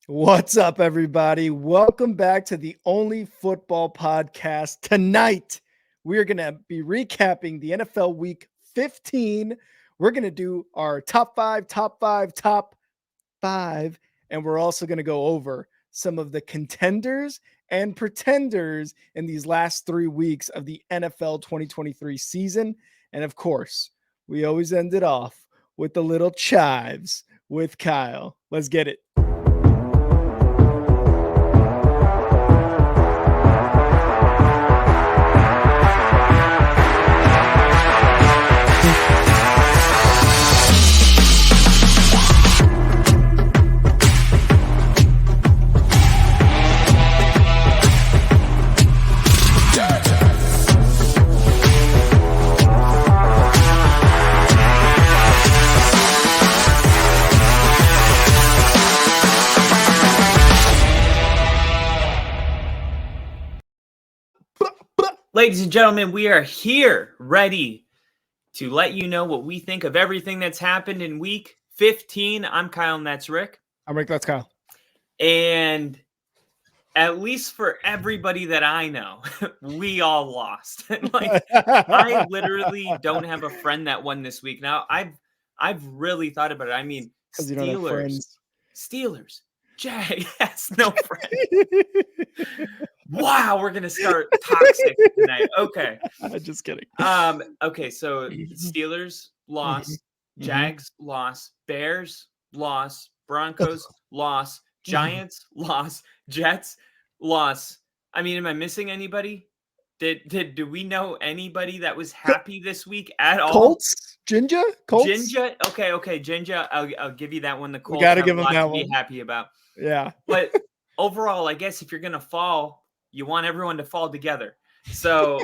What's up, everybody? Welcome back to the Only Football Podcast. Tonight, we're going to be recapping the NFL Week 15. We're going to do our top five, and we're also going to go over some of the contenders and pretenders in these last 3 weeks of the NFL 2023 season. And of course, we always end it off with the little chives with Kyle. Let's get it. Ladies and gentlemen, we are here ready to let you know what we think of everything that's happened in week 15. I'm Kyle and that's Rick. I'm Rick, that's Kyle. And at least for everybody that I know, we all lost. I literally don't have a friend that won this week. Now, I've really thought about it. I mean, Steelers, Jags, no friend. Wow, we're gonna start toxic tonight. Okay, just kidding. Okay, so Steelers lost, Jags lost, Bears lost, Broncos lost, Giants lost, Jets lost. I mean, am I missing anybody? Do we know anybody that was happy this week at all? Colts? Ginger? Okay, Ginger. I'll give you that one. The Colts gotta give them that one. Be happy about. Yeah, but overall, I guess if you're gonna fall, you want everyone to fall together. So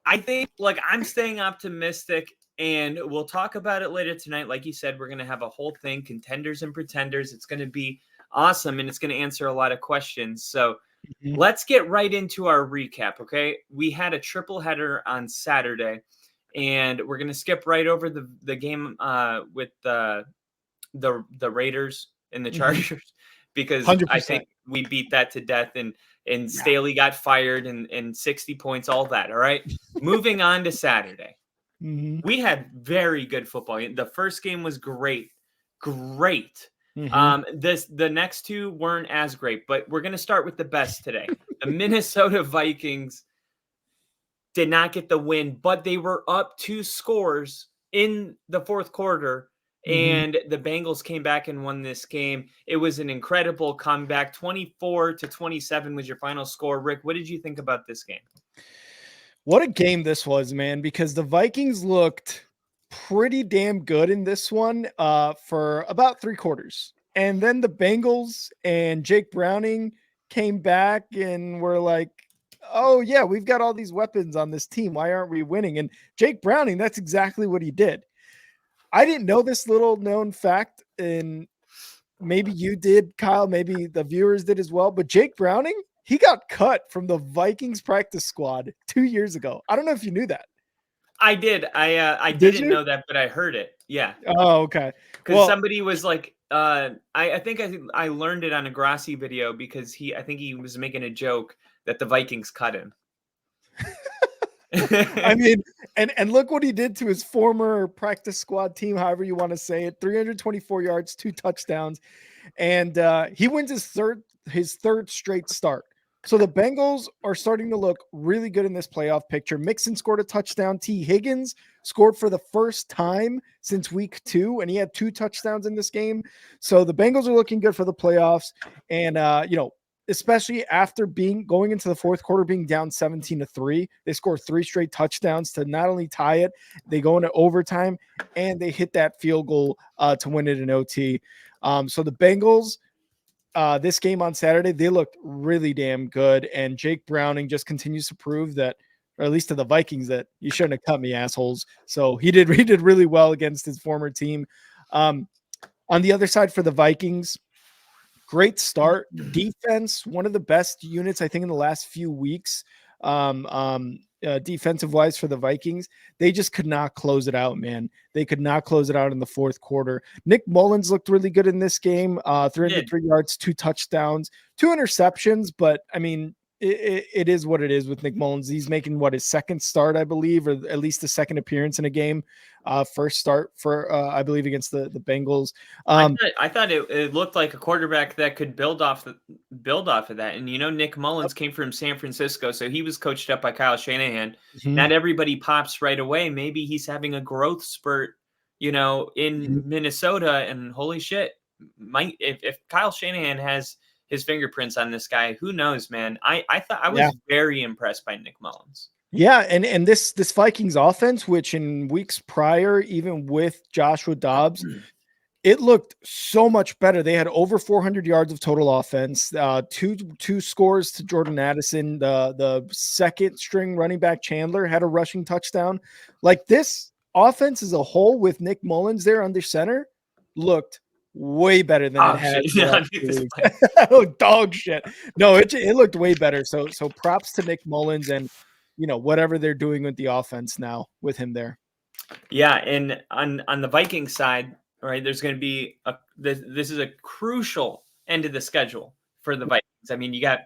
I think I'm staying optimistic, and we'll talk about it later tonight. Like you said, we're going to have a whole thing, contenders and pretenders. It's going to be awesome, and it's going to answer a lot of questions. So let's get right into our recap, okay? We had a triple header on Saturday, and we're going to skip right over the game with the Raiders and the Chargers because 100%. I think we beat that to death, and Staley got fired and 60 points, all that. All right. Moving on to Saturday. We had very good football. The first game was great. The next two weren't as great, but we're going to start with the best today. The Minnesota Vikings did not get the win, but they were up 2 scores in the fourth quarter. And the Bengals came back and won this game. It was an incredible comeback. 24-27 was your final score. Rick, what did you think about this game? What a game this was, man, because the Vikings looked pretty damn good in this one for about 3 quarters. And then the Bengals and Jake Browning came back and were like, oh, yeah, we've got all these weapons on this team. Why aren't we winning? And Jake Browning, that's exactly what he did. I didn't know this little known fact, and maybe you did, Kyle, maybe the viewers did as well, but Jake Browning, he got cut from the Vikings practice squad 2 years ago. I don't know if you knew that. I did. I didn't know that, but I heard it. Yeah. Oh, okay. Because somebody was like, I think I learned it on a Grassi video because I think he was making a joke that the Vikings cut him. I mean, and look what he did to his former practice squad team, however you want to say it. 324 yards, 2 touchdowns, and he wins his third straight start. So the Bengals are starting to look really good in this playoff picture. Mixon scored a touchdown. T. Higgins scored for the first time since week 2, and he had 2 touchdowns in this game. So the Bengals are looking good for the playoffs, and especially after going into the fourth quarter, being down 17-3, they score 3 straight touchdowns to not only tie it, they go into overtime and they hit that field goal to win it in OT. So the Bengals, this game on Saturday, they looked really damn good. And Jake Browning just continues to prove that, or at least to the Vikings, that you shouldn't have cut me, assholes. So he did really well against his former team. On the other side for the Vikings, great start. Defense, one of the best units, I think, in the last few weeks. defensive wise for the Vikings. They just could not close it out, man. They could not close it out in the fourth quarter. Nick Mullins looked really good in this game. 303 yards, 2 touchdowns, 2 interceptions. But I mean, it is what it is with Nick Mullins. He's making his second start, I believe, or at least the second appearance in a game. First start for I believe against the Bengals. I thought it looked like a quarterback that could build off of that. And Nick Mullins came from San Francisco, so he was coached up by Kyle Shanahan. Mm-hmm. Not everybody pops right away. Maybe he's having a growth spurt, in Minnesota. And holy shit, if Kyle Shanahan has his fingerprints on this guy, who knows, man? I thought I was very impressed by Nick Mullins. Yeah, and this Vikings offense, which in weeks prior, even with Joshua Dobbs, it looked so much better. They had over 400 yards of total offense, two scores to Jordan Addison. The second string running back Chandler had a rushing touchdown. Like, this offense as a whole with Nick Mullins there under center looked way better than it had. Dog shit. No, it looked way better. So props to Nick Mullins and whatever they're doing with the offense now with him there. Yeah, and on the Vikings side, right, there's going to be this is a crucial end of the schedule for the Vikings. I mean, you got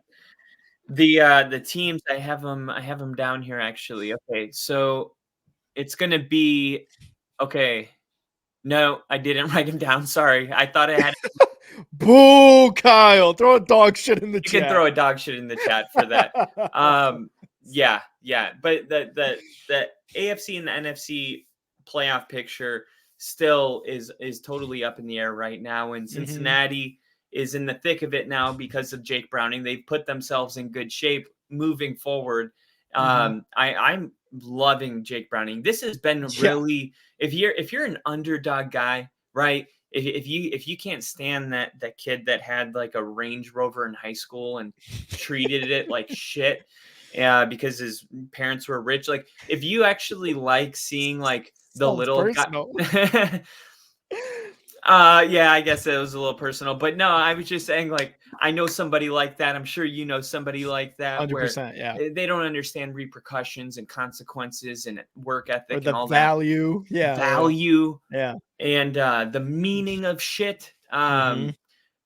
the teams. I have them down here actually. Okay, so it's going to be okay. No, I didn't write him down. Sorry, I thought I had. Boo, Kyle! Throw a dog shit in the chat. You can throw a dog shit in the chat for that. Yeah, but the AFC and the NFC playoff picture still is totally up in the air right now, and Cincinnati is in the thick of it now because of Jake Browning. They've put themselves in good shape moving forward. I'm loving Jake Browning. This has been really, if you're an underdog guy, right? If you can't stand that kid that had like a Range Rover in high school and treated it like shit, because his parents were rich, like if you actually like seeing like the little guy. Yeah, I guess it was a little personal, but no, I was just saying, like, I know somebody like that. I'm sure you know somebody like that 100%, where they don't understand repercussions and consequences and work ethic and all value. that. Value. Yeah. And the meaning of shit.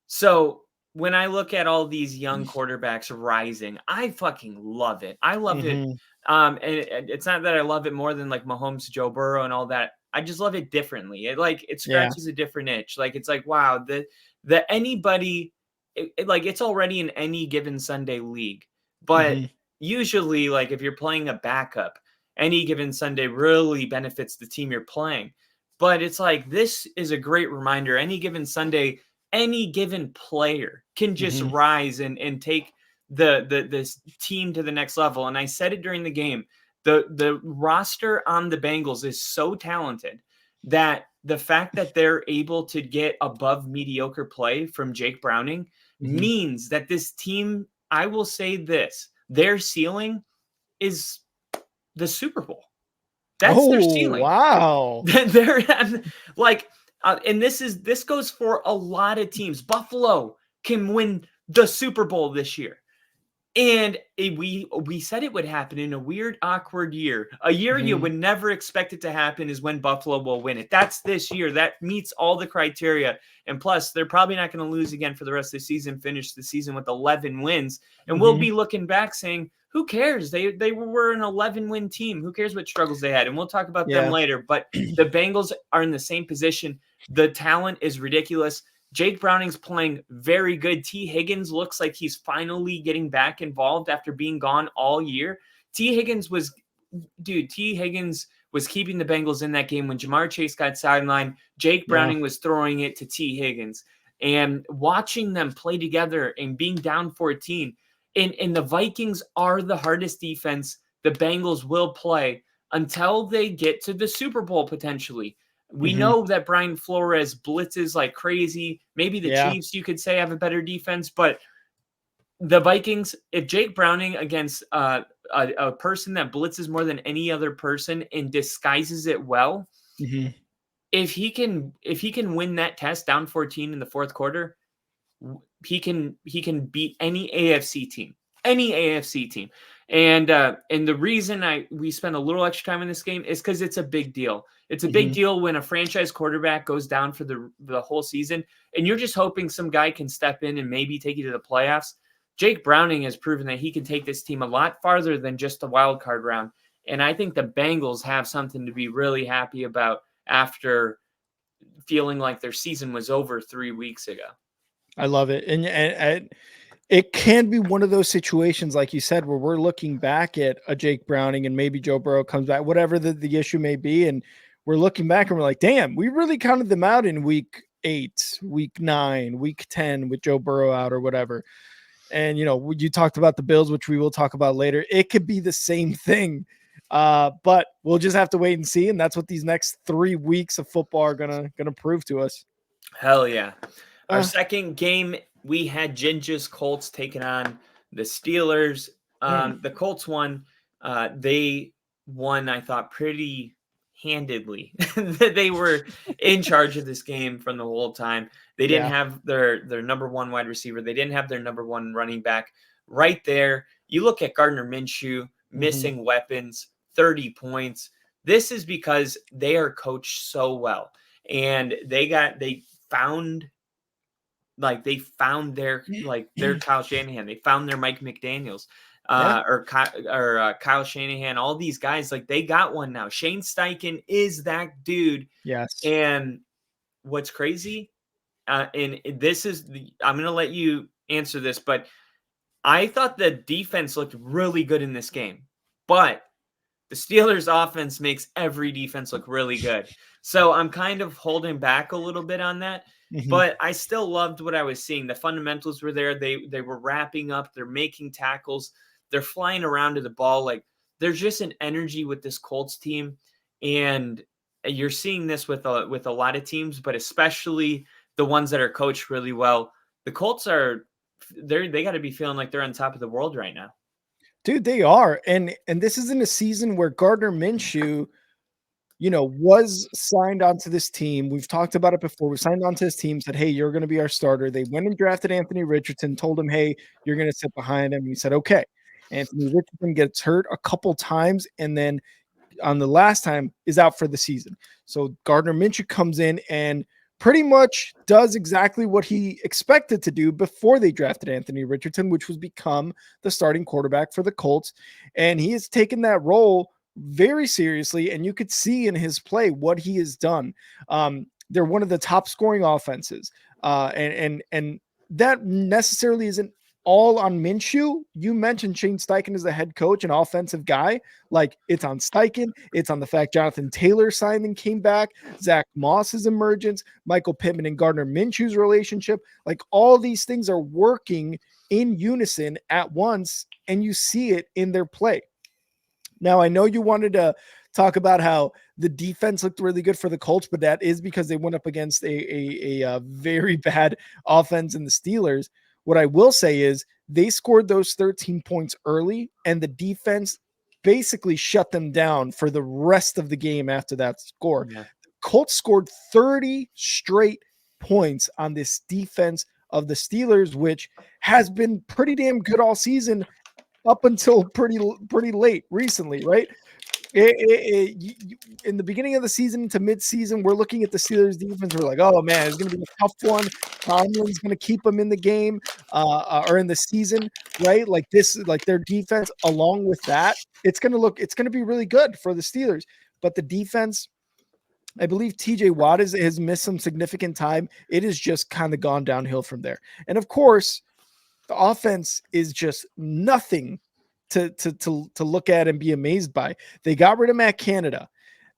So when I look at all these young quarterbacks rising, I fucking love it. I love it. And it's not that I love it more than like Mahomes, Joe Burrow, and all that. I just love it differently. It scratches a different itch. Like, it's like, wow, the anybody, it's already an any given Sunday league. But usually, like, if you're playing a backup, any given Sunday really benefits the team you're playing. But it's like, this is a great reminder. Any given Sunday, any given player can just rise and take this team to the next level. And I said it during the game. The roster on the Bengals is so talented that the fact that they're able to get above mediocre play from Jake Browning means that this team, I will say this, their ceiling is the Super Bowl. That's their ceiling. Wow. They're like, and this goes for a lot of teams. Buffalo can win the Super Bowl this year. And we said it would happen in a weird, awkward year. A year you would never expect it to happen is when Buffalo will win it. That's this year. That meets all the criteria. And plus, they're probably not going to lose again for the rest of the season, finish the season with 11 wins. And we'll be looking back saying, who cares? They were an 11-win team. Who cares what struggles they had? And we'll talk about them later. But the Bengals are in the same position. The talent is ridiculous. Jake Browning's playing very good. T. Higgins looks like he's finally getting back involved after being gone all year. T. Higgins was keeping the Bengals in that game when Jamar Chase got sidelined. Jake Browning was throwing it to T. Higgins. And watching them play together and being down 14. And the Vikings are the hardest defense the Bengals will play until they get to the Super Bowl potentially. We know that Brian Flores blitzes like crazy. Maybe the Chiefs, you could say, have a better defense, but the Vikings, if Jake Browning against a person that blitzes more than any other person and disguises it well, if he can win that test down 14 in the fourth quarter, he can beat any AFC team. any AFC team. And the reason we spend a little extra time in this game is because it's a big deal. It's a big deal when a franchise quarterback goes down for the whole season, and you're just hoping some guy can step in and maybe take you to the playoffs. Jake Browning has proven that he can take this team a lot farther than just a wild card round. And I think the Bengals have something to be really happy about after feeling like their season was over 3 weeks ago. I love it. And it can be one of those situations, like you said, where we're looking back at a Jake Browning and maybe Joe Burrow comes back, whatever the issue may be. And we're looking back and we're like, damn, we really counted them out in week 8, week 9, week 10 with Joe Burrow out or whatever. And, you talked about the Bills, which we will talk about later. It could be the same thing. But we'll just have to wait and see. And that's what these next 3 weeks of football are gonna prove to us. Hell yeah. Our second game, we had Ginger's Colts taking on the Steelers. The Colts won. They won, I thought, pretty handedly. They were in charge of this game from the whole time. They didn't have their number one wide receiver. They didn't have their number one running back. Right there, you look at Gardner Minshew, missing weapons, 30 points. This is because they are coached so well. And they found their Kyle Shanahan. They found their Mike McDaniels, or Kyle Shanahan. All these guys, like, they got one now. Shane Steichen is that dude. Yes. And what's crazy, and this is I'm going to let you answer this, but I thought the defense looked really good in this game, but the Steelers' offense makes every defense look really good. So I'm kind of holding back a little bit on that. But I still loved what I was seeing. The fundamentals were there. They were wrapping up. They're making tackles. They're flying around to the ball. Like, there's just an energy with this Colts team. And you're seeing this with a lot of teams, but especially the ones that are coached really well. The Colts they got to be feeling like they're on top of the world right now. Dude, they are. And this isn't a season where Gardner Minshew was signed onto this team. We've talked about it before. We signed onto this team, said, hey, you're going to be our starter. They went and drafted Anthony Richardson, told him, hey, you're going to sit behind him. And he said, okay. Anthony Richardson gets hurt a couple times, and then on the last time is out for the season. So Gardner Minshew comes in and pretty much does exactly what he expected to do before they drafted Anthony Richardson, which was become the starting quarterback for the Colts. And he has taken that role very seriously, and you could see in his play what he has done. They're one of the top scoring offenses, and that necessarily isn't all on Minshew. You mentioned Shane Steichen as the head coach and offensive guy. Like, it's on Steichen. It's on the fact Jonathan Taylor signed and came back, Zach Moss's emergence, Michael Pittman and Gardner Minshew's relationship. Like, all these things are working in unison at once, and you see it in their play. Now, I know you wanted to talk about how the defense looked really good for the Colts, but that is because they went up against a very bad offense in the Steelers. What I will say is they scored those 13 points early, and the defense basically shut them down for the rest of the game after that score. Yeah. The Colts scored 30 straight points on this defense of the Steelers, which has been pretty damn good all season up until pretty late recently, right? In the beginning of the season to mid-season, we're looking at the Steelers defense. We're like, oh man, it's going to be a tough one. Tomlin's going to keep them in the game or in the season, right? Like their defense. Along with that, it's going to be really good for the Steelers. But the defense, I believe TJ Watt has missed some significant time. It has just kind of gone downhill from there. And of course, the offense is just nothing to look at and be amazed by. They got rid of Matt Canada.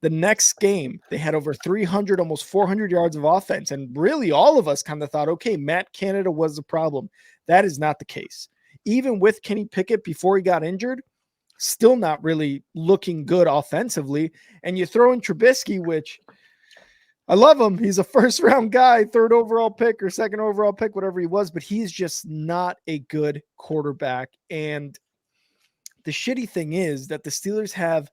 The next game, they had over 300, almost 400 yards of offense. And really all of us kind of thought, okay, Matt Canada was the problem. That is not the case. Even with Kenny Pickett before he got injured, still not really looking good offensively. And you throw in Trubisky, which I love him. He's a first-round guy, third overall pick or second overall pick, whatever he was, but he's just not a good quarterback. And the shitty thing is that the Steelers have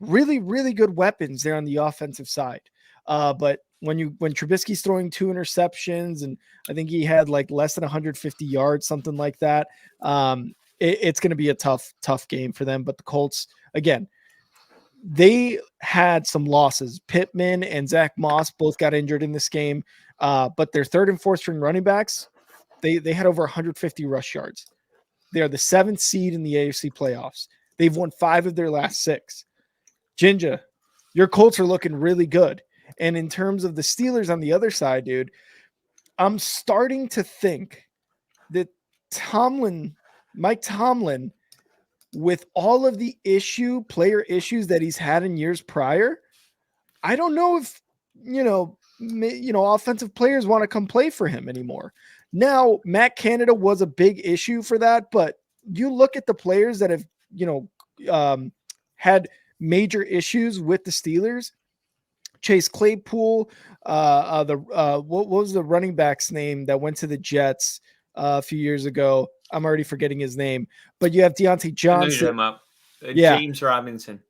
really, really good weapons there on the offensive side. But when Trubisky's throwing 2 interceptions, and I think he had like less than 150 yards, something like that, it's going to be a tough game for them. But the Colts, again, they had some losses. Pittman and Zach Moss both got injured in this game, but their third and fourth string running backs, they had over 150 rush yards. They are the 7th seed in the AFC playoffs. They've won 5 of their last 6. Jinja, your Colts are looking really good. And in terms of the Steelers on the other side, dude, I'm starting to think that Mike Tomlin, with all of the player issues that he's had in years prior, I don't know if, offensive players want to come play for him anymore. Now, Matt Canada was a big issue for that, but you look at the players that have, had major issues with the Steelers. Chase Claypool, what was the running back's name that went to the Jets a few years ago? I'm already forgetting his name, but you have Deontay Johnson. James Robinson.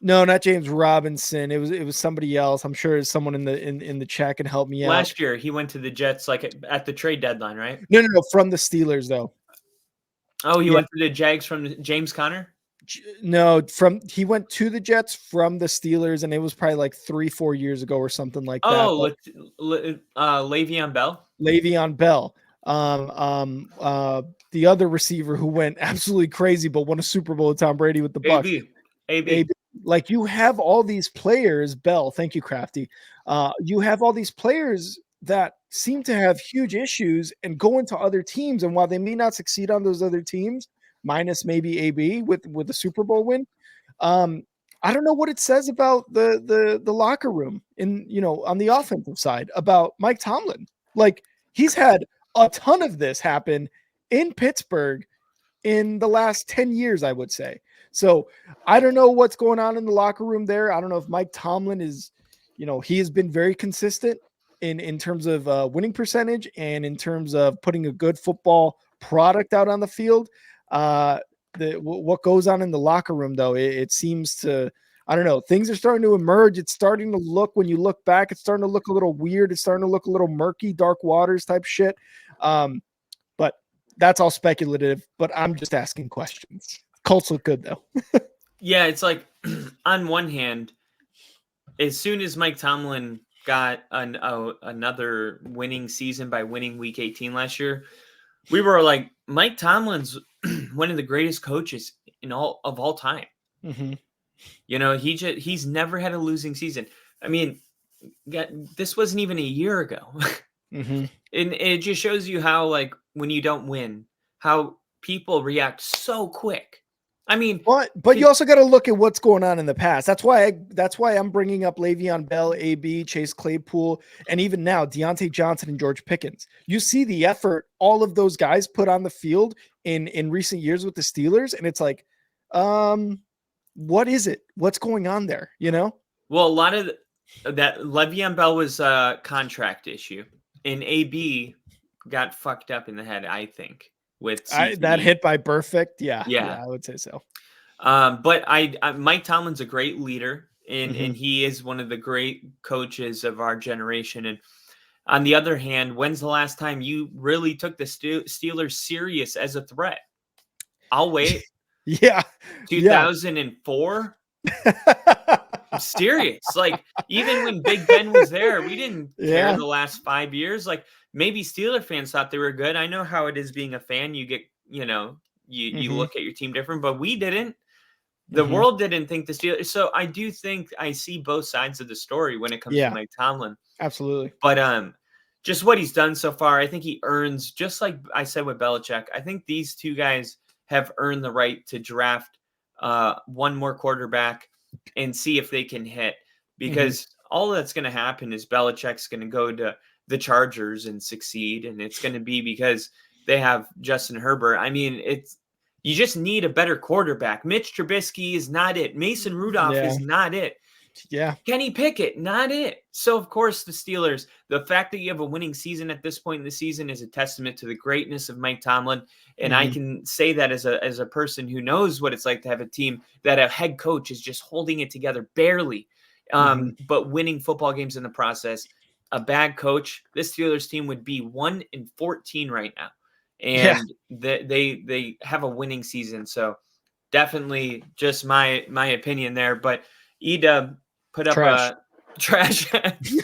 No, not James Robinson. It was somebody else. I'm sure someone in the chat can help me out. Last year, he went to the Jets at the trade deadline, right? No, from the Steelers though. Oh, he went to the Jags from James Conner? No, he went to the Jets from the Steelers, and it was probably like 3-4 years ago or something like that. Oh, Le'Veon Bell. Le'Veon Bell. The other receiver who went absolutely crazy but won a Super Bowl with Tom Brady with the Bucs. AB. Like, you have all these players, Bell. Thank you, Crafty. You have all these players that seem to have huge issues and go into other teams, and while they may not succeed on those other teams, minus maybe AB with a Super Bowl win, I don't know what it says about the locker room on the offensive side about Mike Tomlin. Like, he's had a ton of this happen in Pittsburgh in the last 10 years, I would say. So I don't know what's going on in the locker room there. I don't know if Mike Tomlin is, he has been very consistent in terms of winning percentage and in terms of putting a good football product out on the field. What goes on in the locker room, though, it seems to, I don't know, things are starting to emerge. It's starting to look, when you look back, it's starting to look a little weird. It's starting to look a little murky, dark waters type shit. But that's all speculative, but I'm just asking questions. Colts look good, though. Yeah, it's like, on one hand, as soon as Mike Tomlin got another winning season by winning Week 18 last year, we were like, Mike Tomlin's one of the greatest coaches of all time. Mm-hmm. He's never had a losing season. I mean, this wasn't even a year ago. Mm-hmm. And it just shows you how, like, when you don't win, how people react so quick. I mean, but you also got to look at what's going on in the past. That's why I'm bringing up Le'Veon Bell, AB, Chase Claypool, and even now Deontay Johnson and George Pickens. You see the effort all of those guys put on the field in recent years with the Steelers, and it's like, what is it? What's going on there? Well, a lot of that Le'Veon Bell was a contract issue, and AB got fucked up in the head, I think. With that hit by Perfect, yeah, I would say so. But Mike Tomlin's a great leader, and he is one of the great coaches of our generation. And on the other hand, when's the last time you really took the Steelers serious as a threat? I'll wait. Yeah, 2004. I'm serious. Like, even when Big Ben was there, we didn't care the last 5 years. Like, maybe Steeler fans thought they were good. I know how it is being a fan. You get, you look at your team different, but we didn't. The world didn't think the Steelers. So I do think I see both sides of the story when it comes to Mike Tomlin. Absolutely. But just what he's done so far, I think he earns, just like I said with Belichick, I think these two guys have earned the right to draft one more quarterback and see if they can hit, because all that's going to happen is Belichick's going to go to the Chargers and succeed, and it's going to be because they have Justin Herbert. I mean, you just need a better quarterback. Mitch Trubisky is not it. Mason Rudolph is not it. Yeah. Kenny Pickett, not it. So, of course, the Steelers, the fact that you have a winning season at this point in the season is a testament to the greatness of Mike Tomlin. And I can say that as a person who knows what it's like to have a team that a head coach is just holding it together barely, but winning football games in the process. A bad coach, this Steelers team would be 1-14 right now. and they have a winning season. So definitely just my opinion there. But Edub put up Trash. a trash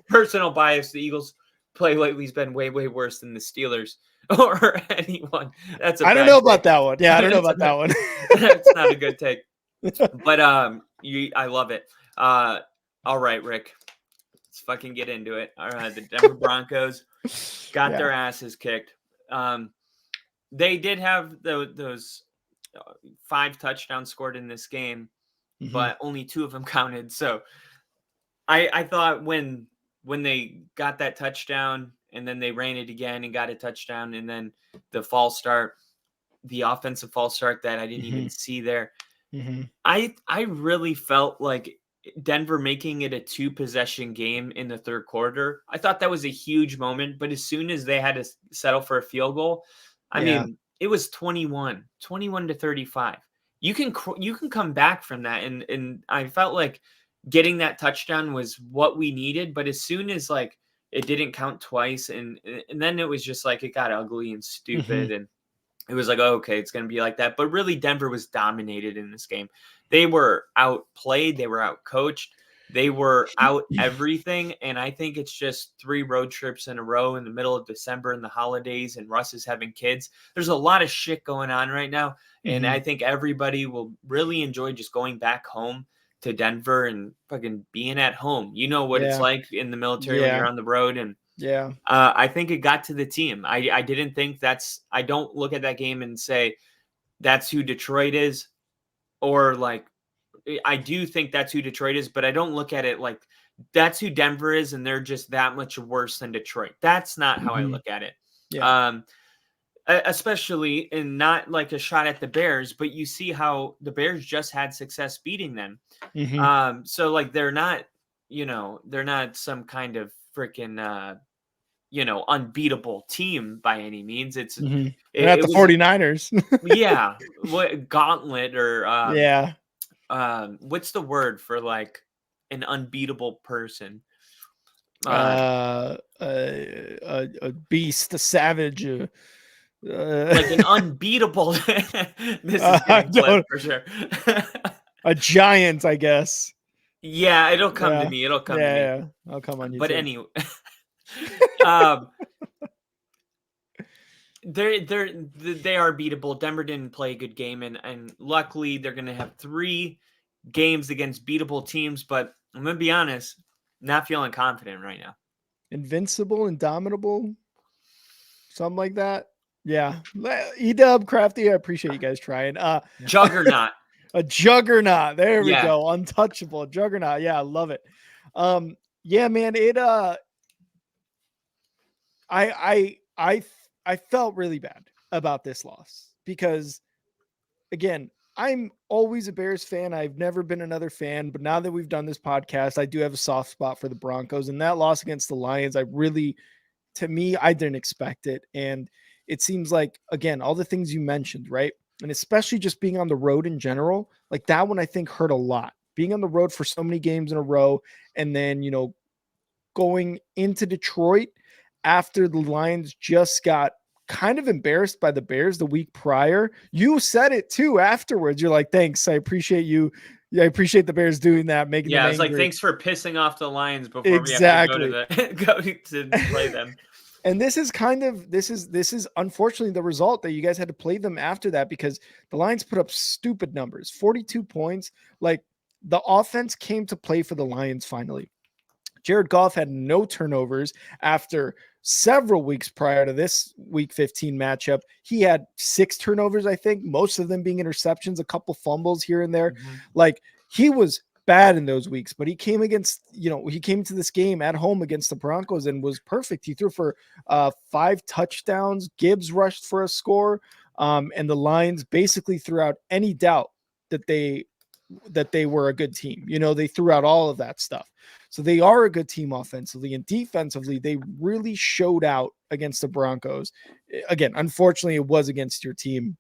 personal bias. The Eagles play lately has been way worse than the Steelers or anyone. That's I don't know about that one. Yeah, I don't know about that one. That's not a good take. But I love it. All right, Rick. Let's fucking get into it. All right, the Denver Broncos got their asses kicked. They did have those 5 touchdowns scored in this game, but only 2 of them counted. So I thought when they got that touchdown and then they ran it again and got a touchdown, and then the offensive false start that I didn't even see there. I really felt like Denver making it a 2-possession game in the third quarter. I thought that was a huge moment, but as soon as they had to settle for a field goal, I mean, it was 21 to 35. You can come back from that, and I felt like getting that touchdown was what we needed. But as soon as like it didn't count twice, and then it was just like it got ugly and stupid, and it was like, oh, okay, it's going to be like that. But really, Denver was dominated in this game. They were outplayed. They were outcoached. They were out everything. And I think it's just 3 road trips in a row in the middle of December and the holidays, and Russ is having kids. There's a lot of shit going on right now. And I think everybody will really enjoy just going back home to Denver and fucking being at home. You know what it's like in the military when you're on the road. And I think it got to the team. I didn't think I don't look at that game and say that's who Detroit is, or like, I do think that's who Detroit is, but I don't look at it like that's who Denver is and they're just that much worse than Detroit. That's not how I look at it. Especially in not like a shot at the Bears, but you see how the Bears just had success beating them. So like they're not some kind of freaking unbeatable team by any means. It's they're not the 49ers. What gauntlet or what's the word for like an unbeatable person? A beast, a savage, like an unbeatable. This is getting flipped for sure. A giant, I guess. Yeah, it'll come to me. It'll come to me. Yeah, I'll come on you. But anyway, they are beatable. Denver didn't play a good game, and luckily they're going to have 3 games against beatable teams. But I'm going to be honest, not feeling confident right now. Invincible, indomitable, something like that. Yeah, Edub, Crafty, I appreciate you guys trying. Juggernaut. A juggernaut. There we go. Untouchable. Juggernaut. Yeah, I love it. Yeah, man. It I felt really bad about this loss because, again, I'm always a Bears fan. I've never been another fan, but now that we've done this podcast, I do have a soft spot for the Broncos, and that loss against the Lions, I didn't expect it. And it seems like, again, all the things you mentioned, right? And especially just being on the road in general, like that one I think hurt a lot. Being on the road for so many games in a row, and then, going into Detroit after the Lions just got kind of embarrassed by the Bears the week prior. You said it too afterwards. You're like, thanks. I appreciate you. Yeah, I appreciate the Bears doing that, making them angry. It's like, thanks for pissing off the Lions before we have to go to play them. And this is unfortunately the result that you guys had to play them after that, because the Lions put up stupid numbers, 42 points. Like, the offense came to play for the Lions finally. Jared Goff had no turnovers after several weeks prior to this week 15 matchup. He had 6 turnovers, I think, most of them being interceptions, a couple fumbles here and there. Like, he was bad in those weeks, but he came to this game at home against the Broncos and was perfect. He threw for 5 touchdowns. Gibbs rushed for a score. And the Lions basically threw out any doubt that they were a good team. They threw out all of that stuff. So they are a good team offensively, and defensively, they really showed out against the Broncos. Again, unfortunately, it was against your team,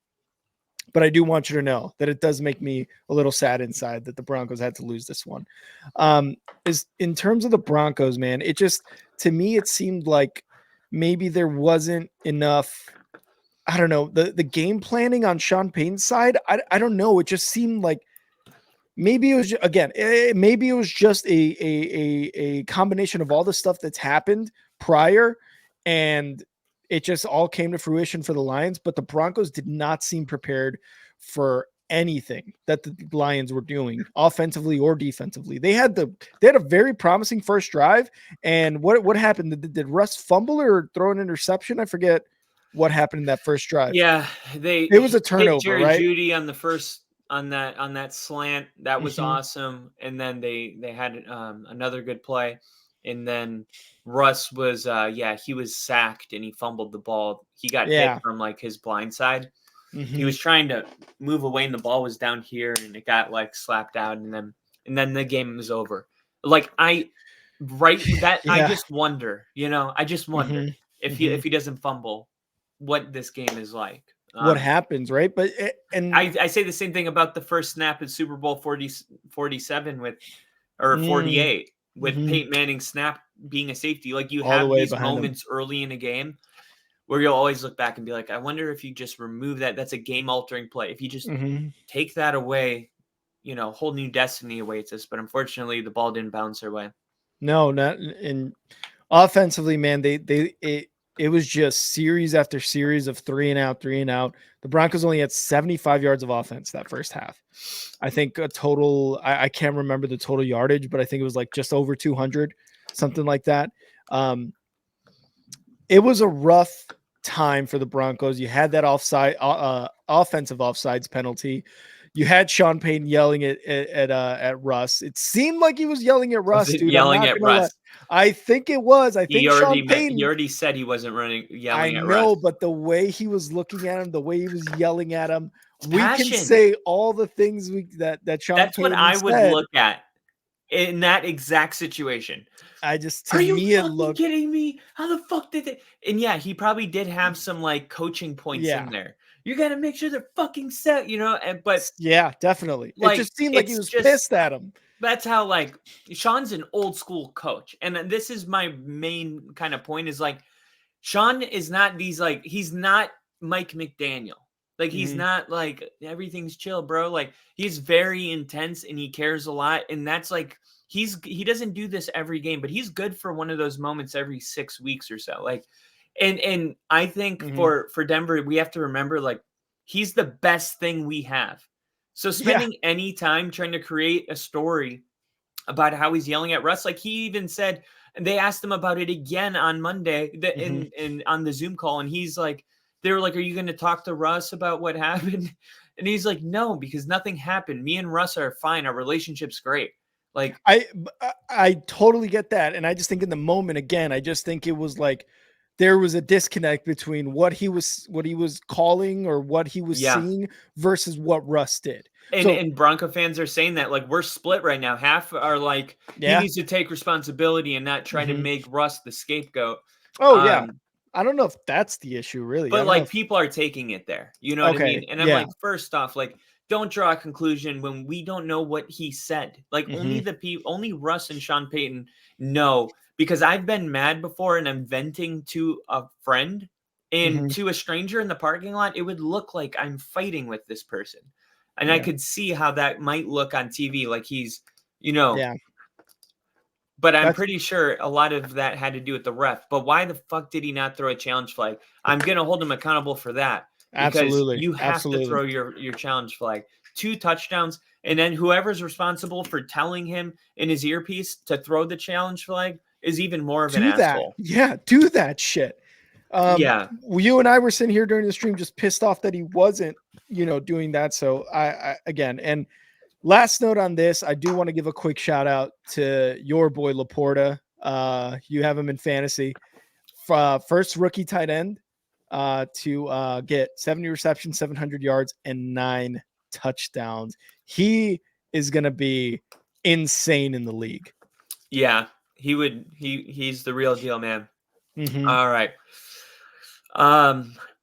but I do want you to know that it does make me a little sad inside that the Broncos had to lose this one. Is in terms of the Broncos, man, to me, it seemed like maybe there wasn't enough I don't know, the game planning on Sean Payton's side. I don't know. It just seemed like maybe it was again, maybe it was just a combination of all the stuff that's happened prior, and it just all came to fruition for the Lions. But the Broncos did not seem prepared for anything that the Lions were doing offensively or defensively. They had a very promising first drive, and what happened? Did Russ fumble or throw an interception? I forget what happened in that first drive. Yeah, they It was a hit turnover, Jerry right? Jeudy on the first on that slant. That was Mhm. awesome. And then they had another good play. And then Russ was he was sacked and he fumbled the ball. He got hit Yeah. from like his blind side. He Mhm. was trying to move away and the ball was down here and it got like slapped out and then the game was over. Like I Yeah. just wonder, I just wonder Mhm. if Mhm. he doesn't fumble, what this game is like. What happens, right? But and I say the same thing about the first snap at Super Bowl 47 or mm, 48 with mhm. Peyton Manning snap being a safety. Like you All the have way these behind them. moments early in a game where you'll always look back and be like, I wonder if you just remove that. That's a game altering play. If you just Mhm. take that away, whole new destiny awaits us. But unfortunately, the ball didn't bounce our way. No, not in offensively, man. It was just series after series of 3 and out, 3 and out. The Broncos only had 75 yards of offense that first half. I think a total. I can't remember the total yardage, but I think it was like just over 200, something like that. Um, it was a rough time for the Broncos. You had that offensive offsides penalty. You had Sean Payton yelling at Russ. It seemed like he was yelling at Was Russ, it dude. I'm yelling not at gonna let. Russ? I think it was. I He think Sean he Payton. already said he wasn't I yelling at Russ. know, but the way he was looking at him, the way he was yelling at him, It's we can passion. say all the things that Sean That's what Payton I would said. look at in that exact situation. I just Are to you me it fucking looked kidding me? How the fuck did they? And yeah, he probably did have some like coaching points yeah. in there. You got to make sure they're fucking set, but Yeah, definitely. It like just seemed like he it's was just pissed at him. that's how like Sean's an old school coach. And then this is my main kind of point is like Sean is not he's not Mike McDaniel. Like he's Mhm. not like everything's chill, bro. Like he's very intense and he cares a lot. And that's like he doesn't do this every game, but he's good for one of those moments every 6 weeks or so. Like and I think Mhm. for Denver, we have to remember like he's the best thing we have. So Yeah. spending any time trying to create a story about how he's yelling at Russ. Like he even said, and they asked him about it again on Monday Mhm. in on the Zoom call, and he's like, they were like, "Are you going to talk to Russ about what happened?" And he's like, "No, because nothing happened. Me and Russ are fine. Our relationship's great." Like, I totally get that, and I just think in the moment again, I just think it was like there was a disconnect between what he was calling or what he was yeah. seeing versus what Russ did. And So Bronco fans are saying that like we're split right now. Half are like he yeah. needs to take responsibility and not try to Mhm. make Russ the scapegoat. Oh yeah. Um, I don't know if that's the issue really. I But, don't know like, if people are taking it there, you know what I okay. mean? And I'm Yeah. like, first off, like, don't draw a conclusion when we don't know what he said. Like, Mhm. only Russ and Sean Payton know, because I've been mad before and I'm venting to a friend and Mhm. to a stranger in the parking lot, it would look like I'm fighting with this person. And I Yeah. could see how that might look on TV, like he's, you know Yeah. but I'm That's pretty sure a lot of that had to do with the ref. But why the fuck did he not throw a challenge flag? I'm gonna hold him accountable for that because absolutely. you have to Absolutely. throw your challenge flag. 2 touchdowns, and then whoever's responsible for telling him in his earpiece to throw the challenge flag is even more of an Do that. asshole. Yeah, do that shit. Yeah. You and I were sitting here during the stream just pissed off that he wasn't, doing that. So I again, and last note on this, I do want to give a quick shout out to your boy Laporta. You have him in fantasy. First rookie tight end to get 70 receptions, 700 yards, and 9 touchdowns. He is going to be insane in the league. Yeah. He's the real deal, man. Mm-hmm. All right.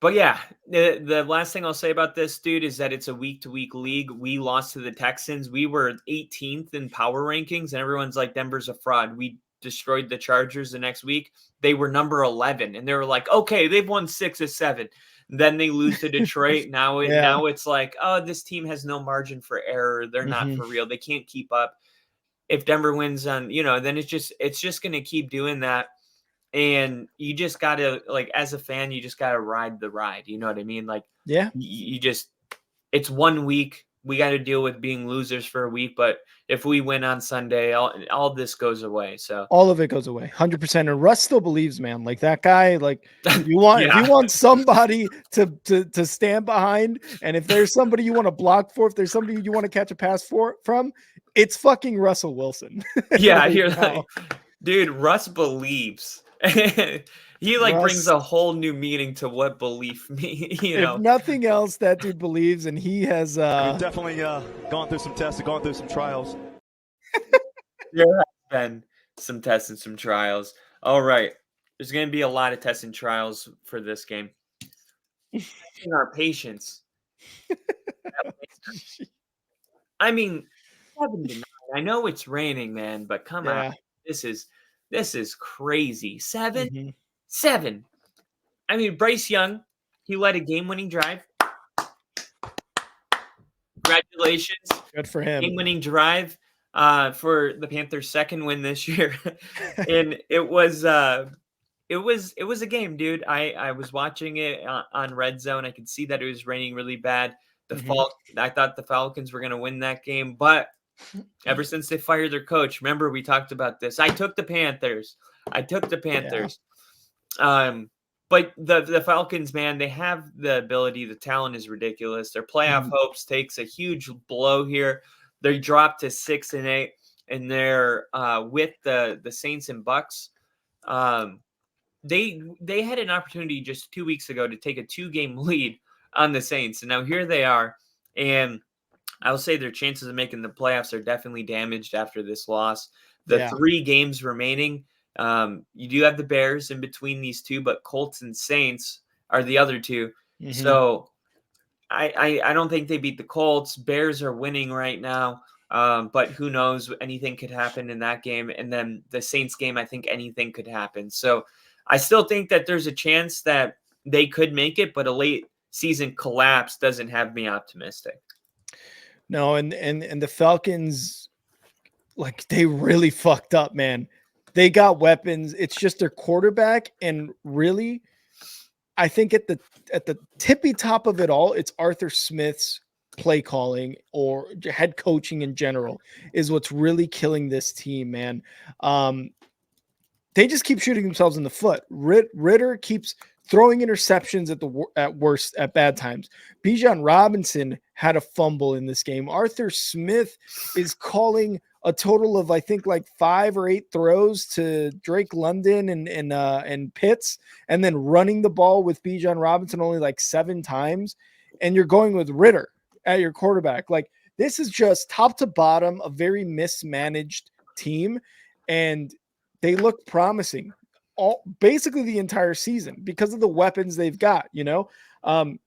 But yeah, the last thing I'll say about this, dude, is that it's a week to week league. We lost to the Texans. We were 18th in power rankings, and everyone's like, Denver's a fraud. We destroyed the Chargers the next week. They were number 11, and they were like, okay, they've won 6 or 7. Then they lose to Detroit. Now Yeah. it's like, oh, this team has no margin for error. They're not Mhm. for real. They can't keep up. If Denver wins on, then it's just going to keep doing that. And you just got to, like, as a fan, you just got to ride the ride. You know what I mean? Like, Yeah. you just, it's 1 week. We got to deal with being losers for a week. But if we win on Sunday, all this goes away. So All of it goes away, 100%. And Russ still believes, man. Like that guy, like if you want somebody to stand behind, and if there's somebody you want to block for, if there's somebody you want to catch a pass from, it's fucking Russell Wilson. Yeah, right you're now. like, dude, Russ believes. He like brings Russ, a whole new meaning to what belief means. if nothing else, that dude believes, and he has We've definitely gone through some tests and gone through some trials. There have been some tests and some trials. All right. There's going to be a lot of tests and trials for this game. In our patience. I mean, 7-9. I know it's raining, man, but come on. This is crazy. 7? Mhm. 7. I mean, Bryce Young, he led a game-winning drive. Congratulations. Good for him. Game-winning drive for the Panthers' second win this year. And it was a game, dude. I was watching it on Red Zone. I could see that it was raining really bad. I thought the Falcons were going to win that game, but ever since they fired their coach, remember we talked about this. I took the Panthers. But the Falcons, man, they have the ability. The talent is ridiculous. Their playoff hopes takes a huge blow here. They dropped to 6-8, and they're with the Saints and Bucks. They had an opportunity just 2 weeks ago to take a 2-game lead on the Saints, and now here they are. And I will say their chances of making the playoffs are definitely damaged after this loss. The 3 games remaining, you do have the Bears in between these two, but Colts and Saints are the other two. So I don't think they beat the Colts. Bears are winning right now, but who knows? Anything could happen in that game. And then the Saints game, I think anything could happen. So I still think that there's a chance that they could make it, but a late season collapse doesn't have me optimistic. No, and the Falcons, like, they really fucked up, man. They got weapons. It's just their quarterback, and really, I think at the tippy top of it all, it's Arthur Smith's play calling or head coaching in general is what's really killing this team, man. They just keep shooting themselves in the foot. Ritter keeps throwing interceptions at bad times. Bijan Robinson had a fumble in this game. Arthur Smith is calling a total of, I think, like 5 or 8 throws to Drake London and Pitts, and then running the ball with Bijan Robinson only like 7 times. And you're going with Ritter at your quarterback. Like, this is just top to bottom a very mismanaged team, and they look promising basically the entire season because of the weapons they've got, but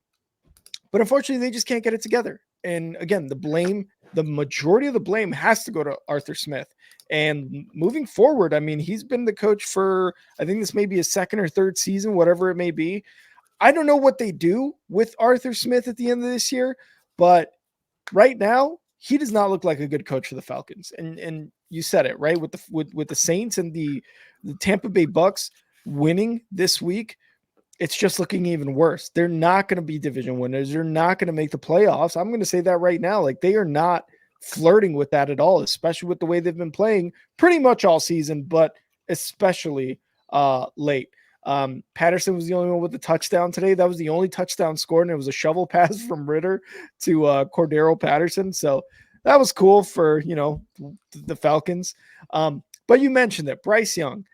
unfortunately they just can't get it together. And again, the majority of the blame has to go to Arthur Smith. And moving forward, I mean, he's been the coach for, I think this may be his 2nd or 3rd season, whatever it may be. I don't know what they do with Arthur Smith at the end of this year, but right now he does not look like a good coach for the Falcons. And you said it, right? With the Saints and the Tampa Bay Bucks winning this week, it's just looking even worse. They're not going to be division winners. They're not going to make the playoffs. I'm going to say that right now. Like, they are not flirting with that at all, especially with the way they've been playing pretty much all season, but especially late. Patterson was the only one with the touchdown today. That was the only touchdown scored, and it was a shovel pass from Ritter to Cordero Patterson. So that was cool for, the Falcons. But you mentioned it, Bryce Young,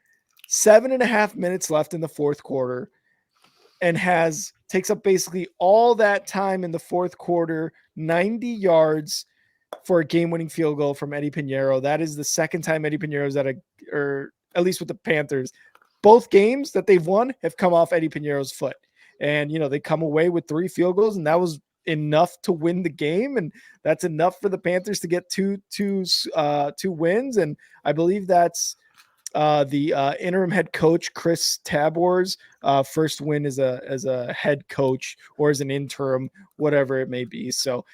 7.5 minutes left in the 4th quarter, and takes up basically all that time in the 4th quarter, 90 yards for a game-winning field goal from Eddie Pinheiro. That is the 2nd time Eddie Pinheiro's or at least with the Panthers. Both games that they've won have come off Eddie Pinheiro's foot. And, they come away with 3 field goals, and that was enough to win the game. And that's enough for the Panthers to get two wins. And I believe that's the interim head coach, Chris Tabor's first win as a head coach or as an interim, whatever it may be. So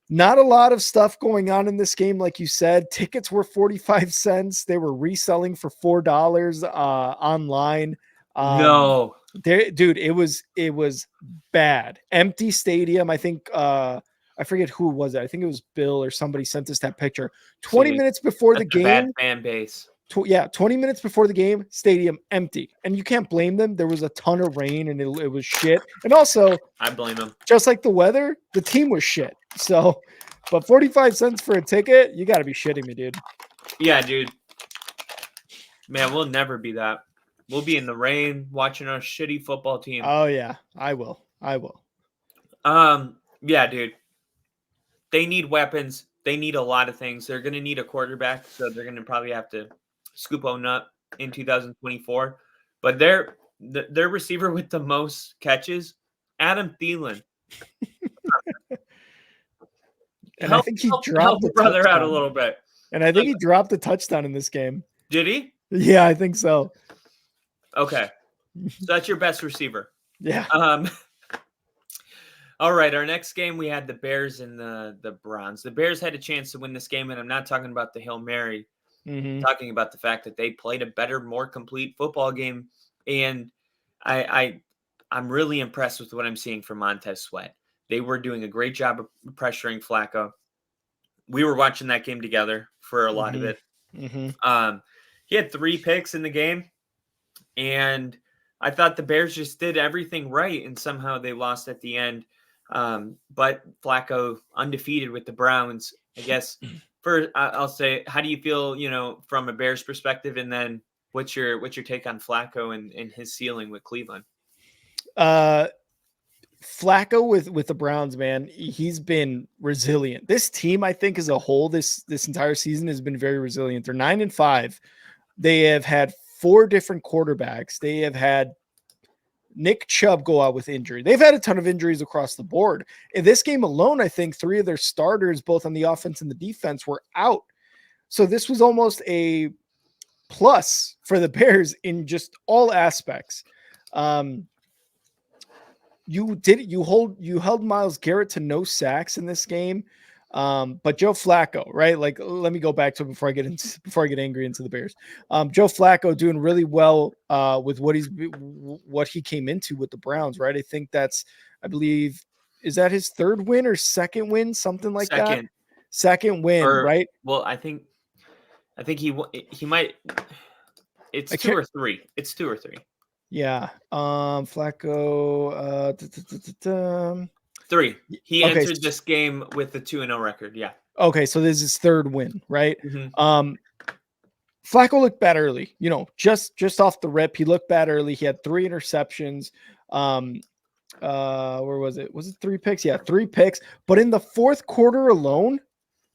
not a lot of stuff going on in this game. Like you said, tickets were 45 cents. They were reselling for $4 online. No. Dude, it was bad. Empty stadium. I think I forget who was it. I think it was Bill or somebody sent us that picture. 20 minutes before the game. Bad fan base. 20 minutes before the game, stadium empty. And you can't blame them. There was a ton of rain and it was shit. And also, I blame them. Just like the weather, the team was shit. So, but 45 cents for a ticket, you got to be shitting me, dude. Yeah, dude. Man, we'll never be that. We'll be in the rain watching our shitty football team. Oh yeah, I will. Yeah, dude. They need weapons. They need a lot of things. They're going to need a quarterback, so they're going to probably have to scoop on up in 2024. But their receiver with the most catches, Adam Thielen. And I think he dropped the brother out a little bit. And I think he dropped a touchdown in this game. Did he? Yeah, I think so. Okay. So that's your best receiver. Yeah. All right, our next game, we had the Bears and the Browns. The Bears had a chance to win this game, and I'm not talking about the Hail Mary. I'm talking about the fact that they played a better, more complete football game, and I'm really impressed with what I'm seeing from Montez Sweat. They were doing a great job of pressuring Flacco. We were watching that game together for a lot of it. He had 3 picks in the game, and I thought the Bears just did everything right, and somehow they lost at the end. But Flacco undefeated with the Browns. I guess first I'll say, how do you feel, from a Bears perspective, and then what's your take on Flacco and his ceiling with Cleveland? Flacco with the Browns, man, he's been resilient. This team, I think, as a whole, this entire season has been very resilient. They're 9-5. They have had 4 different quarterbacks. They have had Nick Chubb go out with injury. They've had a ton of injuries across the board. In this game alone, I think 3 of their starters, both on the offense and the defense, were out. So this was almost a plus for the Bears in just all aspects. You held Myles Garrett to no sacks in this game. But Joe Flacco, right? Like, let me go back to it before I get angry into the Bears. Joe Flacco doing really well with what he came into with the Browns, right? I think I believe, is that his 3rd win or 2nd win, something like that? Second win, right? Well, I think he might. It's 2 or 3. It's 2 or 3. Yeah. Flacco. 3. He entered this game with the 2-0 record. Yeah. Okay, so this is his 3rd win, right? Flacco looked bad early. Just off the rip, he looked bad early. He had 3 interceptions. Where was it? Was it 3 picks? Yeah, 3 picks. But in the 4th quarter alone,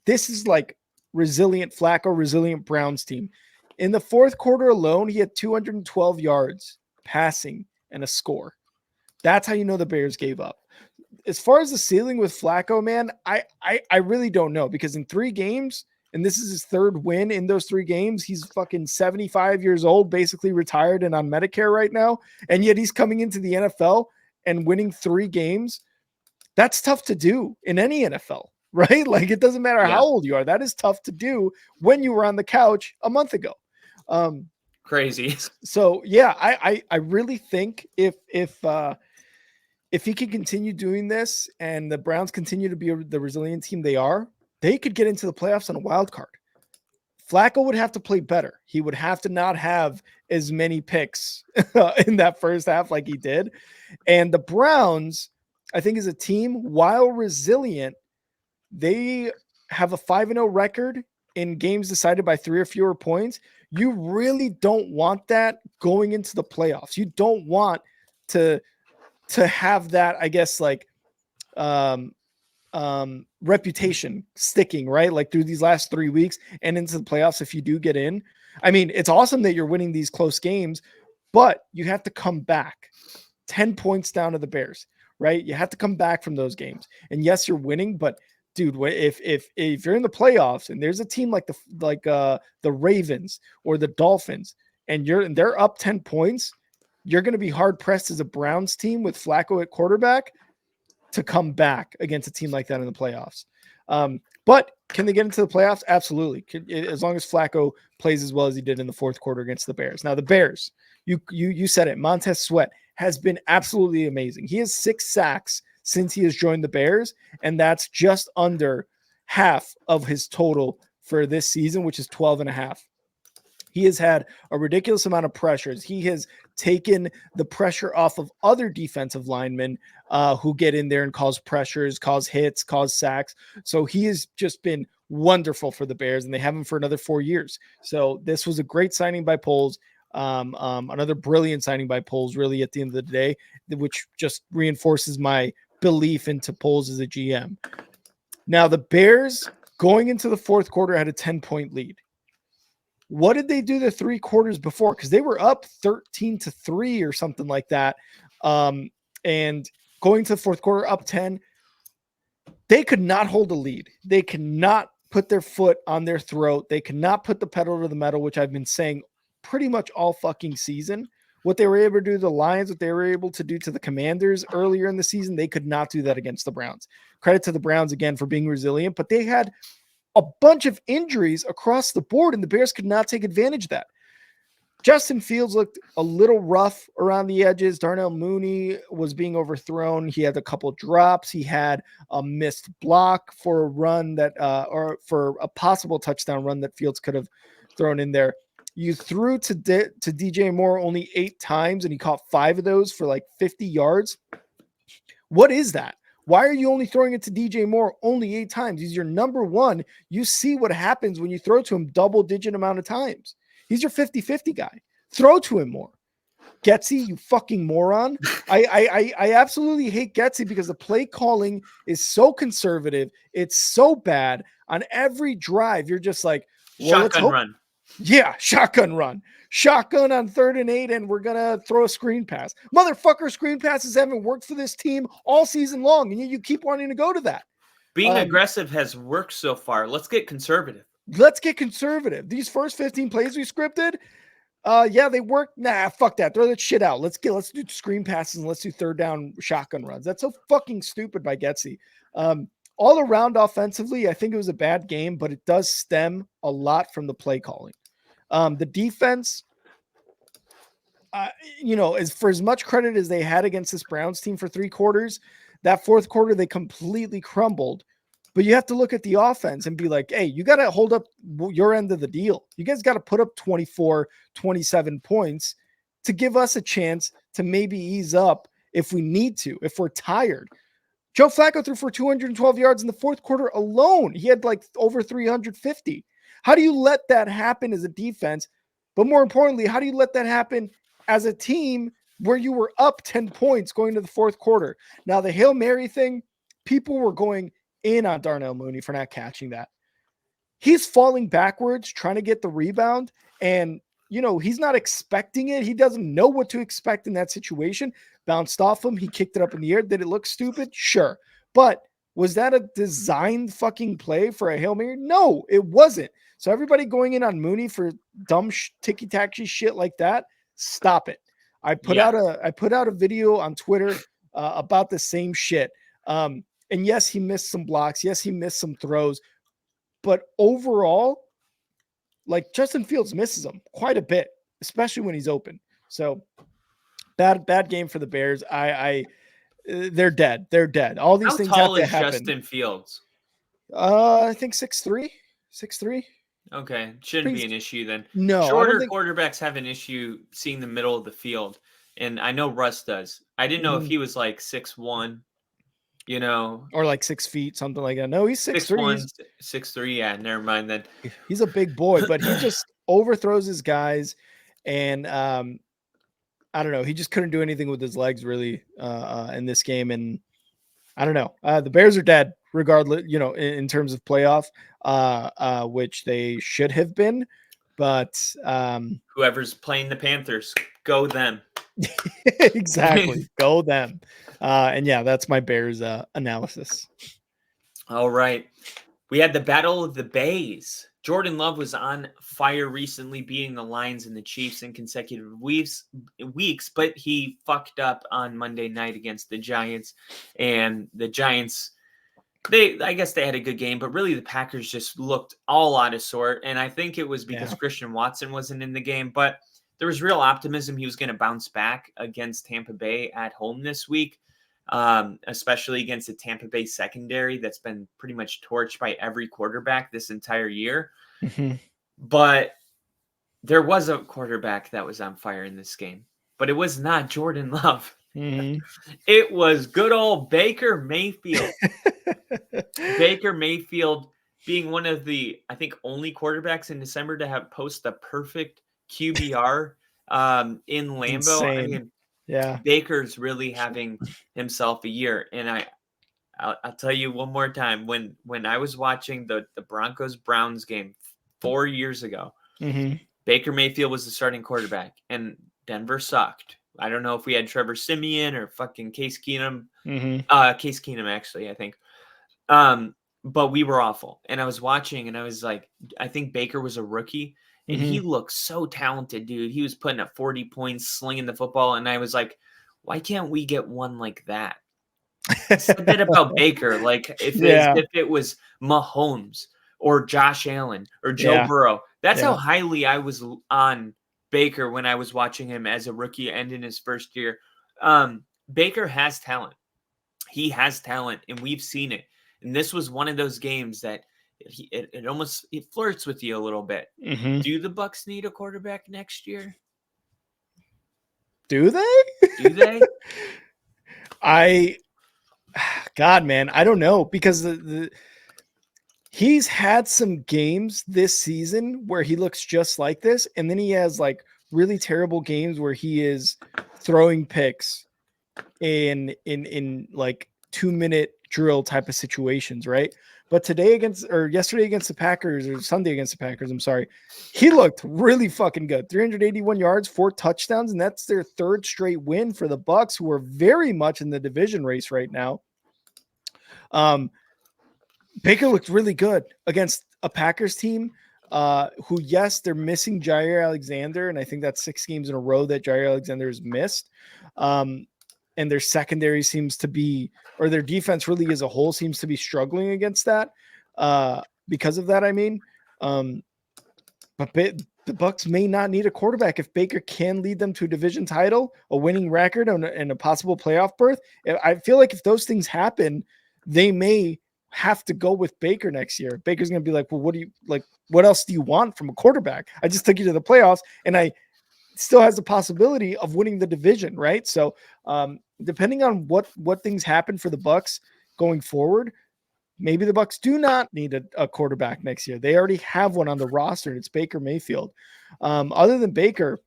this is like resilient Flacco, resilient Browns team. In the 4th quarter alone, he had 212 yards passing and a score. That's how you know the Bears gave up. As far as the ceiling with Flacco, man, I really don't know, because in 3 games, and this is his 3rd win in those 3 games, he's fucking 75 years old, basically retired and on Medicare right now. And yet he's coming into the NFL and winning 3 games. That's tough to do in any NFL, right? Like, it doesn't matter how old you are. That is tough to do when you were on the couch a month ago. Crazy. So yeah, I really think if he can continue doing this and the Browns continue to be the resilient team they are, they could get into the playoffs on a wild card. Flacco would have to play better. He would have to not have as many picks in that first half like he did. And the Browns, I think, as a team, while resilient, they have a 5-0 record in games decided by 3 or fewer points. You really don't want that going into the playoffs. You don't want to have that, I guess, like reputation sticking, right? Like through these last 3 weeks and into the playoffs, if you do get in. I mean, it's awesome that you're winning these close games, but you have to come back 10 points down to the Bears, right? You have to come back from those games. And yes, you're winning, but dude, if you're in the playoffs and there's a team like the Ravens or the Dolphins and they're up 10 points, you're going to be hard pressed as a Browns team with Flacco at quarterback to come back against a team like that in the playoffs. But can they get into the playoffs? Absolutely. As long as Flacco plays as well as he did in the fourth quarter against the Bears. Now the Bears, you said it, Montez Sweat has been absolutely amazing. He has 6 sacks since he has joined the Bears, and that's just under half of his total for this season, which is 12.5. He has had a ridiculous amount of pressures. He has taken the pressure off of other defensive linemen who get in there and cause pressures, cause hits, cause sacks. So he has just been wonderful for the Bears, and they have him for another 4 years. So this was a great signing by Poles. Another brilliant signing by Poles, really, at the end of the day, which just reinforces my belief into Poles as a GM. Now, the Bears going into the fourth quarter had a 10-point lead. What did they do the 3 quarters before? Because they were up 13-3 or something like that. And going to the fourth quarter up 10, they could not hold a lead. They cannot put their foot on their throat. They cannot put the pedal to the metal, which I've been saying pretty much all fucking season. What they were able to do to the Lions, what they were able to do to the Commanders earlier in the season, they could not do that against the Browns. Credit to the Browns again for being resilient, but they had a bunch of injuries across the board, and the Bears could not take advantage of that. Justin Fields looked a little rough around the edges. Darnell Mooney was being overthrown. He had a couple drops. He had a missed block for a run that, or for a possible touchdown run that Fields could have thrown in there. You threw to DJ Moore only 8 times, and he caught 5 of those for like 50 yards. What is that? Why are you only throwing it to DJ Moore only 8 times? He's your number one. You see what happens when you throw to him double-digit amount of times. He's your 50-50 guy. Throw to him more. Getsy, you fucking moron. I absolutely hate Getsy because the play calling is so conservative. It's so bad. On every drive, you're just like, well, shotgun run. Yeah, shotgun run. Shotgun on 3rd and 8, and we're going to throw a screen pass. Motherfucker, screen passes haven't worked for this team all season long, and you keep wanting to go to that. Being aggressive has worked so far. Let's get conservative. These first 15 plays we scripted, yeah, they worked. Nah, fuck that. Throw that shit out. Let's do screen passes and let's do 3rd down shotgun runs. That's so fucking stupid by Getsy. All around offensively, I think it was a bad game, but it does stem a lot from the play calling. The defense, for as much credit as they had against this Browns team for 3 quarters, that fourth quarter, they completely crumbled. But you have to look at the offense and be like, hey, you got to hold up your end of the deal. You guys got to put up 24, 27 points to give us a chance to maybe ease up if we need to, if we're tired. Joe Flacco threw for 212 yards in the fourth quarter alone. He had like over 350. How do you let that happen as a defense? But more importantly, how do you let that happen as a team where you were up 10 points going to the fourth quarter? Now, the Hail Mary thing, people were going in on Darnell Mooney for not catching that. He's falling backwards, trying to get the rebound, and he's not expecting it. He doesn't know what to expect in that situation. Bounced off him. He kicked it up in the air. Did it look stupid? Sure. But was that a designed fucking play for a Hail Mary? No, it wasn't. So everybody going in on Mooney for dumb ticky-tacky shit like that, stop it. I put out a video on Twitter about the same shit. And yes, he missed some blocks. Yes, he missed some throws. But overall, like, Justin Fields misses them quite a bit, especially when he's open. So bad game for the Bears. They're dead. They're dead. All these things have to happen. How tall is Justin Fields? I think 6'3". 6'3". Okay, shouldn't be an issue then. No, shorter quarterbacks have an issue seeing the middle of the field, and I know Russ does. I didn't know if he was like 6'1", or like 6 feet, something like that. No, he's 6'3". 6'3". Yeah, never mind then. He's a big boy, but he just overthrows his guys, and I don't know. He just couldn't do anything with his legs really in this game, and I don't know. The Bears are dead, regardless. In terms of playoff, which they should have been, but whoever's playing the Panthers, go them. Exactly, go them. And yeah, that's my Bears analysis. All right. We had the Battle of the Bays. Jordan Love was on fire recently, beating the Lions and the Chiefs in consecutive weeks, but he fucked up on Monday night against the Giants. And the Giants, I guess they had a good game, but really the Packers just looked all out of sort. And I think it was because Christian Watson wasn't in the game, but there was real optimism he was going to bounce back against Tampa Bay at home this week. Especially against the Tampa Bay secondary that's been pretty much torched by every quarterback this entire year. Mm-hmm. But there was a quarterback that was on fire in this game, but it was not Jordan Love. Mm-hmm. It was good old Baker Mayfield. Baker Mayfield being one of the, I think, only quarterbacks in December to have post a perfect QBR in Lambeau. Insane. I mean, yeah, Baker's really having himself a year. And I'll tell you one more time, when I was watching the Broncos-Browns game 4 years ago, Baker Mayfield was the starting quarterback, and Denver sucked. I don't know if we had Trevor Siemian or fucking Case Keenum. Case Keenum, actually, I think. But we were awful. And I was watching, and I was like, I think Baker was a rookie. And he looked so talented, dude. He was putting up 40 points, slinging the football. And I was like, why can't we get one like that? I said that about Baker. Like, if it was Mahomes or Josh Allen or Joe Burrow. That's how highly I was on Baker when I was watching him as a rookie and in his first year. Baker has talent. He has talent, and we've seen it. And this was one of those games that it almost flirts with you a little bit. Do the Bucs need a quarterback next year? Do they? God, man, I don't know, because he's had some games this season where he looks just like this, and then he has like really terrible games where he is throwing picks in like 2-minute drill type of situations, right? But yesterday against the Packers, or Sunday against the Packers, I'm sorry, he looked really fucking good. 381 yards, 4 touchdowns, and that's their 3rd straight win for the Bucs, who are very much in the division race right now. Baker looked really good against a Packers team who, yes, they're missing Jair Alexander, and I think that's 6 games in a row that Jair Alexander has missed. And their secondary seems to be, or their defense really as a whole seems to be struggling against that. Because of that, I mean, but the Bucs may not need a quarterback if Baker can lead them to a division title, a winning record, and a possible playoff berth. I feel like if those things happen, they may have to go with Baker next year. Baker's going to be like, well, what else do you want from a quarterback? I just took you to the playoffs, and I still has the possibility of winning the division, right? So depending on what things happen for the Bucs going forward, maybe the Bucs do not need a quarterback next year. They already have one on the roster, and it's Baker Mayfield. Other than Baker,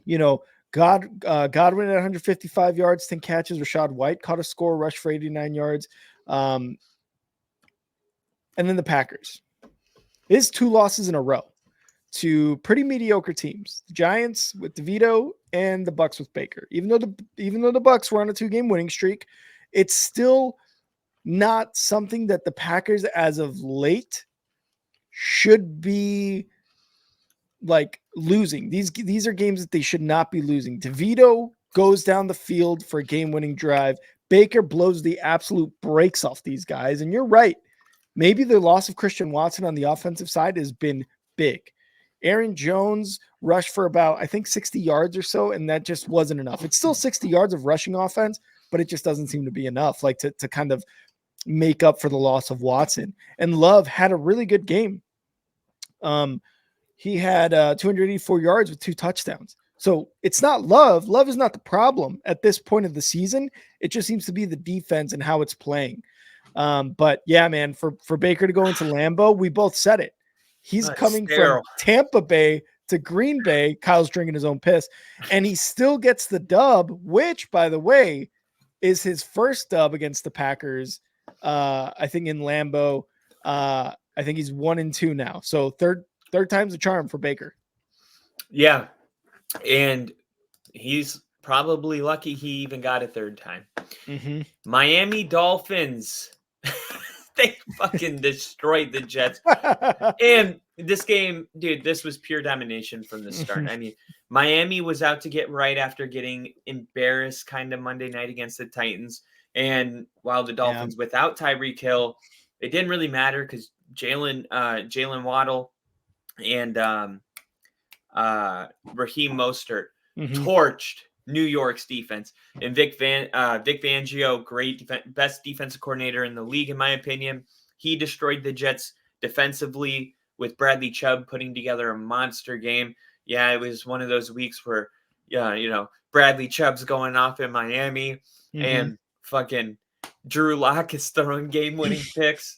Godwin at 155 yards, 10 catches. Rachaad White caught a score, rushed for 89 yards. And then the Packers. It is 2 losses in a row to pretty mediocre teams. The Giants with DeVito and the Bucs with Baker. Even though the Bucs were on a 2-game winning streak, it's still not something that the Packers as of late should be like losing. These are games that they should not be losing. DeVito goes down the field for a game-winning drive. Baker blows the absolute brakes off these guys. And you're right. Maybe the loss of Christian Watson on the offensive side has been big. Aaron Jones rushed for about, I think, 60 yards or so, and that just wasn't enough. It's still 60 yards of rushing offense, but it just doesn't seem to be enough, like to kind of make up for the loss of Watson. And Love had a really good game. He had 284 yards with 2 touchdowns. So it's not Love. Love is not the problem at this point of the season. It just seems to be the defense and how it's playing. But yeah, man, for Baker to go into Lambeau, we both said it. He's coming from Tampa Bay to Green Bay. Kyle's drinking his own piss, and he still gets the dub, which, by the way, is his first dub against the Packers. I think in Lambeau. I think he's 1-2 now. So third time's the charm for Baker. Yeah. And he's probably lucky he even got a 3rd time. Miami Dolphins. They fucking destroyed the Jets. And this game, dude, this was pure domination from the start. I mean, Miami was out to get right after getting embarrassed kind of Monday night against the Titans. And while the Dolphins without Tyreek Hill, it didn't really matter because Jalen Waddle and Raheem Mostert torched New York's defense. And Vic Fangio, best defensive coordinator in the league, in my opinion. He destroyed the Jets defensively with Bradley Chubb putting together a monster game. Yeah, it was one of those weeks where, Bradley Chubb's going off in Miami and fucking Drew Lock is throwing game-winning picks.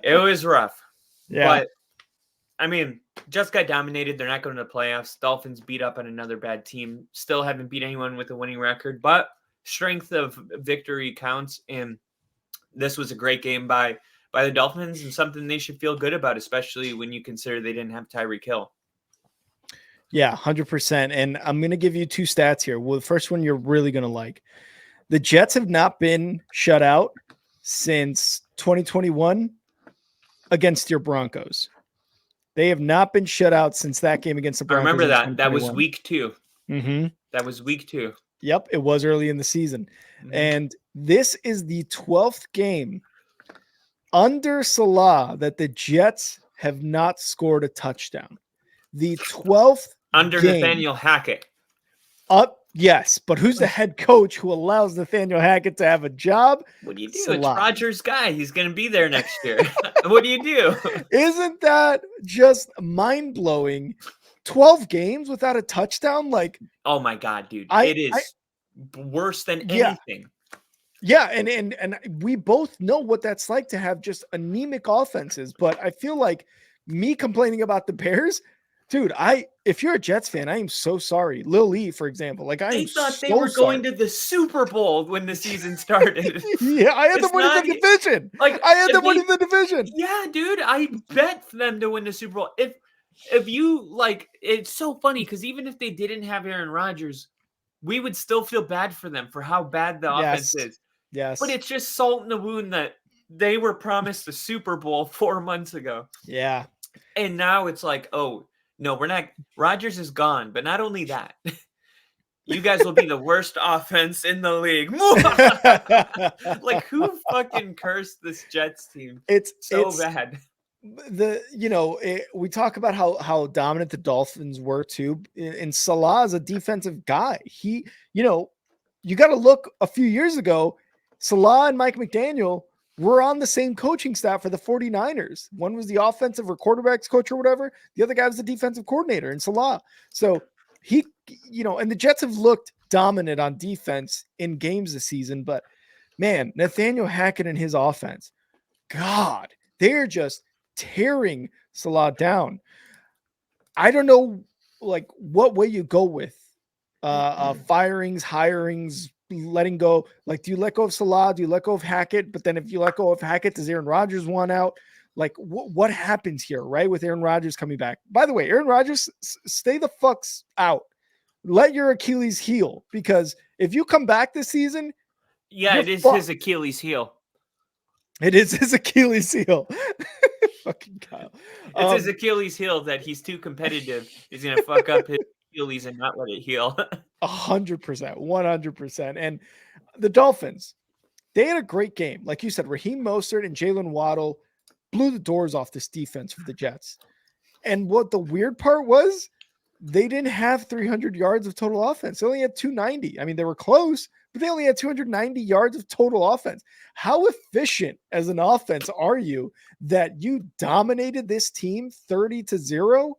It was rough. Yeah. But, I mean, Jets got dominated. They're not going to the playoffs. Dolphins beat up on another bad team. Still haven't beat anyone with a winning record, but strength of victory counts. And this was a great game by the Dolphins and something they should feel good about, especially when you consider they didn't have Tyreek Hill. Yeah, 100%. And I'm going to give you two stats here. Well, the first one you're really going to like. The Jets have not been shut out since 2021 against your Broncos. They have not been shut out since that game against the Broncos. I remember that. That was week 2. That was week 2. Yep, it was early in the season. And this is the 12th game under Salah that the Jets have not scored a touchdown. The 12th under game, Nathaniel Hackett. Yes, but who's the head coach who allows Nathaniel Hackett to have a job? What do you do? Salah. It's Rodgers' guy. He's going to be there next year. What do you do? Isn't that just mind-blowing? 12 games without a touchdown? Like, oh my God, dude. It is worse than anything. Yeah, and we both know what that's like to have just anemic offenses, but I feel like me complaining about the Bears, dude, if you're a Jets fan, I am so sorry. Lil E, for example, like I thought they were going to the Super Bowl when the season started. Yeah, I had them winning the division. I had them winning the division. Yeah, dude, I bet them to win the Super Bowl. If you it's so funny because even if they didn't have Aaron Rodgers, we would still feel bad for them for how bad the offense is. Yes, but it's just salt in the wound that they were promised the Super Bowl 4 months ago. Yeah, and now it's like, oh. No, we're not. Rodgers is gone, but not only that, you guys will be the worst offense in the league. Like, who fucking cursed this Jets team? It's bad. We talk about how dominant the Dolphins were too. And Salah is a defensive guy. He, you got to look a few years ago. Salah and Mike McDaniel were on the same coaching staff for the 49ers. One was the offensive or quarterbacks coach or whatever. The other guy was the defensive coordinator in Salah. So he, and the Jets have looked dominant on defense in games this season, but man, Nathaniel Hackett and his offense, God, they're just tearing Salah down. I don't know, what way you go with firings, hirings, letting go. Like, do you let go of Salah? Do you let go of Hackett? But then if you let go of Hackett, does Aaron Rodgers want out? Like, what happens here, right? With Aaron Rodgers coming back. By the way, Aaron Rodgers, stay the fucks out. Let your Achilles heal, because if you come back this season, it is his Achilles heel. It is his Achilles heel. Fucking Kyle. It's his Achilles heel that he's too competitive. He's gonna fuck up his Achilles and not let it heal. 100%, 100%. And the Dolphins, they had a great game. Like you said, Raheem Mostert and Jalen Waddle blew the doors off this defense for the Jets. And what the weird part was, they didn't have 300 yards of total offense. They only had 290. I mean, they were close, but they only had 290 yards of total offense. How efficient as an offense are you that you dominated this team 30-0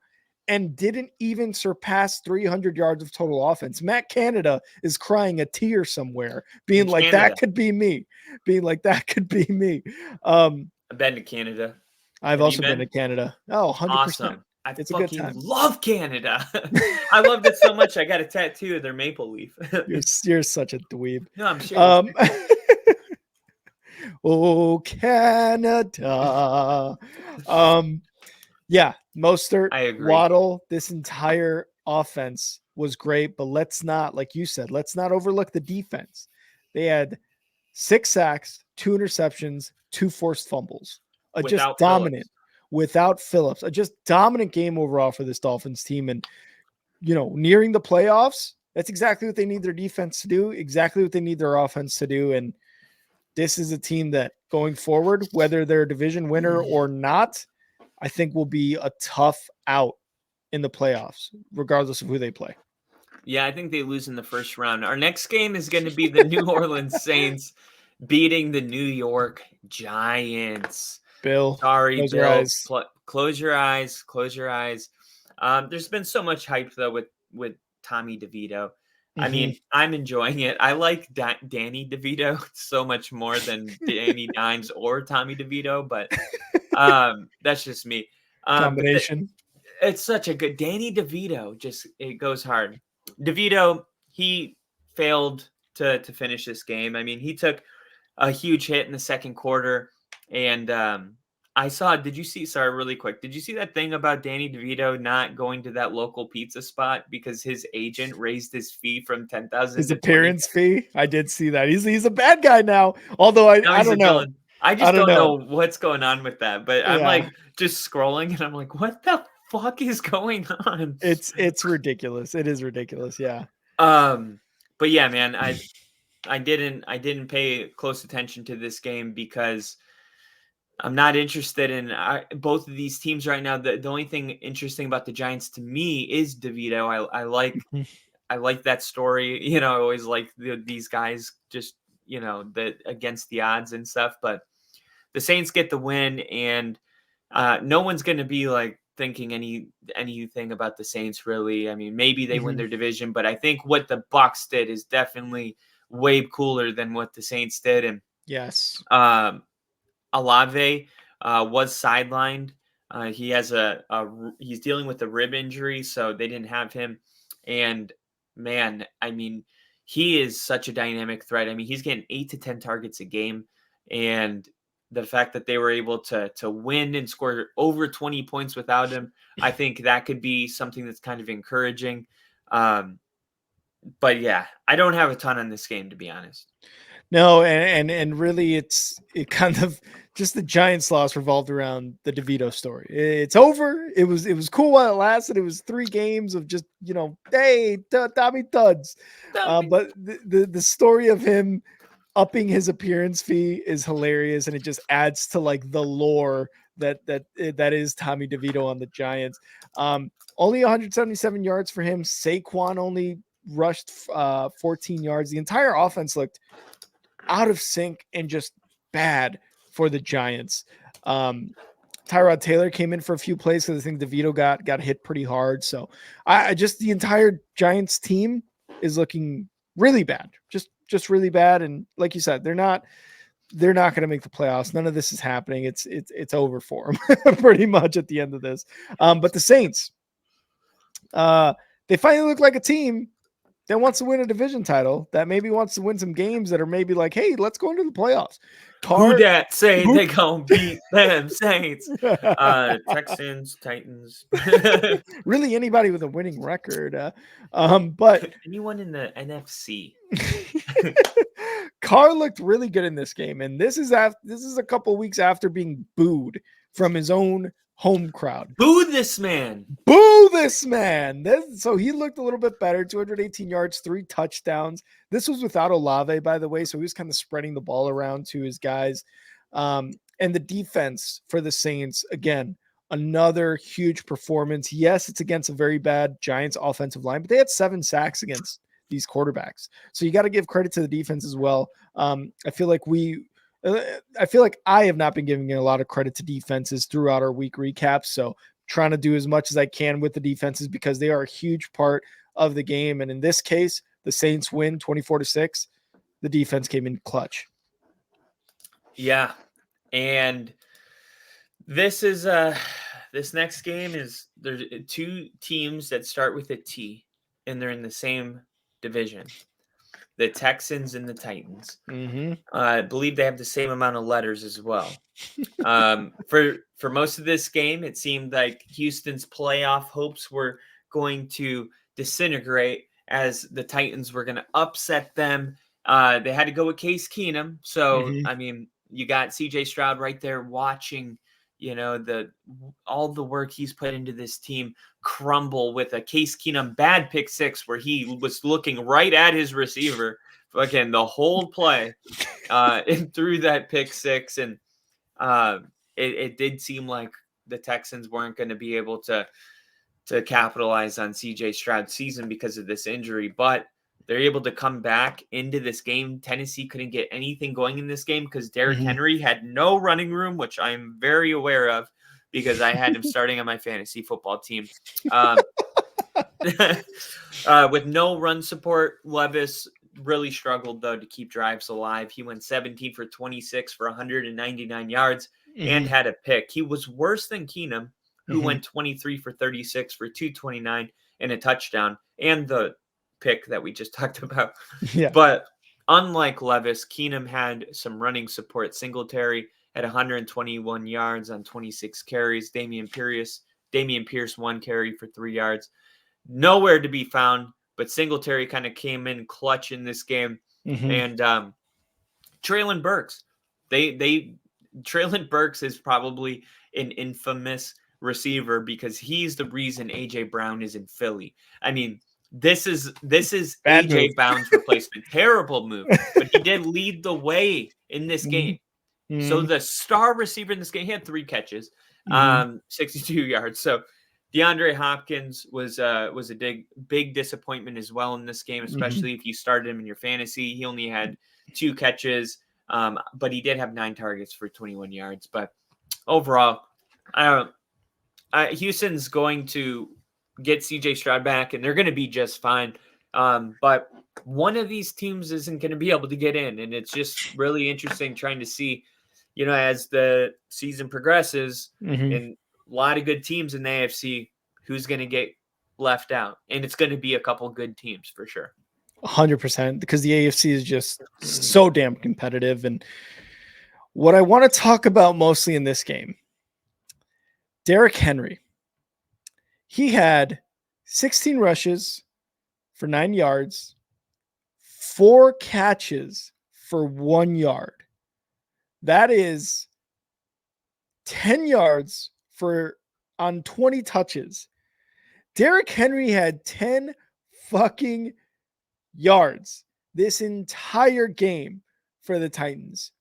and didn't even surpass 300 yards of total offense? Matt Canada is crying a tear somewhere, being like, that could be me. Being like, that could be me. I've been to Canada. I've also been to Canada. Oh, 100%. Awesome. It's a good time. Love Canada. I loved it so much. I got a tattoo of their maple leaf. You're such a dweeb. No, I'm serious. Oh, Canada. Yeah, Mostert, Waddle, this entire offense was great, but let's not, like you said, let's not overlook the defense. They had 6 sacks, 2 interceptions, 2 forced fumbles. A just Without dominant, Phillips. without Phillips, a just dominant game overall for this Dolphins team. And, nearing the playoffs, that's exactly what they need their defense to do, exactly what they need their offense to do. And this is a team that going forward, whether they're a division winner or not, I think will be a tough out in the playoffs, regardless of who they play. Yeah, I think they lose in the first round. Our next game is going to be the New Orleans Saints beating the New York Giants. Bill, Sorry, close your Bill. eyes. Close your eyes. Close your eyes. There's been so much hype though with Tommy DeVito. I mean, I'm enjoying it. I like Danny DeVito so much more than Danny Dimes or Tommy DeVito, but that's just me. Combination. It's such a good Danny DeVito. Just it goes hard. DeVito, he failed to finish this game. I mean, he took a huge hit in the second quarter, and I saw. Did you see? Sorry, really quick. Did you see that thing about Danny DeVito not going to that local pizza spot because his agent raised his fee from 10,000 his to appearance fee? I did see that. He's a bad guy now. Although I don't know. Villain. I just don't know what's going on with that. But I'm like just scrolling, and I'm like, what the fuck is going on? It's ridiculous. It is ridiculous. Yeah. But yeah, man, I didn't pay close attention to this game because I'm not interested in both of these teams right now. The only thing interesting about the Giants to me is DeVito. I like that story. I always like these guys just, that against the odds and stuff, but the Saints get the win, and no one's going to be like thinking anything about the Saints really. I mean, maybe they win their division, but I think what the Bucs did is definitely way cooler than what the Saints did. And yes, Olave was sidelined. He has he's dealing with a rib injury, so they didn't have him. And man, I mean, he is such a dynamic threat. I mean, he's getting 8 to 10 targets a game, and the fact that they were able to win and score over 20 points without him, I think that could be something that's kind of encouraging. But yeah, I don't have a ton on this game, to be honest. No, and really it kind of just the Giants loss revolved around the DeVito story. It's over. It was cool while it lasted. It was 3 games of just, hey, Tommy Tuds. But the story of him upping his appearance fee is hilarious, and it just adds to like the lore that is Tommy DeVito on the Giants. Only 177 yards for him. Saquon only rushed 14 yards. The entire offense looked out of sync and just bad for the Giants. Tyrod Taylor came in for a few plays because I think DeVito got hit pretty hard. So I just the entire Giants team is looking really bad, just really bad. And like you said, they're not going to make the playoffs. None of this is happening. It's over for them pretty much at the end of this. But the Saints, they finally look like a team that wants to win a division title, that maybe wants to win some games that are maybe like, hey, let's go into the playoffs. Who that say they gonna beat them Saints? Texans, Titans. Really anybody with a winning record. But anyone in the NFC. Carr looked really good in this game, and this is a couple weeks after being booed from his own home crowd. Boo this man. Boo this man. So he looked a little bit better. 218 yards, 3 touchdowns. This was without Olave, by the way. So he was kind of spreading the ball around to his guys. And the defense for the Saints, again, another huge performance. Yes, it's against a very bad Giants offensive line, but they had 7 sacks against these quarterbacks. So you got to give credit to the defense as well. I feel like I have not been giving a lot of credit to defenses throughout our week recaps. So trying to do as much as I can with the defenses because they are a huge part of the game. And in this case, the Saints win 24-6. The defense came in clutch. Yeah. And this is this next game is there's 2 teams that start with a T and they're in the same division. The Texans and the Titans. I believe they have the same amount of letters as well. For most of this game, it seemed like Houston's playoff hopes were going to disintegrate as the Titans were going to upset them. They had to go with Case Keenum. So, I mean, you got CJ Stroud right there watching, all the work he's put into this team crumble with a Case Keenum bad pick six where he was looking right at his receiver fucking the whole play and threw that pick six. And it did seem like the Texans weren't going to be able to capitalize on CJ Stroud's season because of this injury, but they're able to come back into this game. Tennessee couldn't get anything going in this game because Derrick Henry had no running room, which I'm very aware of because I had him starting on my fantasy football team. With no run support, Levis really struggled, though, to keep drives alive. He went 17 for 26 for 199 yards and had a pick. He was worse than Keenum, who went 23 for 36 for 229 and a touchdown and the pick that we just talked about. Yeah. But unlike Levis, Keenum had some running support. Singletary had 121 yards on 26 carries. Dameon Pierce 1 carry for 3 yards. Nowhere to be found, but Singletary kind of came in clutch in this game. And Traylon Burks. Traylon Burks is probably an infamous receiver because he's the reason AJ Brown is in Philly. I mean, this is Bad AJ move. Brown's replacement. Terrible move, but he did lead the way in this game. So the star receiver in this game, he had 3 catches, 62 yards. So DeAndre Hopkins was a big disappointment as well in this game, especially if you started him in your fantasy. He only had 2 catches, but he did have 9 targets for 21 yards. But overall, Houston's going to get CJ Stroud back, and they're going to be just fine. But one of these teams isn't going to be able to get in, and it's just really interesting trying to see, as the season progresses, and a lot of good teams in the AFC, who's going to get left out. And it's going to be a couple good teams for sure. 100%, because the AFC is just so damn competitive. And what I want to talk about mostly in this game, Derrick Henry. He had 16 rushes for 9 yards, 4 catches for 1 yard. That is 10 yards on 20 touches. Derrick Henry had 10 fucking yards this entire game for the Titans.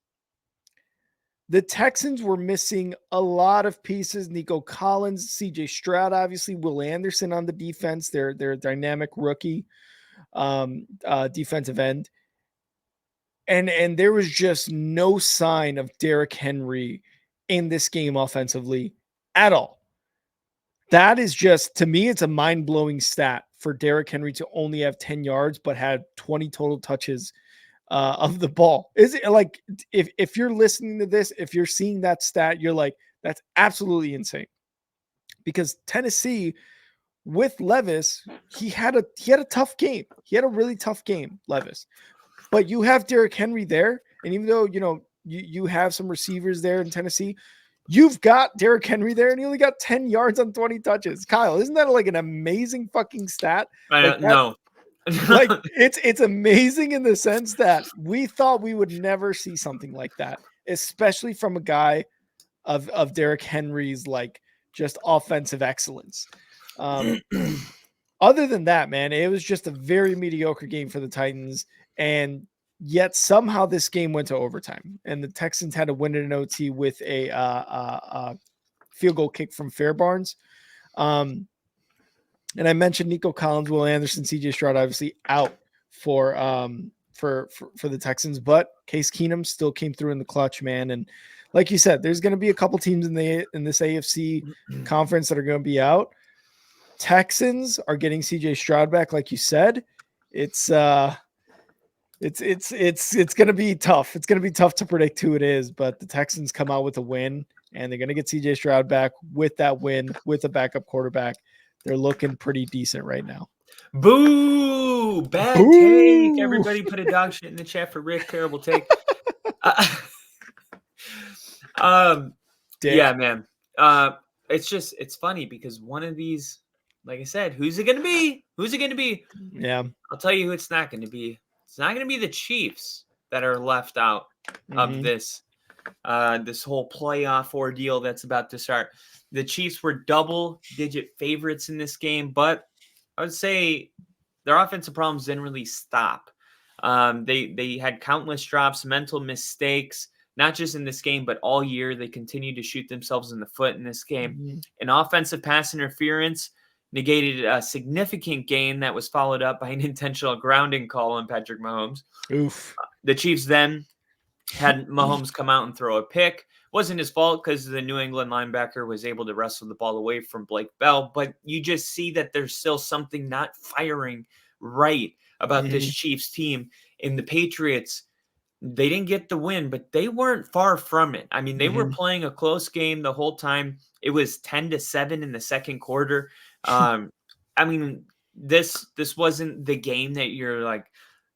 The Texans were missing a lot of pieces. Nico Collins, CJ Stroud, obviously, Will Anderson on the defense. They're a dynamic rookie defensive end. And there was just no sign of Derrick Henry in this game offensively at all. That is just, to me, it's a mind-blowing stat for Derrick Henry to only have 10 yards, but had 20 total touches of the ball. Is it like, if you're listening to this, if you're seeing that stat, you're like, that's absolutely insane. Because Tennessee with Levis, he had a tough game. He had a really tough game, Levis. But you have Derrick Henry there, and even though you have some receivers there in Tennessee, you've got Derrick Henry there, and he only got 10 yards on 20 touches. Kyle, isn't that like an amazing fucking stat? No. Like it's amazing in the sense that we thought we would never see something like that, especially from a guy of Derrick Henry's like just offensive excellence. Other than that, man, it was just a very mediocre game for the Titans, and yet somehow this game went to overtime, and the Texans had to win it in OT with a field goal kick from Fairbarns. And I mentioned Nico Collins, Will Anderson, CJ Stroud, obviously out for the Texans, but Case Keenum still came through in the clutch, man. And like you said, there's going to be a couple teams in this AFC conference that are going to be out. Texans are getting CJ Stroud back, like you said. It's going to be tough. It's going to be tough to predict who it is, but the Texans come out with a win, and they're going to get CJ Stroud back with that win with a backup quarterback. They're looking pretty decent right now. Boo! Bad Boo! take. Everybody put a dog shit in the chat for Rick. Terrible take. Yeah, man. It's funny because one of these, like I said, who's it going to be? Who's it going to be? Yeah. I'll tell you who it's not going to be. It's not going to be the Chiefs that are left out of this this whole playoff ordeal that's about to start. The Chiefs were double-digit favorites in this game, but I would say their offensive problems didn't really stop. They had countless drops, mental mistakes, not just in this game, but all year. They continued to shoot themselves in the foot in this game. Mhm. An offensive pass interference negated a significant gain that was followed up by an intentional grounding call on Patrick Mahomes. Oof. The Chiefs then had Mahomes come out and throw a pick. Wasn't his fault because the New England linebacker was able to wrestle the ball away from Blake Bell, but you just see that there's still something not firing right about this Chiefs team. And the Patriots, they didn't get the win, but they weren't far from it. I mean, they were playing a close game the whole time. It was 10-7 in the second quarter. I mean, this wasn't the game that you're like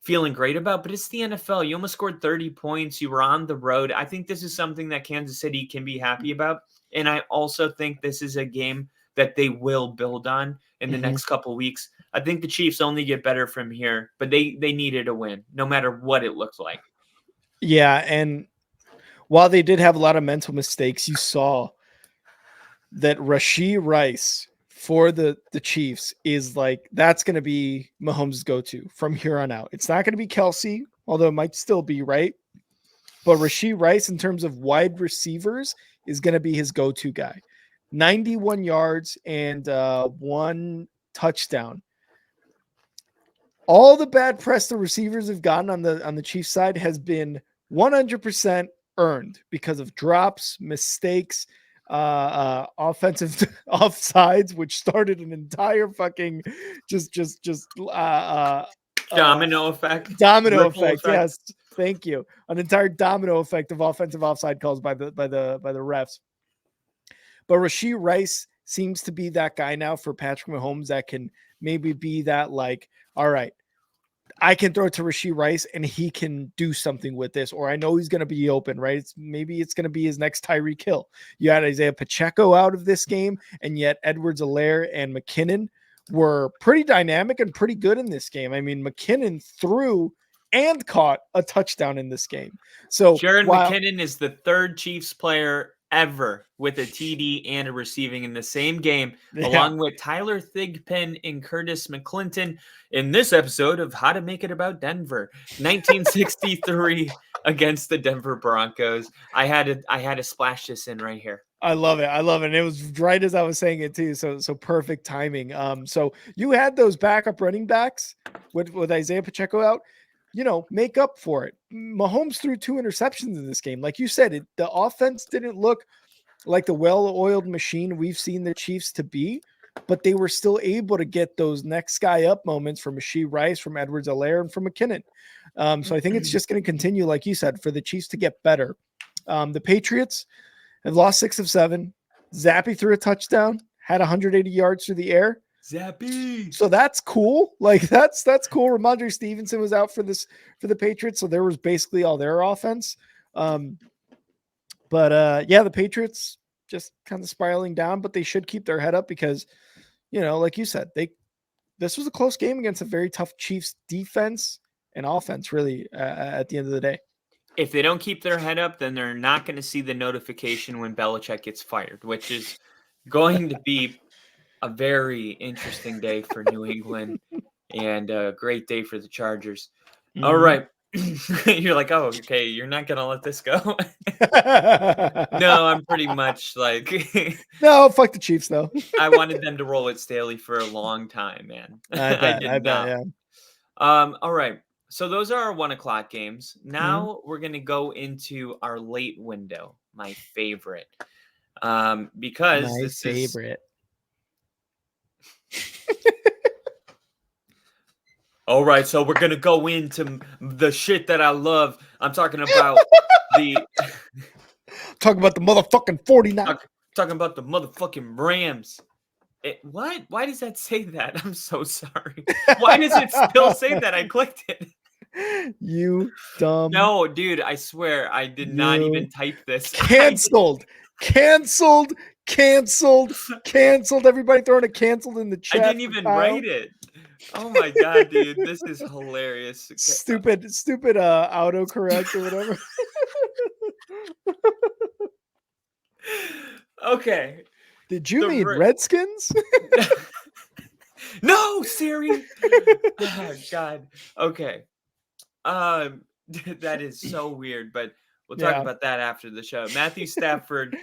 feeling great about, but it's the NFL. You almost scored 30 points. You were on the road. I think this is something that Kansas City can be happy about. And I also think this is a game that they will build on in the next couple weeks. I think the Chiefs only get better from here, but they needed a win, no matter what it looks like. Yeah, and while they did have a lot of mental mistakes, you saw that Rashee Rice for the Chiefs is like, that's going to be Mahomes' go-to from here on out. It's not going to be Kelsey, although it might still be, right? But Rashee Rice, in terms of wide receivers, is going to be his go-to guy. 91 yards and 1 touchdown. All the bad press the receivers have gotten on the Chiefs side has been 100% earned because of drops, mistakes, offensive offsides, which started an entire fucking Domino effect. Domino Ripple effect. Yes, thank you. An entire domino effect of offensive offside calls by the refs. But Rashee Rice seems to be that guy now for Patrick Mahomes that can maybe be that, like, all right, I can throw it to Rashee Rice and he can do something with this, or I know he's going to be open, right? Maybe it's going to be his next Tyreek Hill. You had Isaiah Pacheco out of this game, and yet Edwards-Helaire and McKinnon were pretty dynamic and pretty good in this game. I mean, McKinnon threw and caught a touchdown in this game. So Jared McKinnon is the third Chiefs player ever with a TD and a receiving in the same game, along with Tyler Thigpen and Curtis McClinton in this episode of How to Make It About Denver, 1963 against the Denver Broncos. I had to splash this in right here. I love it. And it was right as I was saying it too. So perfect timing. So you had those backup running backs with Isaiah Pacheco out, make up for it. Mahomes threw 2 interceptions in this game. Like you said, the offense didn't look like the well-oiled machine we've seen the Chiefs to be, but they were still able to get those next guy up moments from Rashee Rice, from Edwards-Helaire, and from McKinnon. So I think it's just going to continue, like you said, for the Chiefs to get better. The Patriots have lost 6 of 7. Zappy threw a touchdown, had 180 yards through the air. Zappy. So that's cool. Like that's cool. Ramondre Stevenson was out for the Patriots, so there was basically all their offense. The Patriots just kind of spiraling down, but they should keep their head up because, like you said, this was a close game against a very tough Chiefs defense and offense, really, at the end of the day. If they don't keep their head up, then they're not going to see the notification when Belichick gets fired, which is going to be a very interesting day for New England and a great day for the Chargers. Mm-hmm. All right. You're like, oh, okay, you're not going to let this go? No, I'm pretty much like... No, fuck the Chiefs, though. I wanted them to roll it Staley for a long time, man. I bet, yeah. All right. So those are our 1 o'clock games. Now we're going to go into our late window, my favorite. Because my this favorite. All right, so we're going to go into the shit that I love. I'm talking about talking about the motherfucking 49. Talking about the motherfucking Rams. What? Why does that say that? I'm so sorry. Why does it still say that? I clicked it. You dumb. No, dude, I swear I did not even type this. Canceled. Everybody throwing a canceled in the chat. I didn't even write it. Oh my god, dude, this is hilarious. Stupid autocorrect or whatever. Okay. Did you The mean Ra- Redskins? No, Siri. Oh, God. Okay. That is so weird, but we'll talk Yeah. about that after the show. Matthew Stafford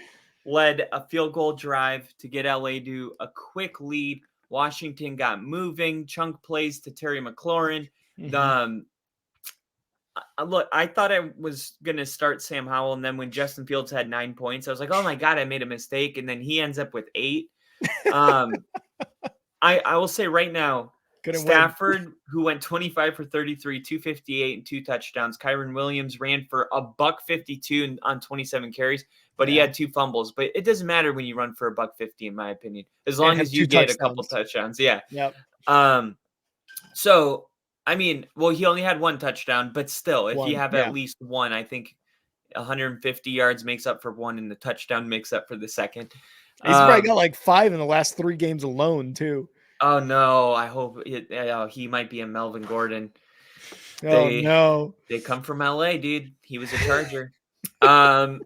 led a field goal drive to get LA to a quick lead. Washington got moving, chunk plays to Terry McLaurin. Mhm. Look, I thought I was going to start Sam Howell, and then when Justin Fields had 9 points, I was like, oh my God, I made a mistake, and then he ends up with 8. Um, I will say right now, Couldn't win. Stafford, who went 25 for 33, 258, and 2 touchdowns. Kyron Williams ran for $152 on 27 carries, but he Yeah. had 2 fumbles. But it doesn't matter when you run for $150, in my opinion, as And long had as you 2 get a couple touchdowns. touchdowns. Yeah. Yep. So I mean, well, he only had 1 touchdown, but still, if you 1. have Yeah. at least 1, I think 150 yards makes up for 1, and the touchdown makes up for the second. He's probably got like 5 in the last 3 games alone, too. Oh no! I hope he might be a Melvin Gordon. Oh, no. They come from LA, dude. He was a Charger. I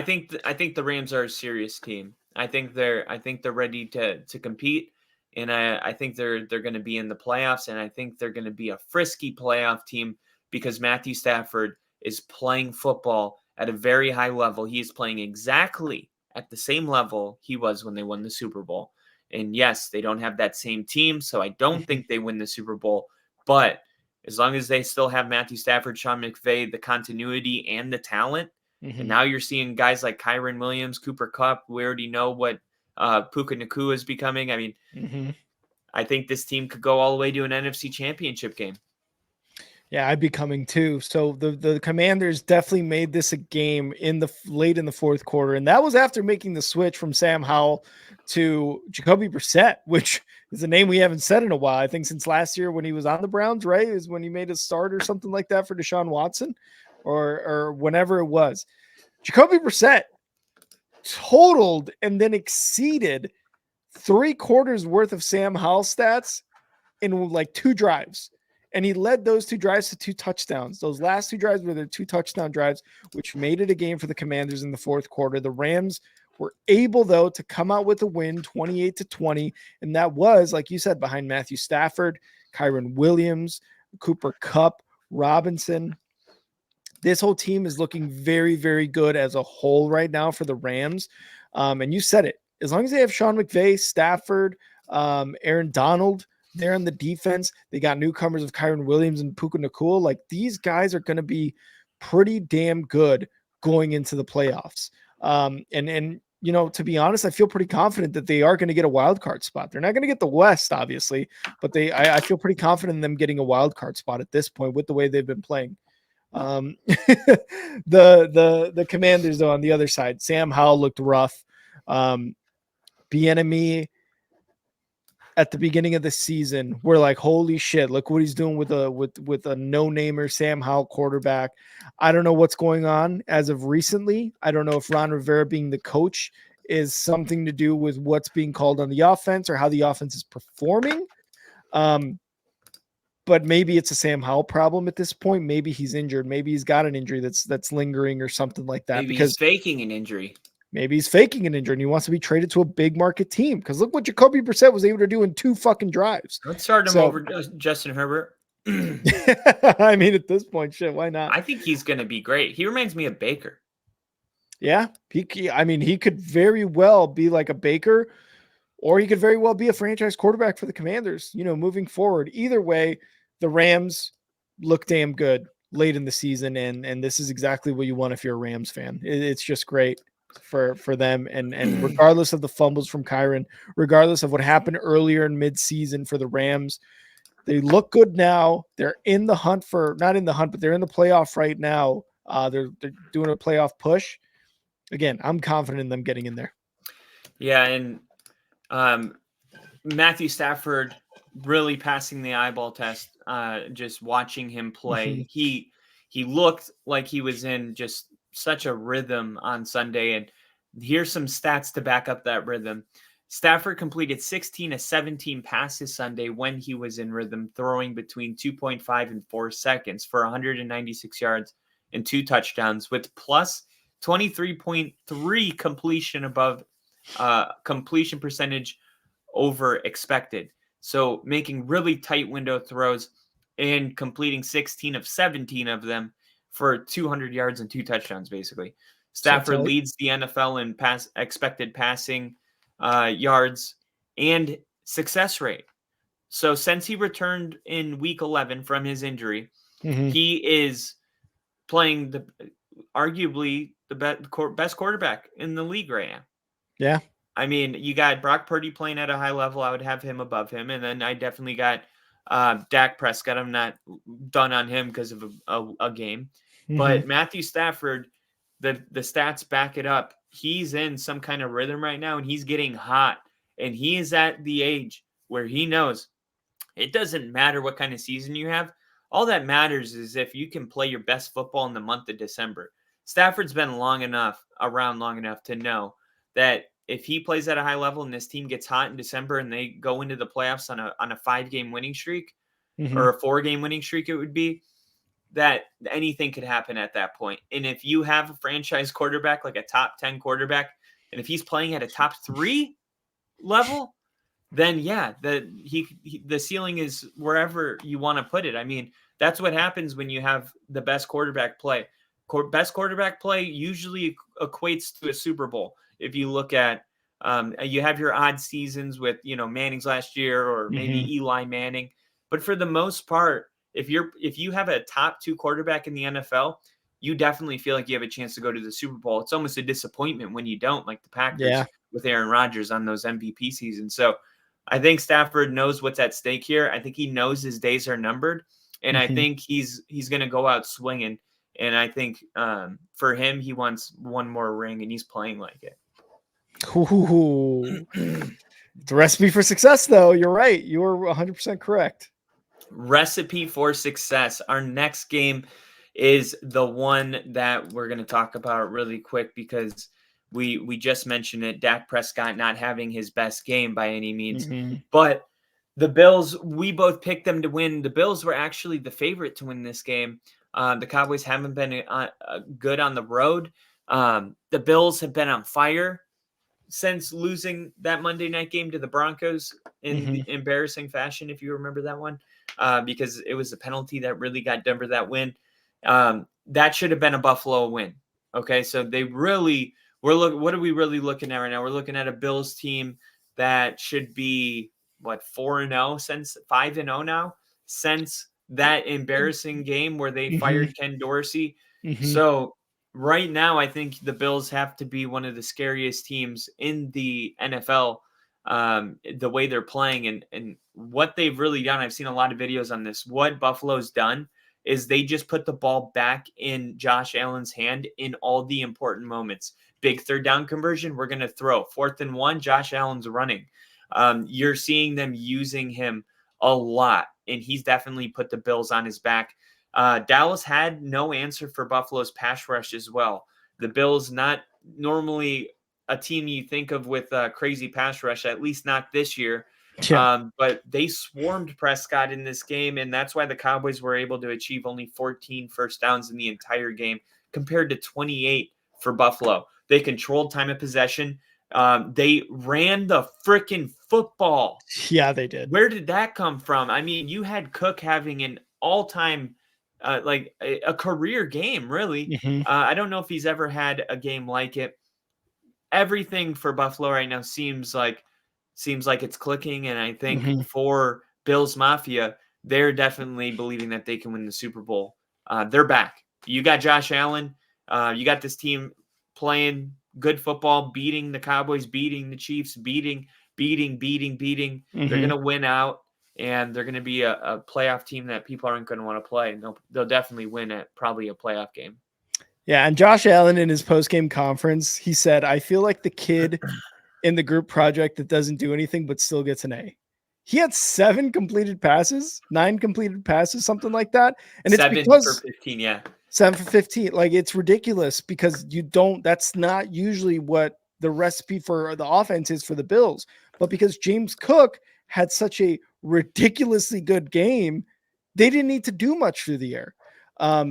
think the Rams are a serious team. I think they're ready to compete, and I think they're going to be in the playoffs, and I think they're going to be a frisky playoff team because Matthew Stafford is playing football at a very high level. He is playing exactly at the same level he was when they won the Super Bowl. And yes, they don't have that same team, so I don't think they win the Super Bowl. But as long as they still have Matthew Stafford, Sean McVay, the continuity and the talent, and now you're seeing guys like Kyron Williams, Cooper Kupp. We already know what Puka Nacua is becoming. I mean, I think this team could go all the way to an NFC Championship game. Yeah, I'd be coming too. So the Commanders definitely made this a game in the late in the fourth quarter, and that was after making the switch from Sam Howell to Jacoby Brissett, which is a name we haven't said in a while. I think since last year when he was on the Browns, right? Is when he made a start or something like that for Deshaun Watson, or whenever it was. Jacoby Brissett totaled and then exceeded 3 quarters worth of Sam Howell stats in like 2 drives. And he led those 2 drives to 2 touchdowns. Those last 2 drives were their 2 touchdown drives, which made it a game for the Commanders in the fourth quarter. The Rams were able, though, to come out with a win, 28-20. And that was, like you said, behind Matthew Stafford, Kyron Williams, Cooper Kupp, Robinson. This whole team is looking very, very good as a whole right now for the Rams. And you said it. As long as they have Sean McVay, Stafford, Aaron Donald, they're on the defense. They got newcomers of Kyron Williams and Puka Nacua. Like, these guys are going to be pretty damn good going into the playoffs. And you know, to be honest, I feel pretty confident that they are going to get a wild card spot. They're not going to get the West, obviously, but I feel pretty confident in them getting a wild card spot at this point with the way they've been playing. The Commanders, though, on the other side, Sam Howell looked rough. Bieniemy at the beginning of the season, we're like, holy shit, look what he's doing with a no-namer Sam Howell quarterback. I don't know what's going on as of recently. I don't know if Ron Rivera being the coach is something to do with what's being called on the offense or how the offense is performing. But maybe it's a Sam Howell problem at this point. Maybe he's injured. Maybe he's got an injury that's lingering or something like that. Maybe because he's faking an injury. Maybe he's faking an injury and he wants to be traded to a big market team. Because look what Jacoby Brissett was able to do in 2 fucking drives. Let's start him over Justin Herbert. I mean, at this point, shit, why not? I think he's going to be great. He reminds me of Baker. Yeah, he could very well be like a Baker, or he could very well be a franchise quarterback for the Commanders, you know, moving forward. Either way, the Rams look damn good late in the season, and this is exactly what you want if you're a Rams fan. It's just great for them, and regardless of the fumbles from Kyron, regardless of what happened earlier in mid-season for the Rams, they look good now. They're in the hunt for, not in the hunt, but they're in the playoff right now. They're doing a playoff push. Again, I'm confident in them getting in there. Yeah, and Matthew Stafford really passing the eyeball test. Just watching him play, he looked like he was in just such a rhythm on Sunday. And here's some stats to back up that rhythm. Stafford completed 16 of 17 passes Sunday when he was in rhythm, throwing between 2.5 and 4 seconds for 196 yards and 2 touchdowns with plus 23.3 completion percentage over expected. So making really tight window throws and completing 16 of 17 of them for 200 yards and 2 touchdowns, basically. Stafford leads the NFL in expected passing yards and success rate. So since he returned in week 11 from his injury, he is playing arguably the best quarterback in the league right now. Yeah. I mean, you got Brock Purdy playing at a high level. I would have him above him. And then I definitely got Dak Prescott. I'm not done on him because of a game. But Matthew Stafford, the stats back it up. He's in some kind of rhythm right now, and he's getting hot. And he is at the age where he knows it doesn't matter what kind of season you have. All that matters is if you can play your best football in the month of December. Stafford's been around long enough to know that if he plays at a high level and this team gets hot in December and they go into the playoffs on a 5-game winning streak or a 4-game winning streak, it would be, that anything could happen at that point. And if you have a franchise quarterback, like a top 10 quarterback, and if he's playing at a top 3 level, then yeah, the ceiling is wherever you want to put it. I mean, that's what happens when you have the best quarterback play. Best quarterback play usually equates to a Super Bowl. If you look at, you have your odd seasons with, Manning's last year or maybe Eli Manning. But for the most part, if you have a top 2 quarterback in the NFL, you definitely feel like you have a chance to go to the Super Bowl. It's almost a disappointment when you don't, like the Packers with Aaron Rodgers on those MVP seasons. So I think Stafford knows what's at stake here. I think he knows his days are numbered, and I think he's going to go out swinging. And I think for him, he wants one more ring, and he's playing like it. Ooh. The recipe for success, though. You're right. You're 100% correct. Recipe for success. Our next game is the one that we're going to talk about really quick because we just mentioned it. Dak Prescott not having his best game by any means. But the Bills, we both picked them to win. The Bills were actually the favorite to win this game. The Cowboys haven't been good on the road. The Bills have been on fire since losing that Monday night game to the Broncos in embarrassing fashion, if you remember that one, because it was a penalty that really got Denver that win. That should have been a Buffalo win. Okay, so they really what are we really looking at right now? We're looking at a Bills team that should be 4-0 since 5-0 now since that embarrassing game where they fired Ken Dorsey. So right now, I think the Bills have to be one of the scariest teams in the NFL, the way they're playing and what they've really done. I've seen a lot of videos on this. What Buffalo's done is they just put the ball back in Josh Allen's hand in all the important moments. Big 3rd down conversion, we're going to throw. 4th and 1, Josh Allen's running. You're seeing them using him a lot, and he's definitely put the Bills on his back. Dallas had no answer for Buffalo's pass rush as well. The Bills, not normally a team you think of with a crazy pass rush, at least not this year. But they swarmed Prescott in this game, and that's why the Cowboys were able to achieve only 14 first downs in the entire game compared to 28 for Buffalo. They controlled time of possession. They ran the freaking football. Yeah, they did. Where did that come from? I mean, you had Cook having an all-time like a career game, really. I don't know if he's ever had a game like it. Everything for Buffalo right now seems like it's clicking, and I think for Bills Mafia, they're definitely believing that they can win the Super Bowl. They're back. You got Josh Allen. You got this team playing good football, beating the Cowboys, beating the Chiefs, beating. They're going to win out. And they're going to be a playoff team that people aren't going to want to play. And they'll definitely win at probably a playoff game. Yeah, and Josh Allen in his post-game conference, he said, I feel like the kid in the group project that doesn't do anything but still gets an A. He had 9 completed passes, something like that. And it's 7 for 15, yeah. 7 for 15. Like, it's ridiculous because that's not usually what the recipe for the offense is for the Bills. But because James Cook had such a ridiculously good game, they didn't need to do much through the air.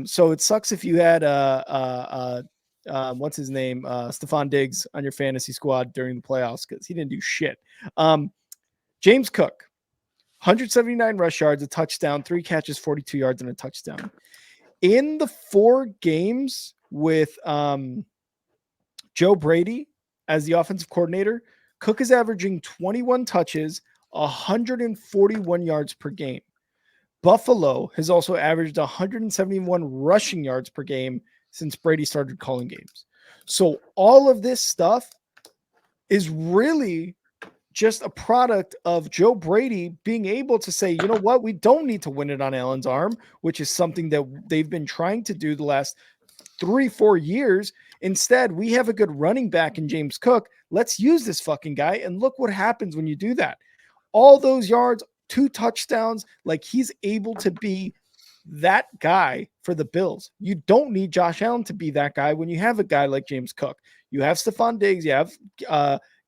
So it sucks if you had what's his name? Stephon Diggs on your fantasy squad during the playoffs because he didn't do shit. James Cook, 179 rush yards, a touchdown, 3 catches, 42 yards, and a touchdown. In the 4 games with Joe Brady as the offensive coordinator, Cook is averaging 21 touches, 141 yards per game. Buffalo has also averaged 171 rushing yards per game since Brady started calling games. So all of this stuff is really just a product of Joe Brady being able to say, you know what, we don't need to win it on Allen's arm, which is something that they've been trying to do the last 3-4 years. Instead, we have a good running back in James Cook. Let's use this fucking guy. And look what happens when you do that. All those yards, 2 touchdowns, like he's able to be that guy for the Bills. You don't need Josh Allen to be that guy when you have a guy like James Cook. You have Stephon Diggs, you have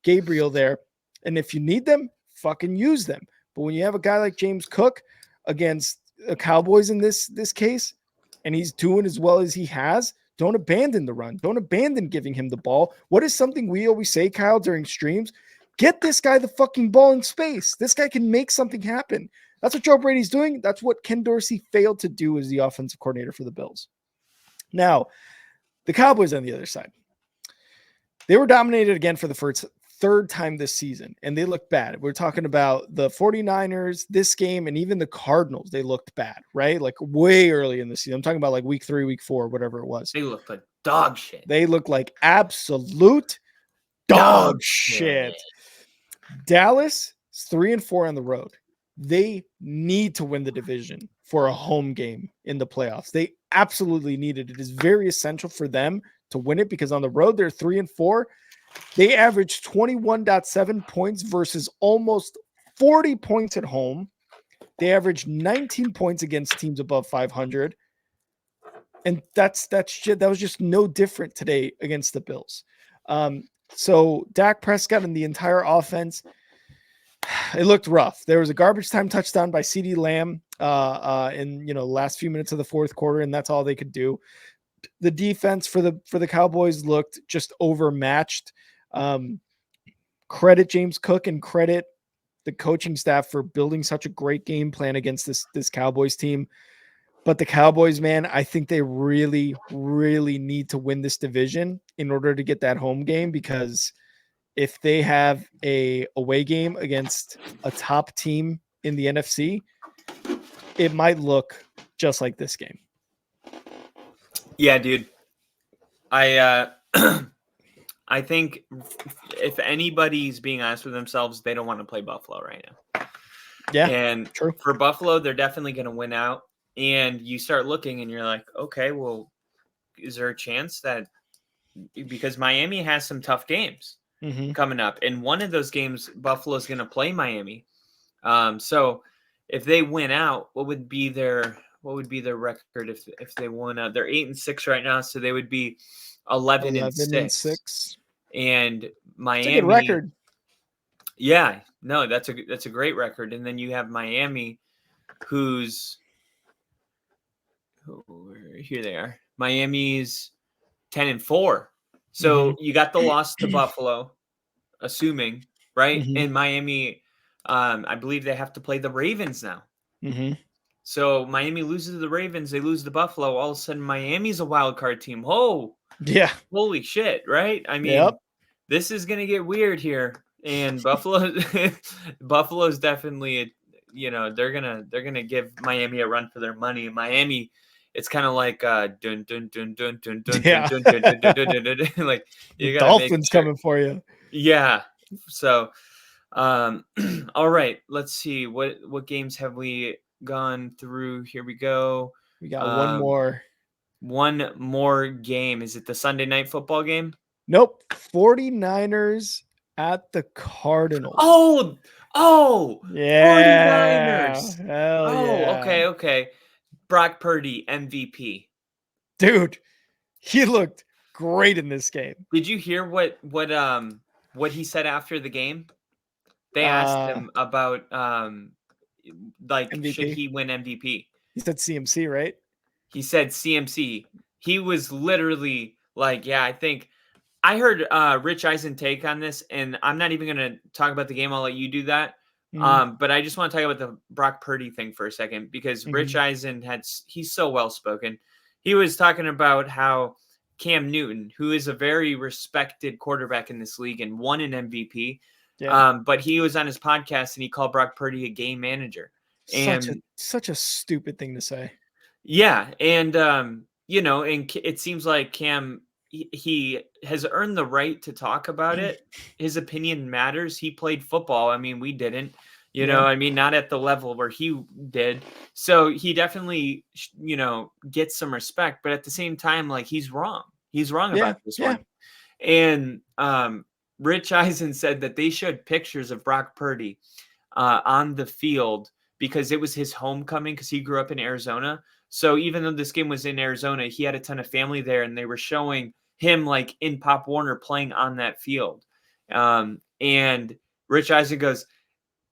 Gabriel there. And if you need them, fucking use them. But when you have a guy like James Cook against the Cowboys in this case, and he's doing as well as he has, don't abandon the run. Don't abandon giving him the ball. What is something we always say, Kyle, during streams? Get this guy the fucking ball in space. This guy can make something happen. That's what Joe Brady's doing. That's what Ken Dorsey failed to do as the offensive coordinator for the Bills. Now, the Cowboys on the other side. They were dominated again for the third time this season, and they looked bad. We're talking about the 49ers, this game, and even the Cardinals. They looked bad, right? Like way early in the season. I'm talking about like week 3, week 4, whatever it was. They looked like dog shit. They looked like absolute dog shit. Dallas is 3-4 on the road. They need to win the division for a home game in the playoffs. They absolutely need it. It is very essential for them to win it because on the road, they're 3-4. They averaged 21.7 points versus almost 40 points at home. They averaged 19 points against teams above 500. And that was just no different today against the Bills. So Dak Prescott and the entire offense, it looked rough. There was a garbage time touchdown by CeeDee Lamb in the last few minutes of the fourth quarter, and that's all they could do. The defense for the Cowboys looked just overmatched. Credit James Cook and credit the coaching staff for building such a great game plan against this Cowboys team. But the Cowboys, man, I think they really, really need to win this division in order to get that home game, because if they have a away game against a top team in the NFC, it might look just like this game. Yeah, dude. I think if anybody's being honest with themselves, they don't want to play Buffalo right now. Yeah, and true. For Buffalo, they're definitely going to win out. And you start looking and you're like, okay, well, is there a chance that because Miami has some tough games coming up, and one of those games, Buffalo's going to play Miami. So if they win out, what would be their record if they won out? They're 8-6 right now, so they would be 11-6. And Miami, that's a good record. Yeah, no, that's a great record. And then you have Miami, who's here they are. Miami's 10-4. So you got the loss to Buffalo, assuming, right? And Miami, I believe they have to play the Ravens now. So Miami loses to the Ravens, they lose to Buffalo. All of a sudden, Miami's a wild card team. Oh, yeah, holy shit, right? I mean, This is gonna get weird here. And Buffalo's definitely, they're gonna give Miami a run for their money. Miami, it's kind of like dun dun dun dun dun dun dun dun dun dun, like you got Dolphins coming for you. Yeah. So, all right. Let's see what games have we gone through. Here we go. We got one more. One more game. Is it the Sunday night football game? Nope. 49ers at the Cardinals. Oh, yeah. 49ers. Hell yeah. Okay. Brock Purdy, MVP. Dude, he looked great in this game. Did you hear what he said after the game? They asked him about MVP? Should he win MVP? He said CMC, right? He said CMC. He was literally Like, yeah, I think I heard Rich Eisen take on this, and I'm not even going to talk about the game. I'll let you do that. But I just want to talk about the Brock Purdy thing for a second, because Rich Eisen he's so well spoken. He was talking about how Cam Newton, who is a very respected quarterback in this league and won an MVP, but he was on his podcast and he called Brock Purdy a game manager. Such a stupid thing to say. Yeah, and and it seems like Cam, he has earned the right to talk about it. His opinion matters. He played football. I mean, we didn't. Not at the level where he did. So he definitely, gets some respect. But at the same time, like, he's wrong. He's wrong about this one. And Rich Eisen said that they showed pictures of Brock Purdy on the field because it was his homecoming, because he grew up in Arizona. So even though this game was in Arizona, he had a ton of family there, and they were showing him like in Pop Warner playing on that field. And Rich Eisen goes,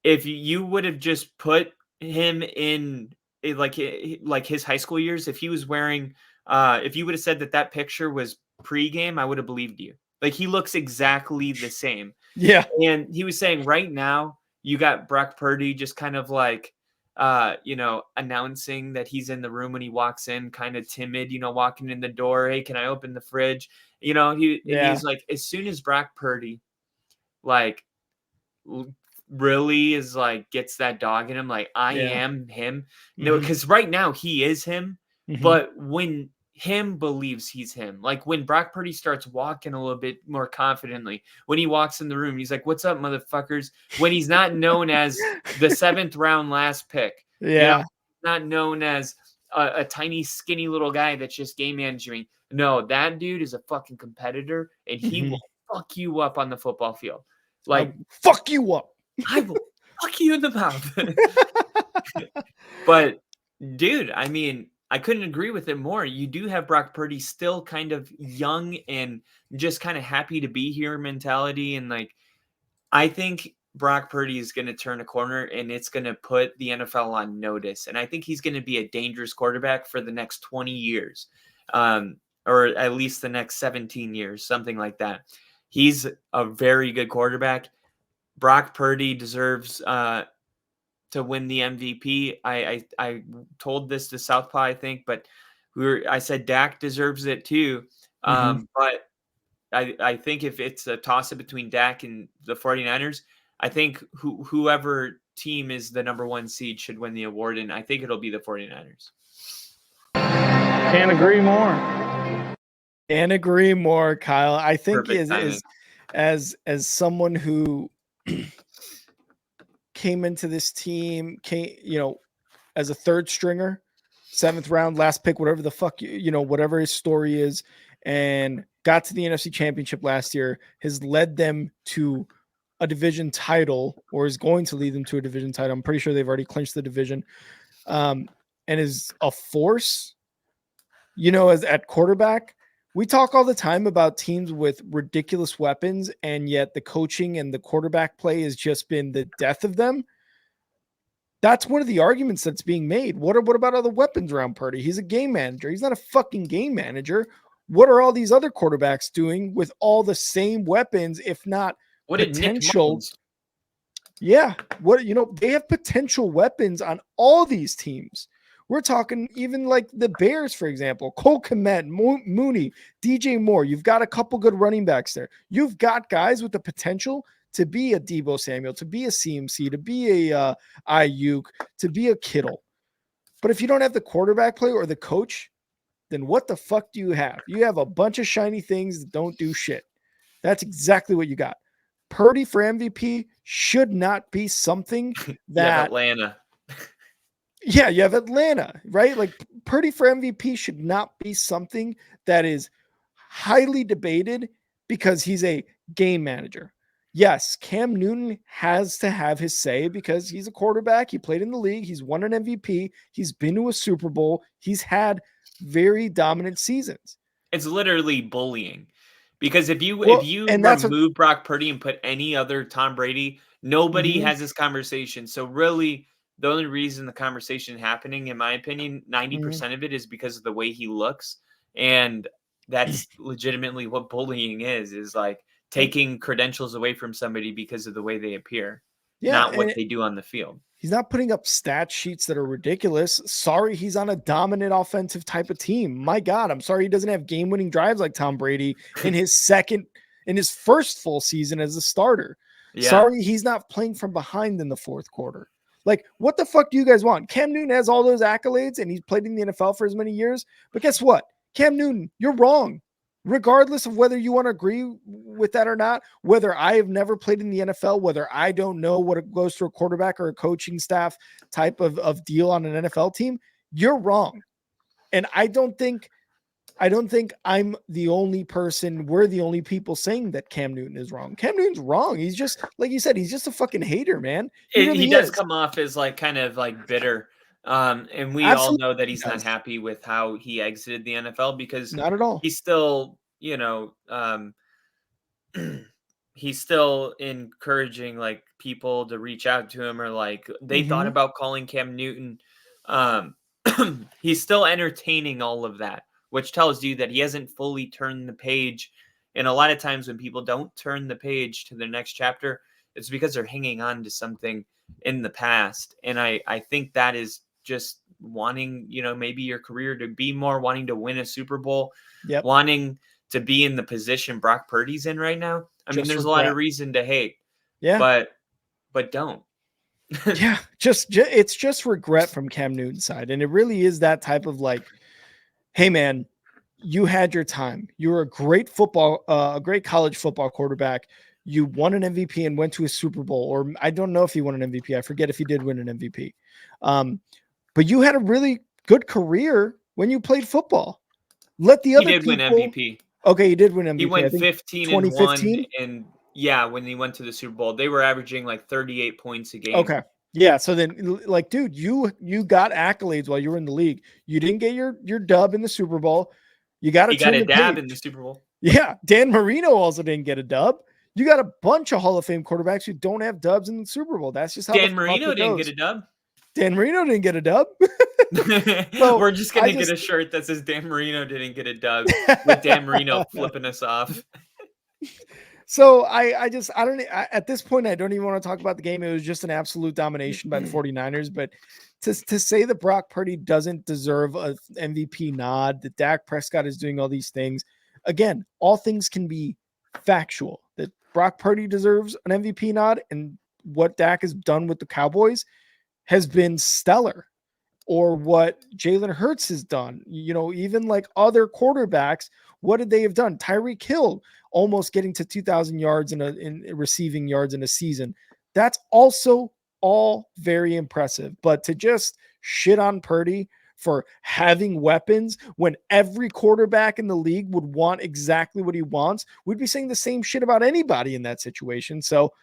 if you would have just put him in like his high school years, if he was wearing, if you would have said that picture was pregame, I would have believed you. Like, he looks exactly the same. Yeah. And he was saying right now you got Brock Purdy just kind of like, announcing that he's in the room when he walks in, kind of timid, walking in the door. Hey, can I open the fridge? He's like, as soon as Brock Purdy, like, really is like, gets that dog in him, like, I am him. No, because right now he is him. But when him believes he's him, like when Brock Purdy starts walking a little bit more confidently, when he walks in the room, he's like, what's up, motherfuckers? When he's not known as the 7th round last pick, not known as a tiny skinny little guy that's just game managing. No, that dude is a fucking competitor, and he will fuck you up on the football field. Like, fuck you up. I will fuck you in the mouth. But dude, I mean, I couldn't agree with it more. You do have Brock Purdy still kind of young and just kind of happy to be here mentality. And like, I think Brock Purdy is going to turn a corner, and it's going to put the NFL on notice. And I think he's going to be a dangerous quarterback for the next 20 years, or at least the next 17 years, something like that. He's a very good quarterback. Brock Purdy deserves to win the MVP. I told this to Southpaw, I think, but I said Dak deserves it too. But I think if it's a toss-up between Dak and the 49ers, I think whoever team is the number 1 seed should win the award, and I think it'll be the 49ers. Can't agree more. Can't agree more, Kyle. I think Perfect as someone who came into this team, as a 3rd stringer, 7th round, last pick, whatever the fuck, whatever his story is, and got to the NFC Championship last year, has led them to a division title, or is going to lead them to a division title. I'm pretty sure they've already clinched the division, and is a force, as at quarterback. We talk all the time about teams with ridiculous weapons, and yet the coaching and the quarterback play has just been the death of them. That's one of the arguments that's being made. What about all the weapons around Purdy? He's a game manager. He's not a fucking game manager. What are all these other quarterbacks doing with all the same weapons, if not potential? Yeah. They have potential weapons on all these teams. We're talking even like the Bears, for example, Cole Kmet, Mooney, DJ Moore. You've got a couple good running backs there. You've got guys with the potential to be a Deebo Samuel, to be a CMC, to be a Ayuk, to be a Kittle. But if you don't have the quarterback play or the coach, then what the fuck do you have? You have a bunch of shiny things that don't do shit. That's exactly what you got. Purdy for MVP should not be something that Atlanta. Yeah, you have Atlanta, right? Like, Purdy for MVP should not be something that is highly debated because he's a game manager. Yes, Cam Newton has to have his say because he's a quarterback. He played in the league. He's won an MVP. He's been to a Super Bowl. He's had very dominant seasons. It's literally bullying, because if you remove Brock Purdy and put any other Tom Brady, nobody has this conversation. So really, the only reason the conversation happening, in my opinion, 90% of it is because of the way he looks. And that's legitimately what bullying is like taking credentials away from somebody because of the way they appear, not what they do on the field. He's not putting up stat sheets that are ridiculous. Sorry, he's on a dominant offensive type of team. My God, I'm sorry he doesn't have game-winning drives like Tom Brady in his first full season as a starter. Yeah. Sorry, he's not playing from behind in the fourth quarter. Like, what the fuck do you guys want? Cam Newton has all those accolades and he's played in the NFL for as many years. But guess what? Cam Newton, you're wrong. Regardless of whether you want to agree with that or not, whether I have never played in the NFL, whether I don't know what it goes through a quarterback or a coaching staff type of deal on an NFL team, you're wrong. And I don't think I'm the only person, we're the only people saying that Cam Newton is wrong. Cam Newton's wrong. He's just, like you said, he's just a fucking hater, man. He does come off as like kind of like bitter. And we all know that he's not happy with how he exited the NFL because not at all. He's still, he's still encouraging like people to reach out to him or like they thought about calling Cam Newton. He's still entertaining all of that, which tells you that he hasn't fully turned the page. And a lot of times when people don't turn the page to their next chapter, it's because they're hanging on to something in the past. And I think that is just wanting, maybe your career to be more, wanting to win a Super Bowl, wanting to be in the position Brock Purdy's in right now. I mean, there's a lot of reason to hate. Yeah. But don't. Yeah. It's just regret from Cam Newton's side. And it really is that type of like, hey man, you had your time. You were a great college football quarterback. You won an MVP and went to a Super Bowl, or I don't know if he won an MVP. I forget if he did win an MVP. But you had a really good career when you played football. Let the other people. He did win MVP. Okay, he did win MVP. He went 15-1, and yeah, when he went to the Super Bowl, they were averaging like 38 points a game. Okay. Yeah, so then, like, dude, you got accolades while you were in the league. You didn't get your dub in the Super Bowl. You got a dab in the Super Bowl. Yeah, Dan Marino also didn't get a dub. You got a bunch of Hall of Fame quarterbacks who don't have dubs in the Super Bowl. That's just how Dan Marino didn't get a dub. Dan Marino didn't get a dub. So we're just going to get a shirt that says Dan Marino didn't get a dub with Dan Marino flipping us off. So at this point, I don't even want to talk about the game. It was just an absolute domination by the 49ers. But to say that Brock Purdy doesn't deserve an MVP nod, that Dak Prescott is doing all these things, again, all things can be factual. That Brock Purdy deserves an MVP nod, and what Dak has done with the Cowboys has been stellar. Or what Jalen Hurts has done, even like other quarterbacks, what did they have done? Tyreek Hill almost getting to 2,000 yards in receiving yards in a season. That's also all very impressive. But to just shit on Purdy for having weapons when every quarterback in the league would want exactly what he wants, we'd be saying the same shit about anybody in that situation. So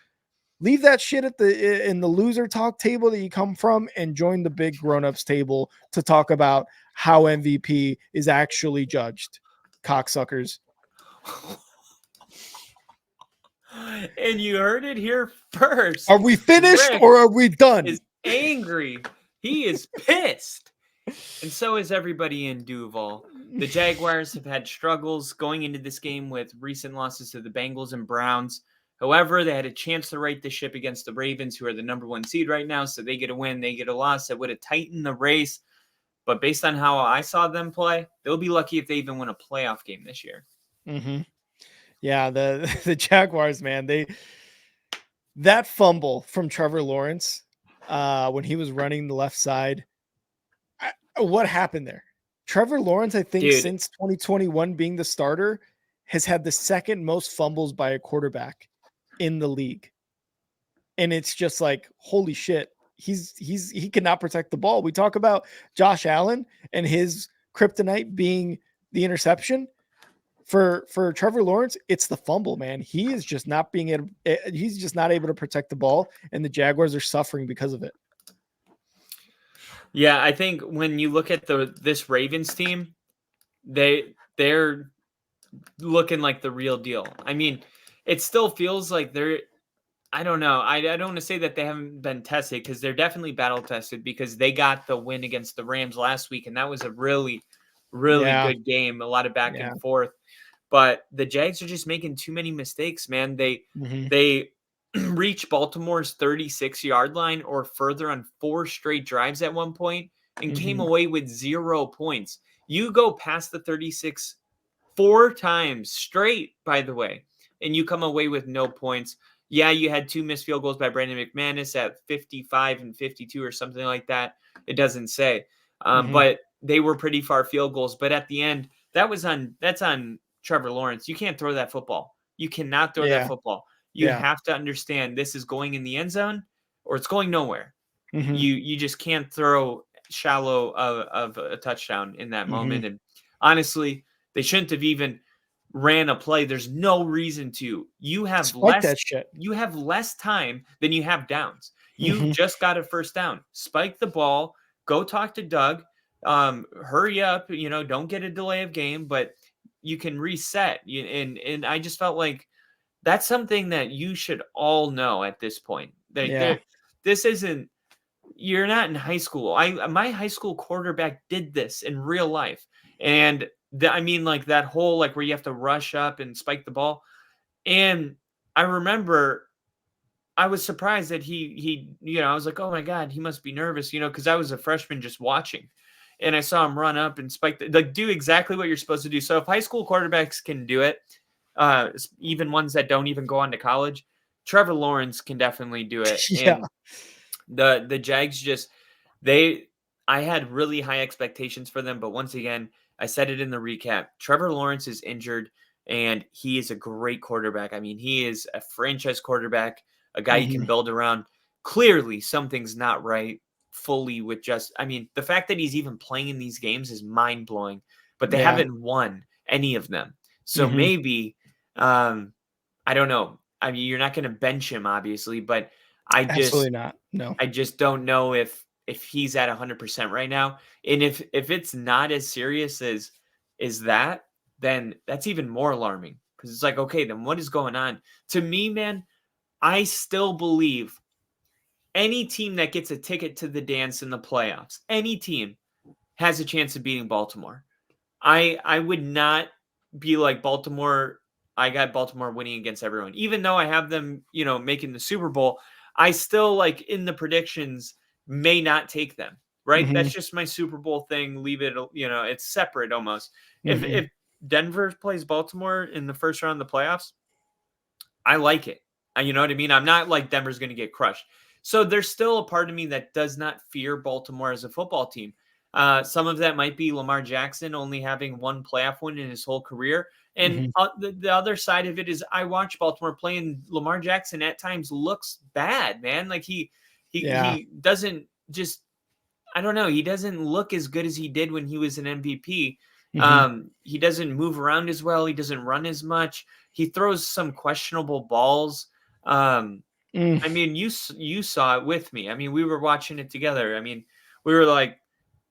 leave that shit in the loser talk table that you come from and join the big grown-ups table to talk about how MVP is actually judged. Cocksuckers. And you heard it here first. Are we finished or are we done? Is angry. He is pissed. And so is everybody in Duval. The Jaguars have had struggles going into this game with recent losses to the Bengals and Browns. However, they had a chance to right the ship against the Ravens, who are the number 1 seed right now. So they get a win, they get a loss. That would have tightened the race. But based on how I saw them play, they'll be lucky if they even win a playoff game this year. Mm-hmm. Yeah, the Jaguars, man, that fumble from Trevor Lawrence when he was running the left side. What happened there? Trevor Lawrence, I think, since 2021 being the starter, has had the second most fumbles by a quarterback in the league. And it's just like, holy shit, he cannot protect the ball. We talk about Josh Allen and his kryptonite being the interception. For Trevor Lawrence, it's the fumble, man. He is just not he's just not able to protect the ball, and the Jaguars are suffering because of it. Yeah, I think when you look at this Ravens team, they're looking like the real deal. I mean, it still feels like I don't know. I don't want to say that they haven't been tested, because they're definitely battle tested, because they got the win against the Rams last week, and that was a really, really Yeah. good game, a lot of back Yeah. and forth. But the Jags are just making too many mistakes, man. Mhm. They reach Baltimore's 36-yard line or further on 4 straight drives at one point and came Mhm. away with 0 points. You go past the 36 4 times straight, by the way, and you come away with no points. Yeah, you had 2 missed field goals by Brandon McManus at 55 and 52 or something like that. It doesn't say. Mhm. But they were pretty far field goals. But at the end, that's on Trevor Lawrence. You can't throw that football. You cannot throw that Yeah. football. You Yeah. have to understand this is going in the end zone or it's going nowhere. Mhm. You just can't throw shallow of a touchdown in that Mhm. moment. And honestly, they shouldn't have even ran a play. There's no reason to. You have Spike that shit. less time than you have downs. You Mhm. just got a first down. Spike the ball. Go talk to Doug. Hurry up. Don't get a delay of game, but you can reset. And I just felt like that's something that you should all know at this point. Yeah. This isn't. You're not in high school. My high school quarterback did this in real life, and I mean, like that whole like where you have to rush up and spike the ball. And I remember I was surprised that I was like, oh my god, he must be nervous, because I was a freshman just watching, and I saw him run up and spike like do exactly what you're supposed to do. So if high school quarterbacks can do it, even ones that don't even go on to college, Trevor Lawrence can definitely do it, Yeah. and the Jags just they I had really high expectations for them, but once again, I said it in the recap. Trevor Lawrence is injured and he is a great quarterback. I mean, he is a franchise quarterback, a guy you Mhm. can build around. Clearly, something's not right fully with the fact that he's even playing in these games is mind-blowing, but they Yeah. haven't won any of them. So Mhm. maybe I don't know. I mean, you're not going to bench him obviously, but I Absolutely just not. No. I just don't know if he's at 100% right now. And if it's not as serious as that, then that's even more alarming because it's like, okay, then what is going on? To me, man, I still believe any team that gets a ticket to the dance in the playoffs, any team has a chance of beating Baltimore. I would not be like Baltimore. I got Baltimore winning against everyone, even though I have them, making the Super Bowl. I still like in the predictions may not take them. Right, Mhm. that's just my Super Bowl thing. Leave it, it's separate almost. If Mhm. if Denver plays Baltimore in the first round of the playoffs, I like it. You know what I mean? I'm not like Denver's going to get crushed. So there's still a part of me that does not fear Baltimore as a football team. Some of that might be Lamar Jackson only having 1 playoff win in his whole career. And Mhm. the other side of it is I watch Baltimore play and Lamar Jackson at times looks bad, man. Like Yeah. he doesn't just I don't know. He doesn't look as good as he did when he was an MVP. Mhm. He doesn't move around as well. He doesn't run as much. He throws some questionable balls. Um, Mm. I mean, you saw it with me. I mean, we were watching it together. I mean, we were like,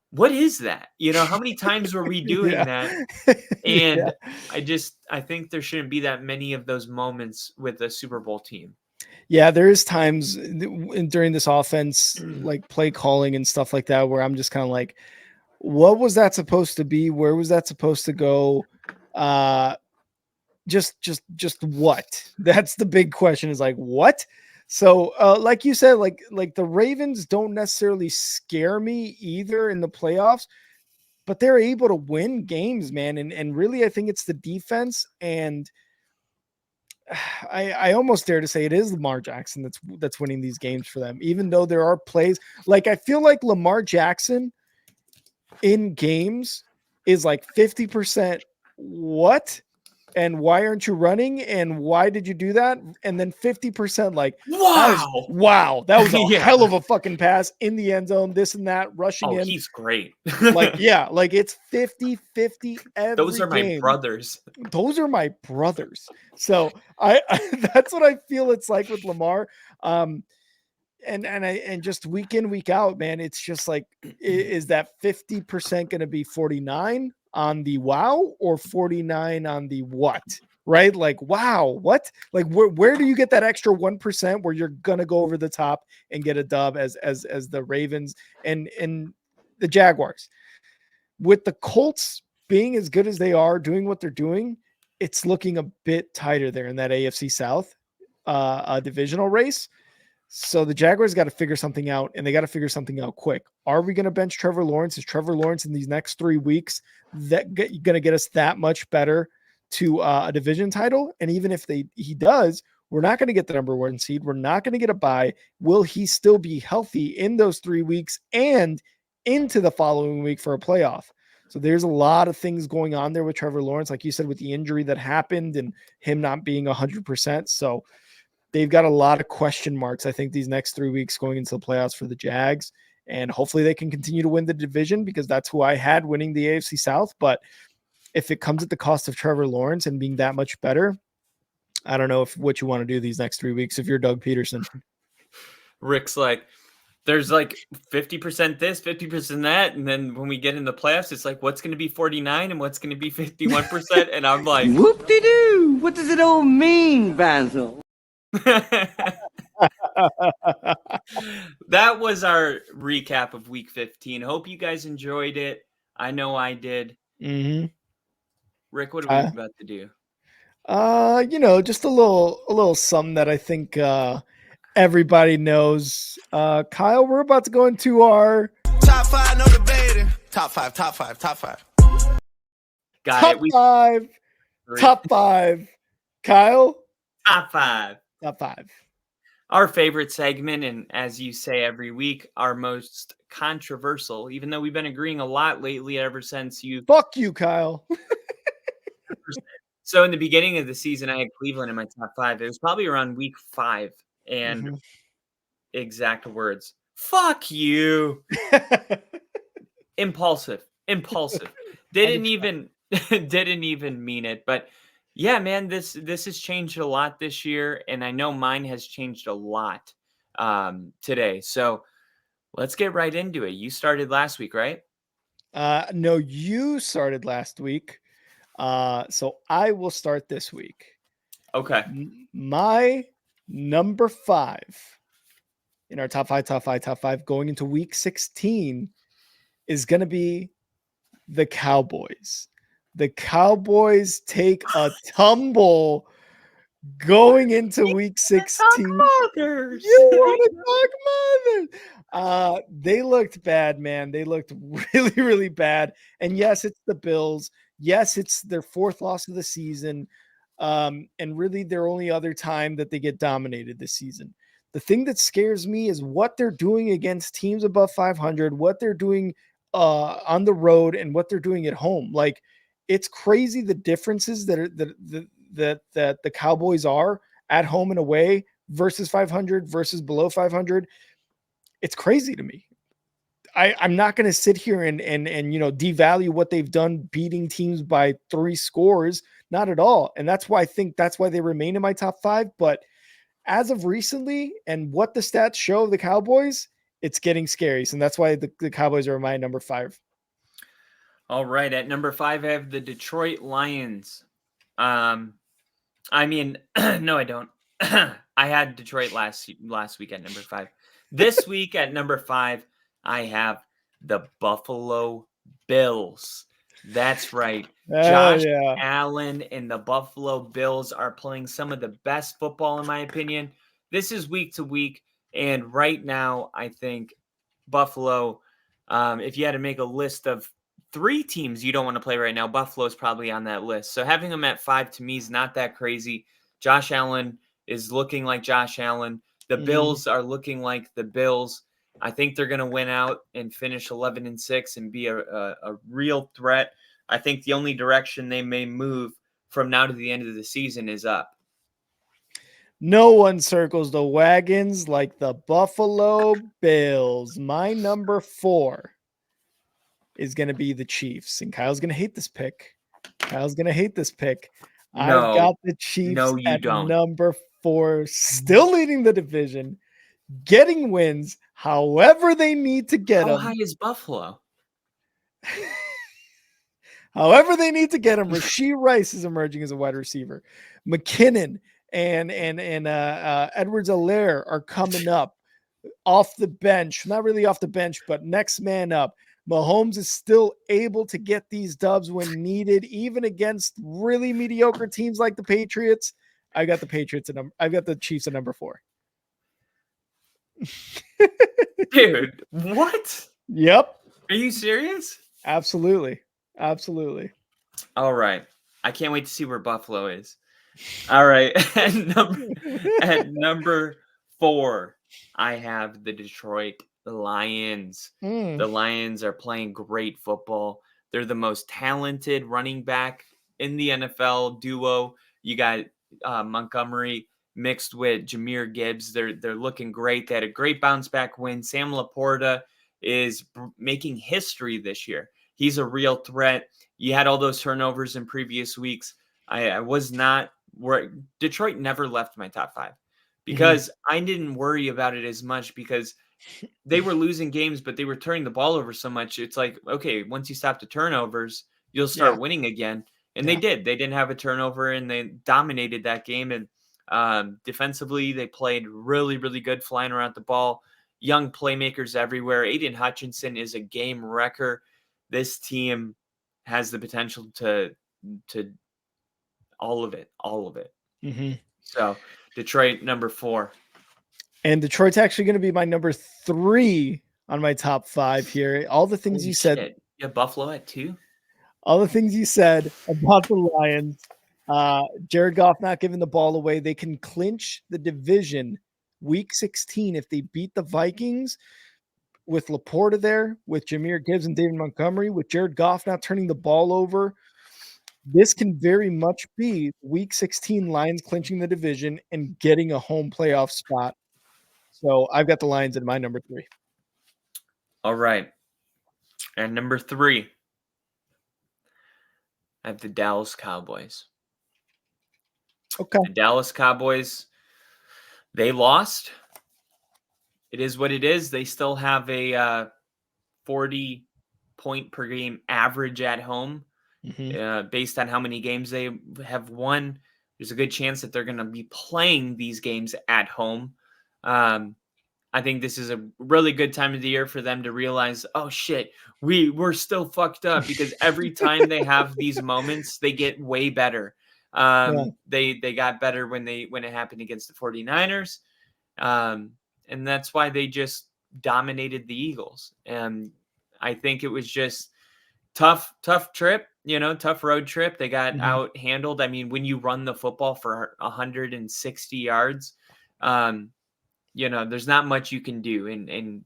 "What is that?" How many times were we doing Yeah. that? Yeah. And I think there shouldn't be that many of those moments with the Super Bowl team. Yeah, there is times during this offense, like play calling and stuff like that, where I'm just kind of like, what was that supposed to be? Where was that supposed to go? Uh, just what? That's the big question. Is like what? So, like you said, like the Ravens don't necessarily scare me either in the playoffs, but they're able to win games, man. And really, I think it's the defense and I almost dare to say it is Lamar Jackson that's winning these games for them, even though there are plays like I feel like Lamar Jackson in games is like 50% what and why aren't you running and why did you do that? And then 50% like that is Wow. wow, that was a Yeah. hell of a fucking pass in the end zone, this and that, rushing Oh, in. he's great. Like, yeah, like it's 50-50 Those every are my game. brothers. Those are my brothers. So I that's what I feel it's like with Lamar. And just week in, week out, man, it's just like, is that 50% going to be 49 on the wow or 49 on the what? Right? Like, wow, what? Like, where do you get that extra 1% where you're gonna go over the top and get a dub as the Ravens and the Jaguars? With the Colts being as good as they are, doing what they're doing, it's looking a bit tighter there in that AFC South divisional race. So the Jaguars got to figure something out, and they got to figure something out quick. Are we going to bench Trevor Lawrence? Is Trevor Lawrence in these next 3 weeks going to get us that much better to a division title? And even if he does, we're not going to get the number 1 seed. We're not going to get a bye. Will he still be healthy in those 3 weeks and into the following week for a playoff? So there's a lot of things going on there with Trevor Lawrence, like you said, with the injury that happened and him not being 100%. So they've got a lot of question marks, I think, these next 3 weeks going into the playoffs for the Jags. And hopefully they can continue to win the division, because that's who I had winning the AFC South. But if it comes at the cost of Trevor Lawrence and being that much better, I don't know what you want to do these next 3 weeks if you're Doug Peterson. Rick's like, there's like 50% this, 50% that. And then when we get in the playoffs, it's like, what's going to be 49 and what's going to be 51%? And I'm like, whoop-de-doo. What does it all mean, Basil? That was our recap of week 15. Hope you guys enjoyed it. I know I did. Mm-hmm. Rick, what are we about to do? Just a little something that I think everybody knows. Kyle, we're about to go into our top 5, no debating. Top 5. Got top it. 5. Top 5. Kyle? Top 5. Top 5. Our favorite segment, and as you say every week, our most controversial, even though we've been agreeing a lot lately ever since you. Fuck you, Kyle. So in the beginning of the season, I had Cleveland in my top 5. It was probably around week 5. And exact words, fuck you. Impulsive. Didn't even mean it. But yeah, man, this has changed a lot this year. And I know mine has changed a lot today. So let's get right into it. You started last week, right? No, you started last week. So I will start this week. Okay. My number 5 in our top five going into week 16 is going to be the Cowboys. The Cowboys take a tumble going into week 16. Mothers. You want to talk mothers? They looked bad, man. They looked really, really bad. And yes, it's the Bills. Yes, it's their 4th loss of the season. And really their only other time that they get dominated this season. The thing that scares me is what they're doing against teams above 500, what they're doing on the road, and what they're doing at home. Like, it's crazy the differences that the Cowboys are at home and away versus 500 versus below 500. It's crazy to me. I'm not going to sit here and devalue what they've done beating teams by 3 scores. Not at all. And that's why I think that's why they remain in my top 5. But as of recently and what the stats show of the Cowboys, it's getting scary. So that's why the Cowboys are my number 5. All right. At number 5, I have the Detroit Lions. No, I don't. I had Detroit last week at number 5. This week at number 5, I have the Buffalo Bills. That's right. Josh Allen and the Buffalo Bills are playing some of the best football, in my opinion. This is week to week. And right now, I think Buffalo, if you had to make a list of 3 teams you don't want to play right now, Buffalo's probably on that list. So having them at 5 to me is not that crazy. Josh Allen is looking like Josh Allen. The Bills are looking like the Bills. I think they're going to win out and finish 11-6 and be a real threat. I think the only direction they may move from now to the end of the season is up. No one circles the wagons like the Buffalo Bills. My number 4 is going to be the Chiefs. And Kyle's going to hate this pick. I've got the Chiefs at number 4, still leading the division, getting wins however they need to get them. How high is Buffalo? However they need to get him. Rashee Rice is emerging as a wide receiver. McKinnon and Edwards-Helaire are coming up off the bench. Not really off the bench, but next man up. Mahomes is still able to get these dubs when needed, even against really mediocre teams like the Patriots. I got the Patriots I've got the Chiefs at number 4. Dude, what? Yep. Are you serious? Absolutely. Absolutely. All right. I can't wait to see where Buffalo is. All right. At number 4, I have the Detroit Lions. The Lions are playing great football. They're the most talented running back in the NFL duo. You got Montgomery mixed with Jahmyr Gibbs. They're looking great. They had a great bounce back win. Sam Laporta is making history this year. He's a real threat. You had all those turnovers in previous weeks. I was not where Detroit never left my top 5 because I didn't worry about it as much because they were losing games, but they were turning the ball over so much. It's like, okay, once you stop the turnovers, you'll start winning again. And they did. They didn't have a turnover, and they dominated that game. And defensively, they played really, really good, flying around the ball. Young playmakers everywhere. Aiden Hutchinson is a game wrecker. This team has the potential to all of it. So Detroit, number 4. And Detroit's actually going to be my number 3 on my top 5 here. All the things you said. Yeah, Buffalo at 2. All the things you said about the Lions. Jared Goff not giving the ball away. They can clinch the division week 16 if they beat the Vikings with Laporta there, with Jahmyr Gibbs and David Montgomery, with Jared Goff not turning the ball over. This can very much be week 16 Lions clinching the division and getting a home playoff spot. So I've got the Lions at my number 3. All right. And number 3, I have the Dallas Cowboys. Okay. The Dallas Cowboys, they lost. It is what it is. They still have a 40 point per game average at home. Based on how many games they have won, there's a good chance that they're going to be playing these games at home. I think this is a really good time of the year for them to realize, oh shit, we're still fucked up, because every time they have these moments, they get way better. They got better when it happened against the 49ers. And that's why they just dominated the Eagles. And I think it was just tough trip, tough road trip. They got out handled. I mean, when you run the football for 160 yards, there's not much you can do. And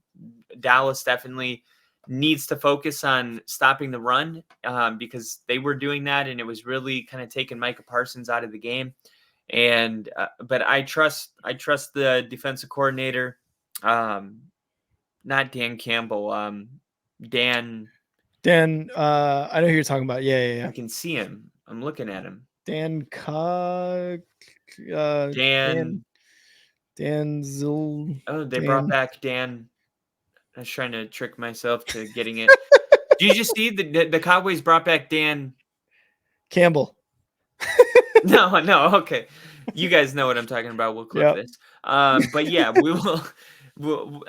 Dallas definitely needs to focus on stopping the run, because they were doing that, and it was really kind of taking Micah Parsons out of the game. And but I trust the defensive coordinator, not Dan Campbell, Dan. I know who you're talking about. Yeah. I can see him. I'm looking at him. Dan Zil. Oh, they brought back Dan. I was trying to trick myself to getting it. Did you just see the Cowboys brought back Dan Campbell? No, okay. You guys know what I'm talking about. We'll clip this. But yeah, we will.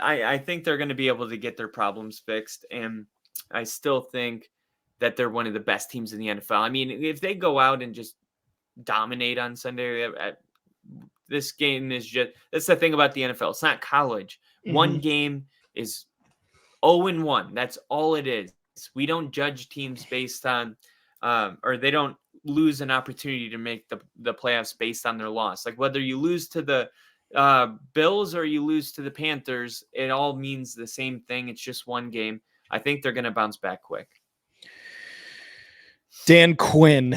I think they're going to be able to get their problems fixed, and I still think that they're one of the best teams in the NFL. I mean, if they go out and just dominate on Sunday, this game is that's the thing about the NFL. It's not college. One game is 0-1. That's all it is. We don't judge teams based on, or they don't lose an opportunity to make the playoffs based on their loss. Like whether you lose to the Bills or you lose to the Panthers, it all means the same thing. It's just one game. I think they're going to bounce back quick. Dan Quinn.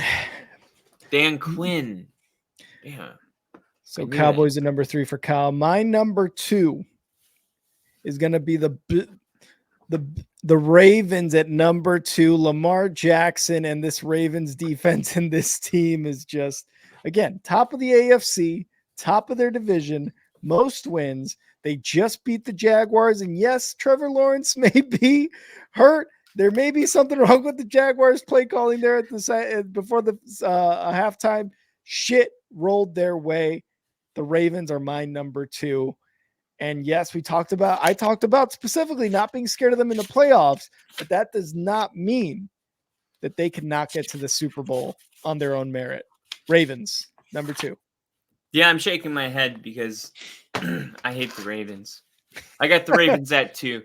Yeah. So Cowboys at number 3 for Kyle. My number 2 is going to be the Ravens at number 2. Lamar Jackson and this Ravens defense and this team is just, again, top of the AFC, top of their division, most wins. They just beat the Jaguars. And yes, Trevor Lawrence may be hurt. There may be something wrong with the Jaguars play calling there at the before the halftime. Shit rolled their way. The Ravens are my number 2. And yes, I talked about specifically not being scared of them in the playoffs, but that does not mean that they cannot get to the Super Bowl on their own merit. Ravens, number 2. Yeah, I'm shaking my head because I hate the Ravens. I got the Ravens at 2.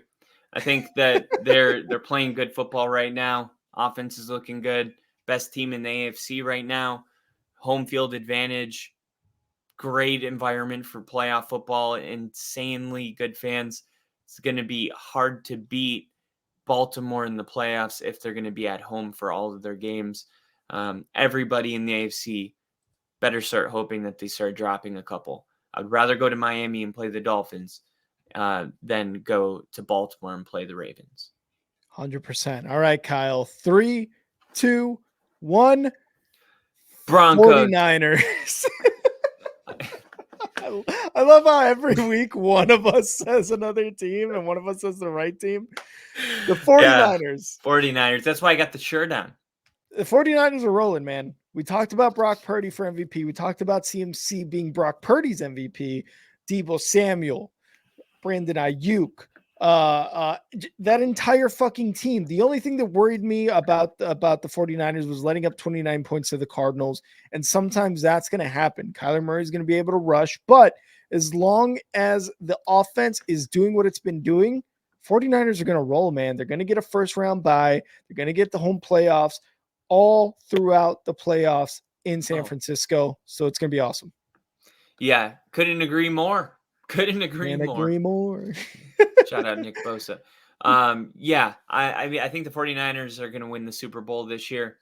I think that they're playing good football right now. Offense is looking good. Best team in the AFC right now. Home field advantage. Great environment for playoff football. Insanely good fans. It's going to be hard to beat Baltimore in the playoffs if they're going to be at home for all of their games. Everybody in the AFC better start hoping that they start dropping a couple. I'd rather go to Miami and play the Dolphins than go to Baltimore and play the Ravens. 100%. All right, Kyle. 3, 2, 1. Broncos. 49ers. I love how every week one of us says another team and one of us says the right team. The 49ers. 49ers. That's why I got the shirt on. The 49ers are rolling, man. We talked about Brock Purdy for MVP. We talked about CMC being Brock Purdy's MVP. Deebo Samuel, Brandon Ayuk, that entire fucking team. The only thing that worried me about the 49ers was letting up 29 points to the Cardinals. And sometimes that's going to happen. Kyler Murray is going to be able to rush. But as long as the offense is doing what it's been doing, 49ers are going to roll, man. They're going to get a first round bye. They're going to get the home playoffs all throughout the playoffs in San Francisco. So it's going to be awesome. Yeah. Couldn't agree more. Couldn't agree more. Shout out Nick Bosa. Yeah, I mean, I think the 49ers are going to win the Super Bowl this year.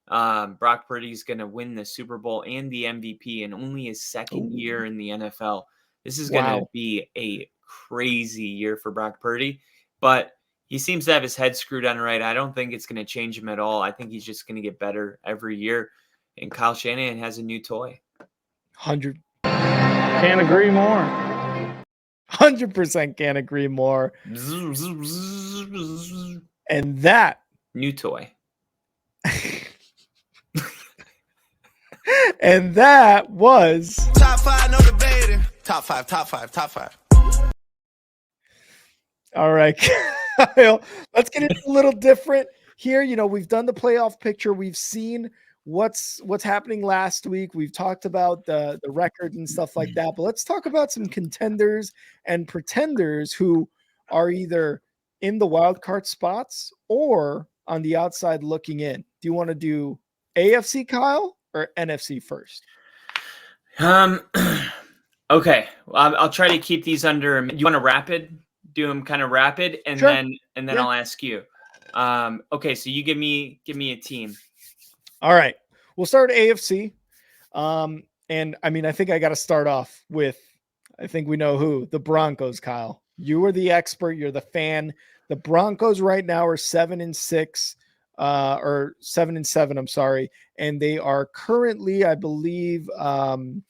Brock Purdy's going to win the Super Bowl and the MVP in only his second year in the NFL. This is going to be a crazy year for Brock Purdy, but he seems to have his head screwed on right. I don't think it's going to change him at all. I think he's just going to get better every year. And Kyle Shanahan has a new toy. 100. Can't agree more. 100% can't agree more. And that new toy. And that was top 5, no debating. Top 5. All right, Kyle. Let's get it a little different here. You know, we've done the playoff picture. We've seen what's happening last week. We've talked about the record and stuff like that. But let's talk about some contenders and pretenders who are either in the wild card spots or on the outside looking in. Do you want to do AFC, Kyle, or NFC first? Okay. I'll try to keep these under. You want to rapid? Do them kind of rapid, and sure. then I'll ask you. Okay, so you give me a team. All right, we'll start AFC. And I mean, I think I got to start off with, I think we know who, the Broncos, Kyle. You are the expert. You're the fan. The Broncos right now are 7-6, or 7-7. I'm sorry. And they are currently, I believe, on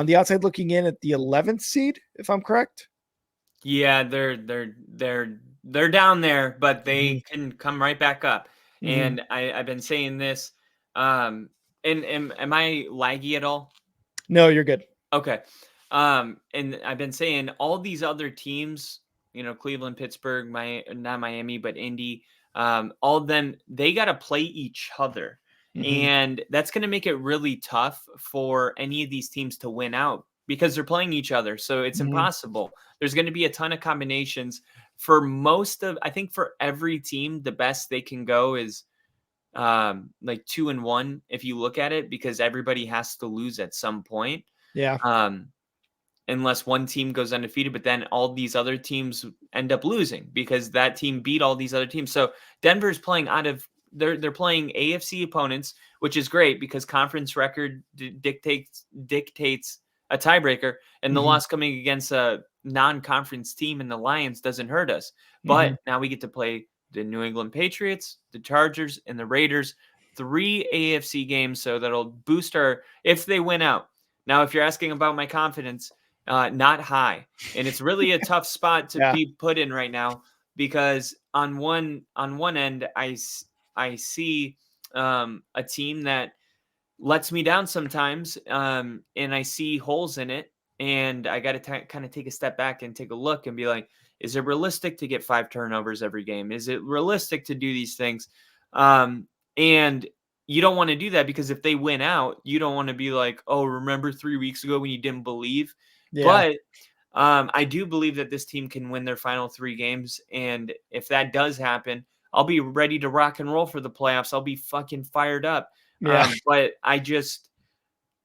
the outside looking in at the 11th seed, if I'm correct. Yeah, they're down there, but they can come right back up. And I've been saying this. And am I laggy at all? No, you're good. Okay. And I've been saying all these other teams, you know, Cleveland, Pittsburgh, not Miami, but Indy, all of them, they got to play each other. And that's going to make it really tough for any of these teams to win out because they're playing each other. So it's impossible. There's going to be a ton of combinations for I think for every team, the best they can go is like 2-1 if you look at it, because everybody has to lose at some point. Yeah. Unless one team goes undefeated, but then all these other teams end up losing because that team beat all these other teams. So Denver's playing they're playing AFC opponents, which is great because conference record dictates a tiebreaker, and the loss coming against a non-conference team in the Lions doesn't hurt us. But now we get to play the New England Patriots, the Chargers, and the Raiders, 3 AFC games. So that'll boost if they win out. Now, if you're asking about my confidence, not high. And it's really a tough spot to be put in right now because on one end, I see a team that lets me down sometimes, and I see holes in it. and I got to kind of take a step back and take a look and be like, is it realistic to get 5 turnovers every game? Is it realistic to do these things? And you don't want to do that, because if they win out, you don't want to be like, oh, remember 3 weeks ago when you didn't believe? Yeah. But I do believe that this team can win their final 3 games. And if that does happen, I'll be ready to rock and roll for the playoffs. I'll be fucking fired up. Yeah. But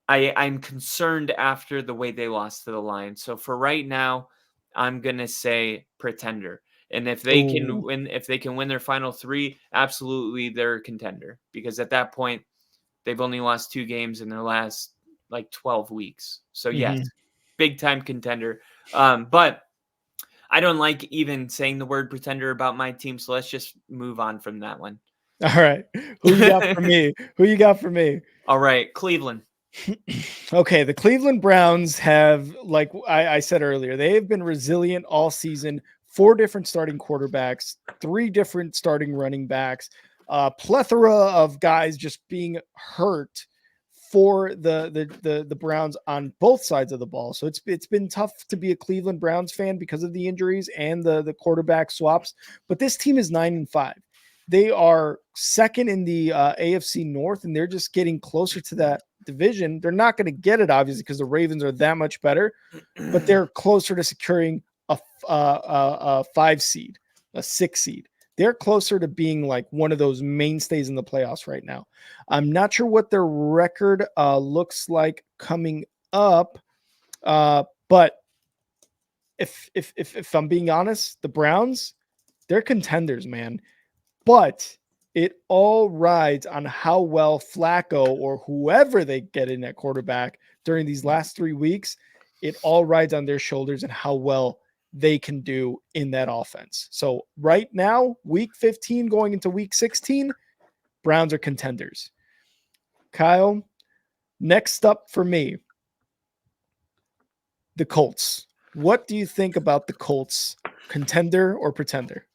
I'm concerned after the way they lost to the Lions. So for right now, I'm going to say pretender. And if they can win their final 3, absolutely they're a contender, because at that point they've only lost 2 games in their last like 12 weeks. So yes, big time contender. But I don't like even saying the word pretender about my team. So let's just move on from that one. All right. Who you got for me? Who you got for me? All right. Cleveland. Okay, the Cleveland Browns have, like I said earlier, they have been resilient all season. 4 different starting quarterbacks, 3 different starting running backs, plethora of guys just being hurt for the Browns on both sides of the ball. So it's been tough to be a Cleveland Browns fan because of the injuries and the quarterback swaps. But this team is 9-5. They are second in the AFC North, and they're just getting closer to that division. They're not going to get it, obviously, because the Ravens are that much better, but they're closer to securing a 5 seed, a 6 seed. They're closer to being like one of those mainstays in the playoffs right now. I'm not sure what their record looks like coming up, but if I'm being honest, the Browns, they're contenders, man. But it all rides on how well Flacco or whoever they get in at quarterback during these last 3 weeks. It all rides on their shoulders and how well they can do in that offense. So right now, week 15 going into week 16, Browns are contenders. Kyle, next up for me, the Colts. What do you think about the Colts? Contender or pretender?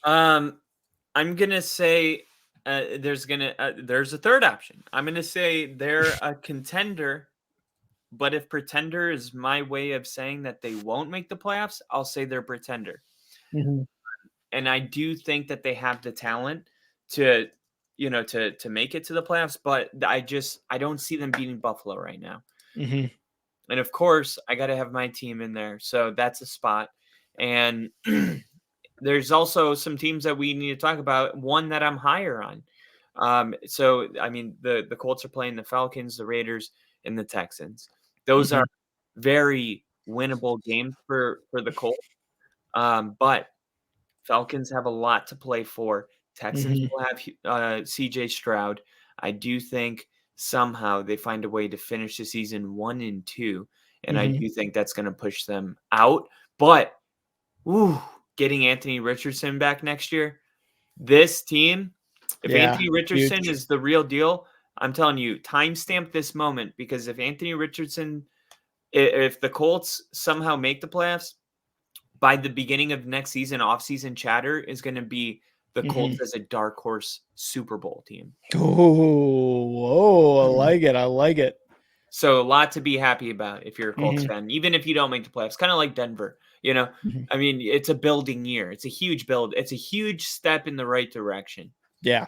I'm gonna say there's a third option. I'm gonna say they're a contender, but if pretender is my way of saying that they won't make the playoffs, I'll say they're pretender. And I do think that they have the talent to make it to the playoffs, but I don't see them beating Buffalo right now. And of course, I got to have my team in there, so that's a spot. And there's also some teams that we need to talk about. One that I'm higher on. So I mean, the Colts are playing the Falcons, the Raiders, and the Texans. Those are very winnable games for the Colts. But Falcons have a lot to play for. Texans will have CJ Stroud. I do think somehow they find a way to finish the season 1-2, and I do think that's going to push them out. But getting Anthony Richardson back next year, this team, if Anthony Richardson is the real deal, I'm telling you, timestamp this moment, because if Anthony Richardson, if the Colts somehow make the playoffs, by the beginning of next season, off-season chatter is going to be the Colts as a dark horse Super Bowl team. I like it. I like it. So a lot to be happy about if you're a Colts fan, even if you don't make the playoffs. Kind of like Denver, I mean, it's a building year. It's a huge build. It's a huge step in the right direction. Yeah.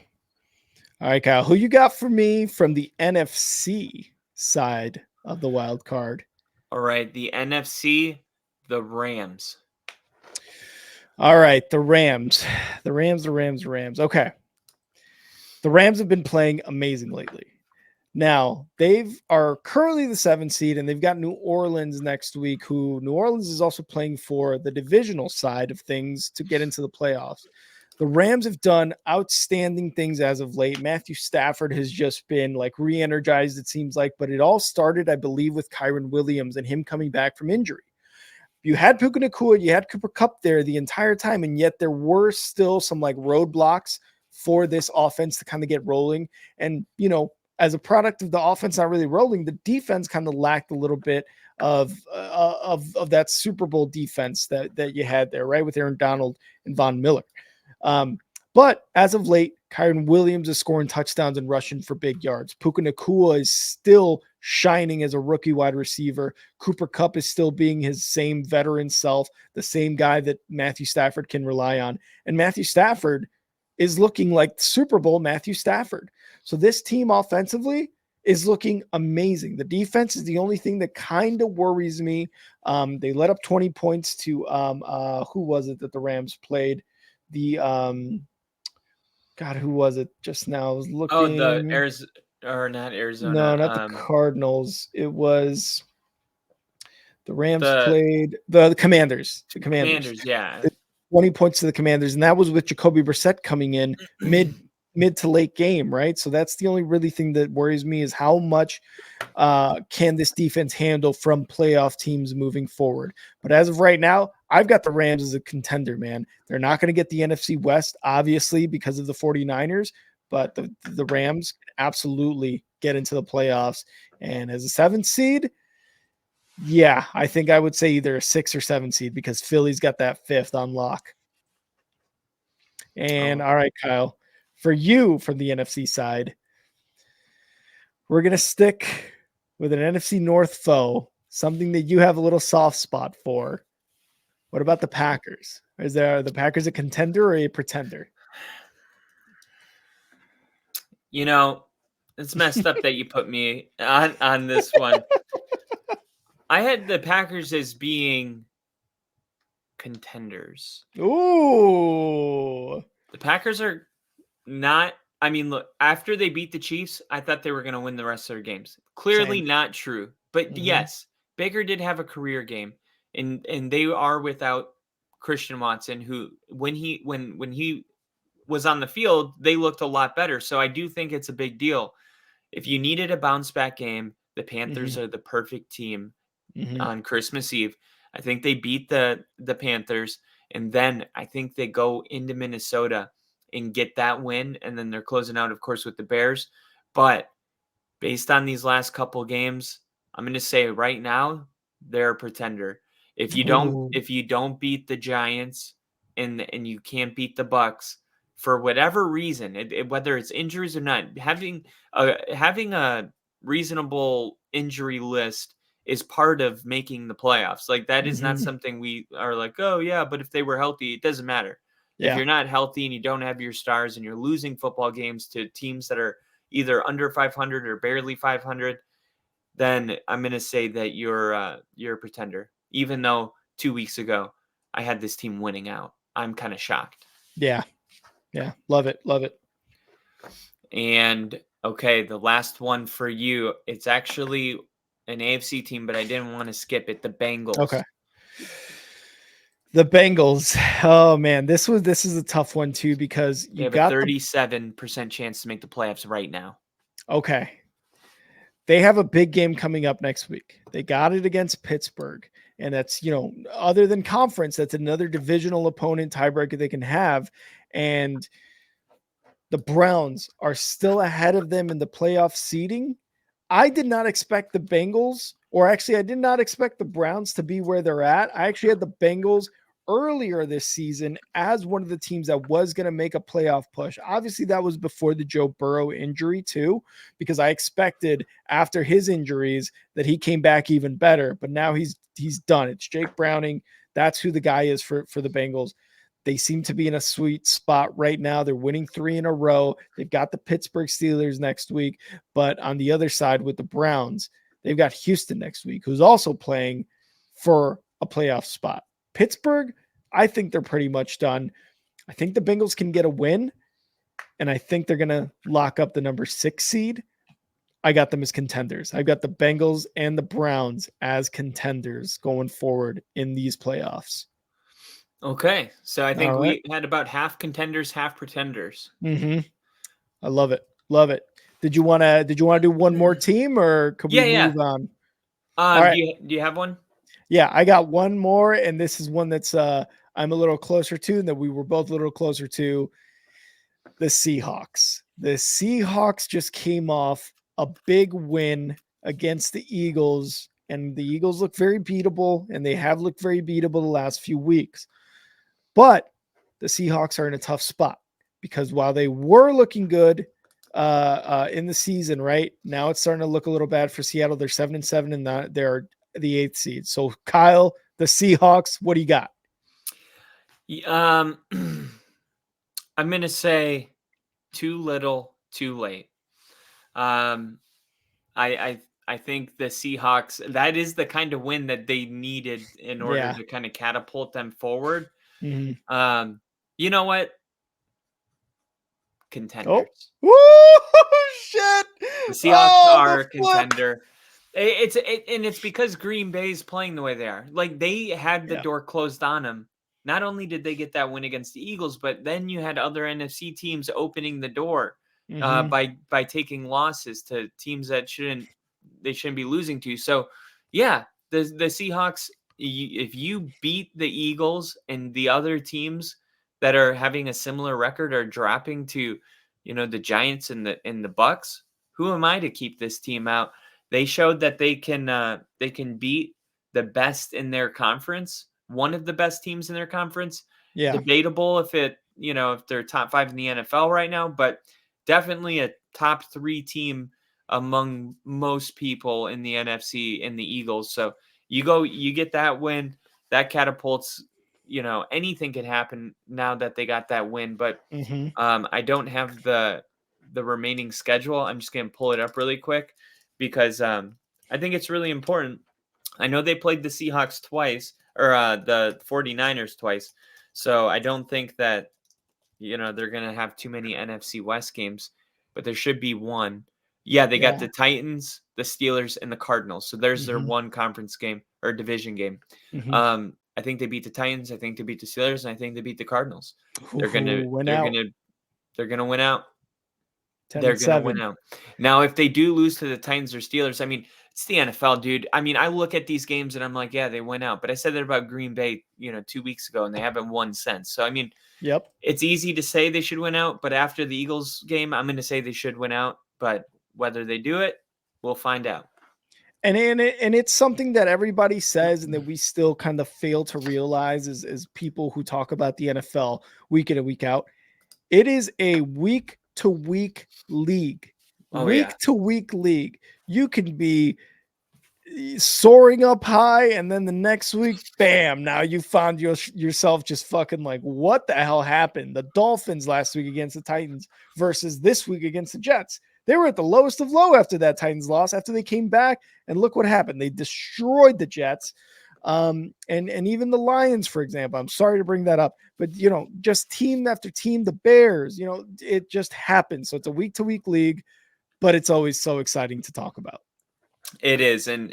All right, Kyle, who you got for me from the NFC side of the wild card? All right, the NFC, the Rams. All right, the Rams. Okay. The Rams have been playing amazing lately. Now, they are currently the 7th seed, and they've got New Orleans next week, who New Orleans is also playing for the divisional side of things to get into the playoffs. The Rams have done outstanding things as of late. Matthew Stafford has just been like re-energized, it seems like, but it all started, I believe, with Kyron Williams and him coming back from injury. You had Puka Nacua, you had Cooper Kupp there the entire time, and yet there were still some like roadblocks for this offense to kind of get rolling. And, as a product of the offense not really rolling, the defense kind of lacked a little bit of that Super Bowl defense that you had there, right, with Aaron Donald and Von Miller. But as of late, Kyron Williams is scoring touchdowns and rushing for big yards. Puka Nacua is still shining as a rookie wide receiver. Cooper Kupp is still being his same veteran self, the same guy that Matthew Stafford can rely on. And Matthew Stafford is looking like Super Bowl Matthew Stafford. So this team offensively is looking amazing. The defense is the only thing that kind of worries me. They let up 20 points to who was it that the Rams played? The God, who was it just now? I was looking. Oh, the Arizona, or not Arizona. No, not the Cardinals. It was the Rams played the Commanders. The Commanders. Yeah. 20 points to the Commanders, and that was with Jacoby Brissett coming in mid to late game, right? So that's the only really thing that worries me is how much can this defense handle from playoff teams moving forward. But as of right now, I've got the Rams as a contender, man. They're not going to get the NFC West, obviously, because of the 49ers, but the Rams can absolutely get into the playoffs. And as a 7th seed, yeah, I think I would say either a 6 or 7 seed because Philly's got that 5th on lock. And all right, Kyle, for you from the NFC side, we're going to stick with an NFC North foe, something that you have a little soft spot for. What about the Packers? Is the Packers a contender or a pretender? You know, it's messed up that you put me on this one. I had the Packers as being contenders. Ooh. The Packers are not. I mean, look, after they beat the Chiefs, I thought they were going to win the rest of their games. Clearly not true. But yes, Baker did have a career game. And they are without Christian Watson, who when he was on the field, they looked a lot better. So I do think it's a big deal. If you needed a bounce back game, the Panthers are the perfect team on Christmas Eve. I think they beat the Panthers, and then I think they go into Minnesota and get that win, and then they're closing out, of course, with the Bears. But based on these last couple games, I'm going to say right now they're a pretender. If you don't beat the Giants and you can't beat the Bucks for whatever reason, whether it's injuries or not, having a reasonable injury list is part of making the playoffs. Like that is not something we are like, oh yeah, but if they were healthy, it doesn't matter. Yeah. If you're not healthy and you don't have your stars and you're losing football games to teams that are either under 500 or barely 500, then I'm going to say that you're a pretender. Even though 2 weeks ago I had this team winning out, I'm kind of shocked. Yeah. Love it. And okay, the last one for you. It's actually an AFC team, but I didn't want to skip it. The Bengals. Okay. The Bengals. Oh man, this is a tough one too because you got a 37% chance to make the playoffs right now. Okay. They have a big game coming up next week. They got it against Pittsburgh. And that's, other than conference, that's another divisional opponent tiebreaker they can have. And the Browns are still ahead of them in the playoff seeding. I did not expect the Bengals, or actually I did not expect the Browns to be where they're at. I actually had the Bengals earlier this season as one of the teams that was going to make a playoff push. Obviously, that was before the Joe Burrow injury too, because I expected after his injuries that he came back even better. But now he's done. It's Jake Browning. That's who the guy is for the Bengals. They seem to be in a sweet spot right now. They're winning 3 in a row. They've got the Pittsburgh Steelers next week. But on the other side with the Browns, they've got Houston next week, who's also playing for a playoff spot. Pittsburgh, I think they're pretty much done. I think the Bengals can get a win, and I think they're going to lock up the number 6 seed. I got them as contenders. I've got the Bengals and the Browns as contenders going forward in these playoffs. Okay, so I think we had about half contenders, half pretenders. I love it. Did you want to do one more team, or could we move on? All right. Do you have one? Yeah, I got one more, and this is one that's I'm a little closer to, and that we were both a little closer to. The Seahawks. The Seahawks just came off a big win against the Eagles, and the Eagles look very beatable, and they have looked very beatable the last few weeks. But the Seahawks are in a tough spot. because while they were looking good in the season, right now it's starting to look a little bad for Seattle. They're 7-7 and they're the 8th seed. So Kyle, the Seahawks, what do you got? I'm going to say too little, too late. I think the Seahawks, that is the kind of win that they needed in order to kind of catapult them forward. Mm-hmm. You know what? Oh, Contenders. woo, shit! The Seahawks are a the flip. contender. And it's because Green Bay's playing the way they are. Like, they had the door closed on them. Not only did they get that win against the Eagles, but then you had other NFC teams opening the door by taking losses to teams that shouldn't be losing to. So, yeah, the Seahawks, if you beat the Eagles and the other teams that are having a similar record are dropping to, the Giants and the Bucks, who am I to keep this team out? They showed that they can beat the best in their conference, one of the best teams in their conference. Yeah. Debatable if they're top 5 in the NFL right now, but definitely a top 3 team among most people in the NFC in the Eagles. So you get that win, that catapults, anything can happen now that they got that win. But I don't have the remaining schedule. I'm just going to pull it up really quick because I think it's really important. I know they played the Seahawks twice or the 49ers twice. So I don't think that, they're going to have too many NFC West games, but there should be one. Yeah, they got the Titans, the Steelers, and the Cardinals. So there's their one conference game or division game. I think they beat the Titans. I think they beat the Steelers, and I think they beat the Cardinals. They're gonna win out. They're gonna win out. Now, if they do lose to the Titans or Steelers, I mean, it's the NFL, dude. I mean, I look at these games and I'm like, yeah, they went out. But I said that about Green Bay, 2 weeks ago, and they haven't won since. So I mean, it's easy to say they should win out, but after the Eagles game, I'm going to say they should win out. But whether they do it, we'll find out. And it's something that everybody says and that we still kind of fail to realize as people who talk about the NFL week in and week out. It is a week-to-week league. Week-to-week league. You can be soaring up high, and then the next week, bam, now you found yourself just fucking like, what the hell happened? The Dolphins last week against the Titans versus this week against the Jets. They were at the lowest of low after that Titans loss, after they came back, and look what happened. They destroyed the Jets. And even the Lions, for example. I'm sorry to bring that up, but just team after team, the Bears, it just happens. So it's a week-to-week league, but it's always so exciting to talk about. It is, and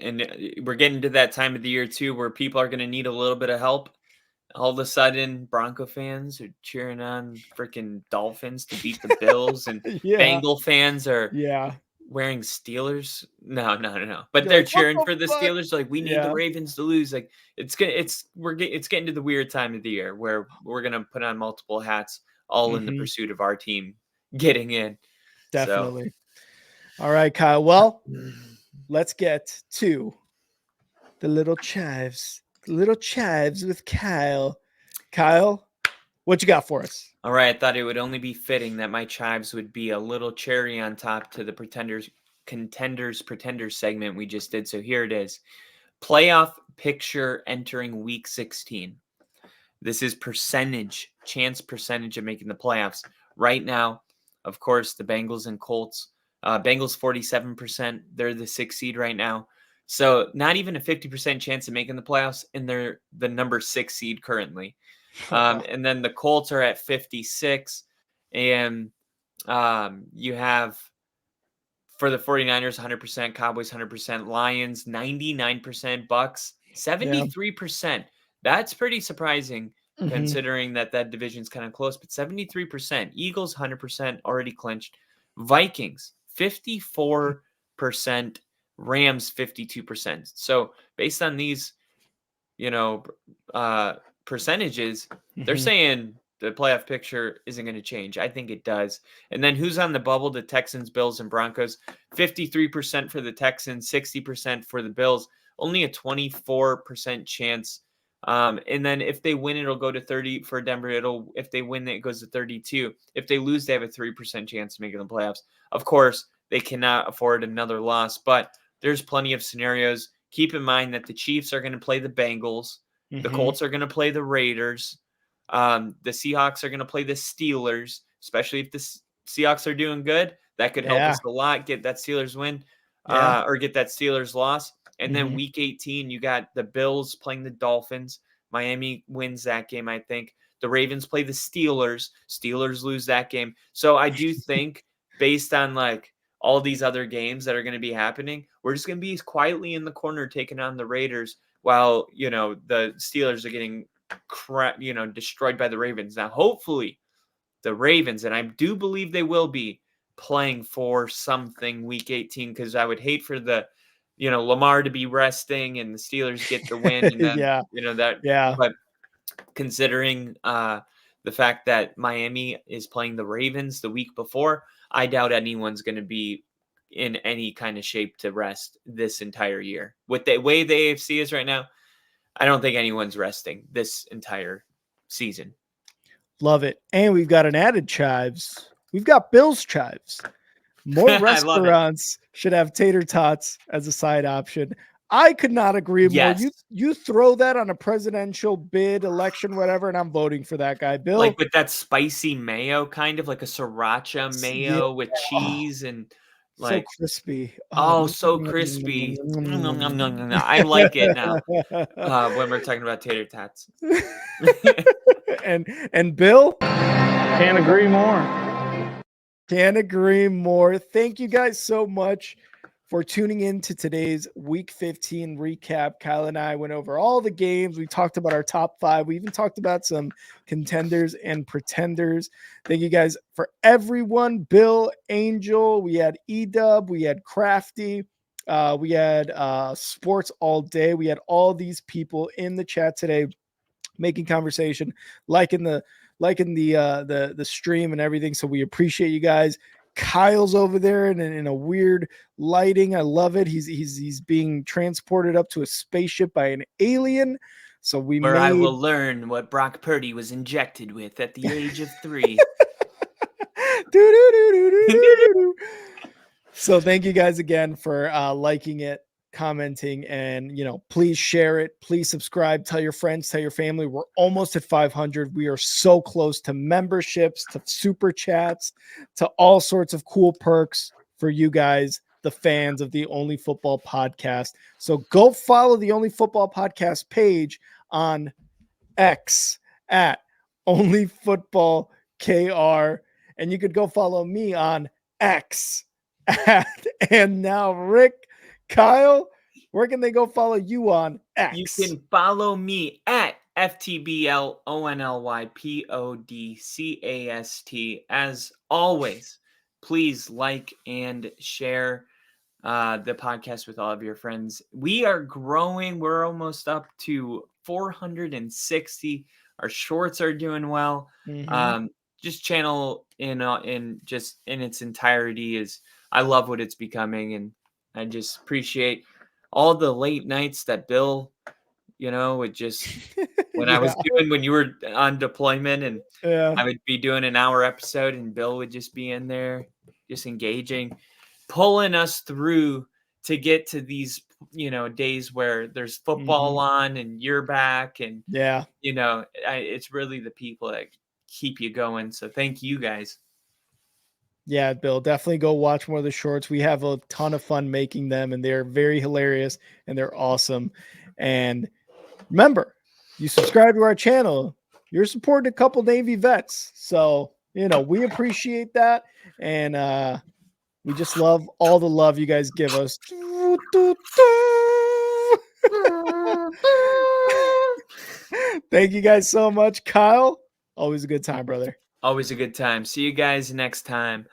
we're getting to that time of the year too, where people are going to need a little bit of help. All of a sudden, Bronco fans are cheering on freaking Dolphins to beat the Bills, and Bengal fans are wearing Steelers. No. But they're cheering for the Steelers. Like, we need the Ravens to lose. Like, it's getting to the weird time of the year where we're gonna put on multiple hats, all in the pursuit of our team getting in. Definitely. So. All right, Kyle. Well, let's get to the little chives. Little chives with Kyle. Kyle, what you got for us? All right, I thought it would only be fitting that my chives would be a little cherry on top to the contenders pretenders segment we just did. So here it is. Playoff picture entering week 16. This is chance percentage of making the playoffs. Right now, of course, the Bengals and Colts. Bengals 47%. They're the 6th seed right now. So not even a 50% chance of making the playoffs, and they're the number 6 seed currently. And then the Colts are at 56. And you have, for the 49ers, 100%, Cowboys 100%, Lions 99%, Bucks 73%. That's pretty surprising considering that division's kind of close, but 73%. Eagles 100%, already clinched. Vikings 54%. Rams 52%. So based on these, percentages, they're saying the playoff picture isn't going to change. I think it does. And then who's on the bubble? The Texans, Bills, and Broncos. 53% for the Texans, 60% for the Bills. Only a 24% chance And then if they win, it'll go to 30 for Denver. If they win, it goes to 32. If they lose, they have a 3% chance of making the playoffs. Of course, they cannot afford another loss, but there's plenty of scenarios. Keep in mind that the Chiefs are going to play the Bengals. The Colts are going to play the Raiders. The Seahawks are going to play the Steelers, especially if the Seahawks are doing good. That could help us a lot, get that Steelers win or get that Steelers loss. And then week 18, you got the Bills playing the Dolphins. Miami wins that game, I think. The Ravens play the Steelers. Steelers lose that game. So I do think based on like all these other games that are going to be happening, we're just going to be quietly in the corner taking on the Raiders while, the Steelers are getting destroyed by the Ravens. Now, hopefully the Ravens, and I do believe they will be playing for something week 18, because I would hate for the Lamar to be resting and the Steelers get the win. And then, but considering the fact that Miami is playing the Ravens the week before, I doubt anyone's going to be in any kind of shape to rest this entire year. With the way the AFC is right now, I don't think anyone's resting this entire season. Love it. And we've got an added chives. We've got Bill's chives. More restaurants should have tater tots as a side option. I could not agree more. You throw that on a presidential bid, election, whatever, and I'm voting for that guy, Bill. Like with that spicy mayo, kind of like a siracha mayo with cheese and like so crispy. So crispy. I like it now when we're talking about tater tots. and Bill? Can't agree more. Can't agree more. Thank you guys so much for tuning in to today's Week 15 recap. Kyle and I went over all the games. We talked about our top 5. We even talked about some contenders and pretenders. Thank you guys for everyone. Bill, Angel, we had E-Dub, we had Crafty, we had Sports All Day. We had all these people in the chat today making conversation, liking the stream and everything. So we appreciate you guys. Kyle's over there in a weird lighting. I love it. He's being transported up to a spaceship by an alien. So I will learn what Brock Purdy was injected with at the age of 3. So thank you guys again for liking it, commenting, and please share it. Please subscribe. Tell your friends, tell your family. We're almost at 500. We are so close to memberships, to super chats, to all sorts of cool perks for you guys, the fans of the Only Football Podcast. So go follow the Only Football Podcast page on X at Only Football KR, and you could go follow me on X at And Now Rick. Kyle, where can they go follow you on X? You can follow me at FTBLONLYPODCAST. As always, please like and share the podcast with all of your friends. We are growing. We're almost up to 460. Our shorts are doing well. Just channel in its entirety I love what it's becoming, and I just appreciate all the late nights that Bill, would just when I was when you were on deployment, and I would be doing an hour episode and Bill would just be in there, just engaging, pulling us through to get to these, days where there's football on and you're back. And, it's really the people that keep you going. So thank you guys. Yeah, Bill, definitely go watch more of the shorts. We have a ton of fun making them, and they're very hilarious and they're awesome. And remember, you subscribe to our channel, you're supporting a couple Navy vets. So, we appreciate that. And we just love all the love you guys give us. Thank you guys so much. Kyle, always a good time, brother. Always a good time. See you guys next time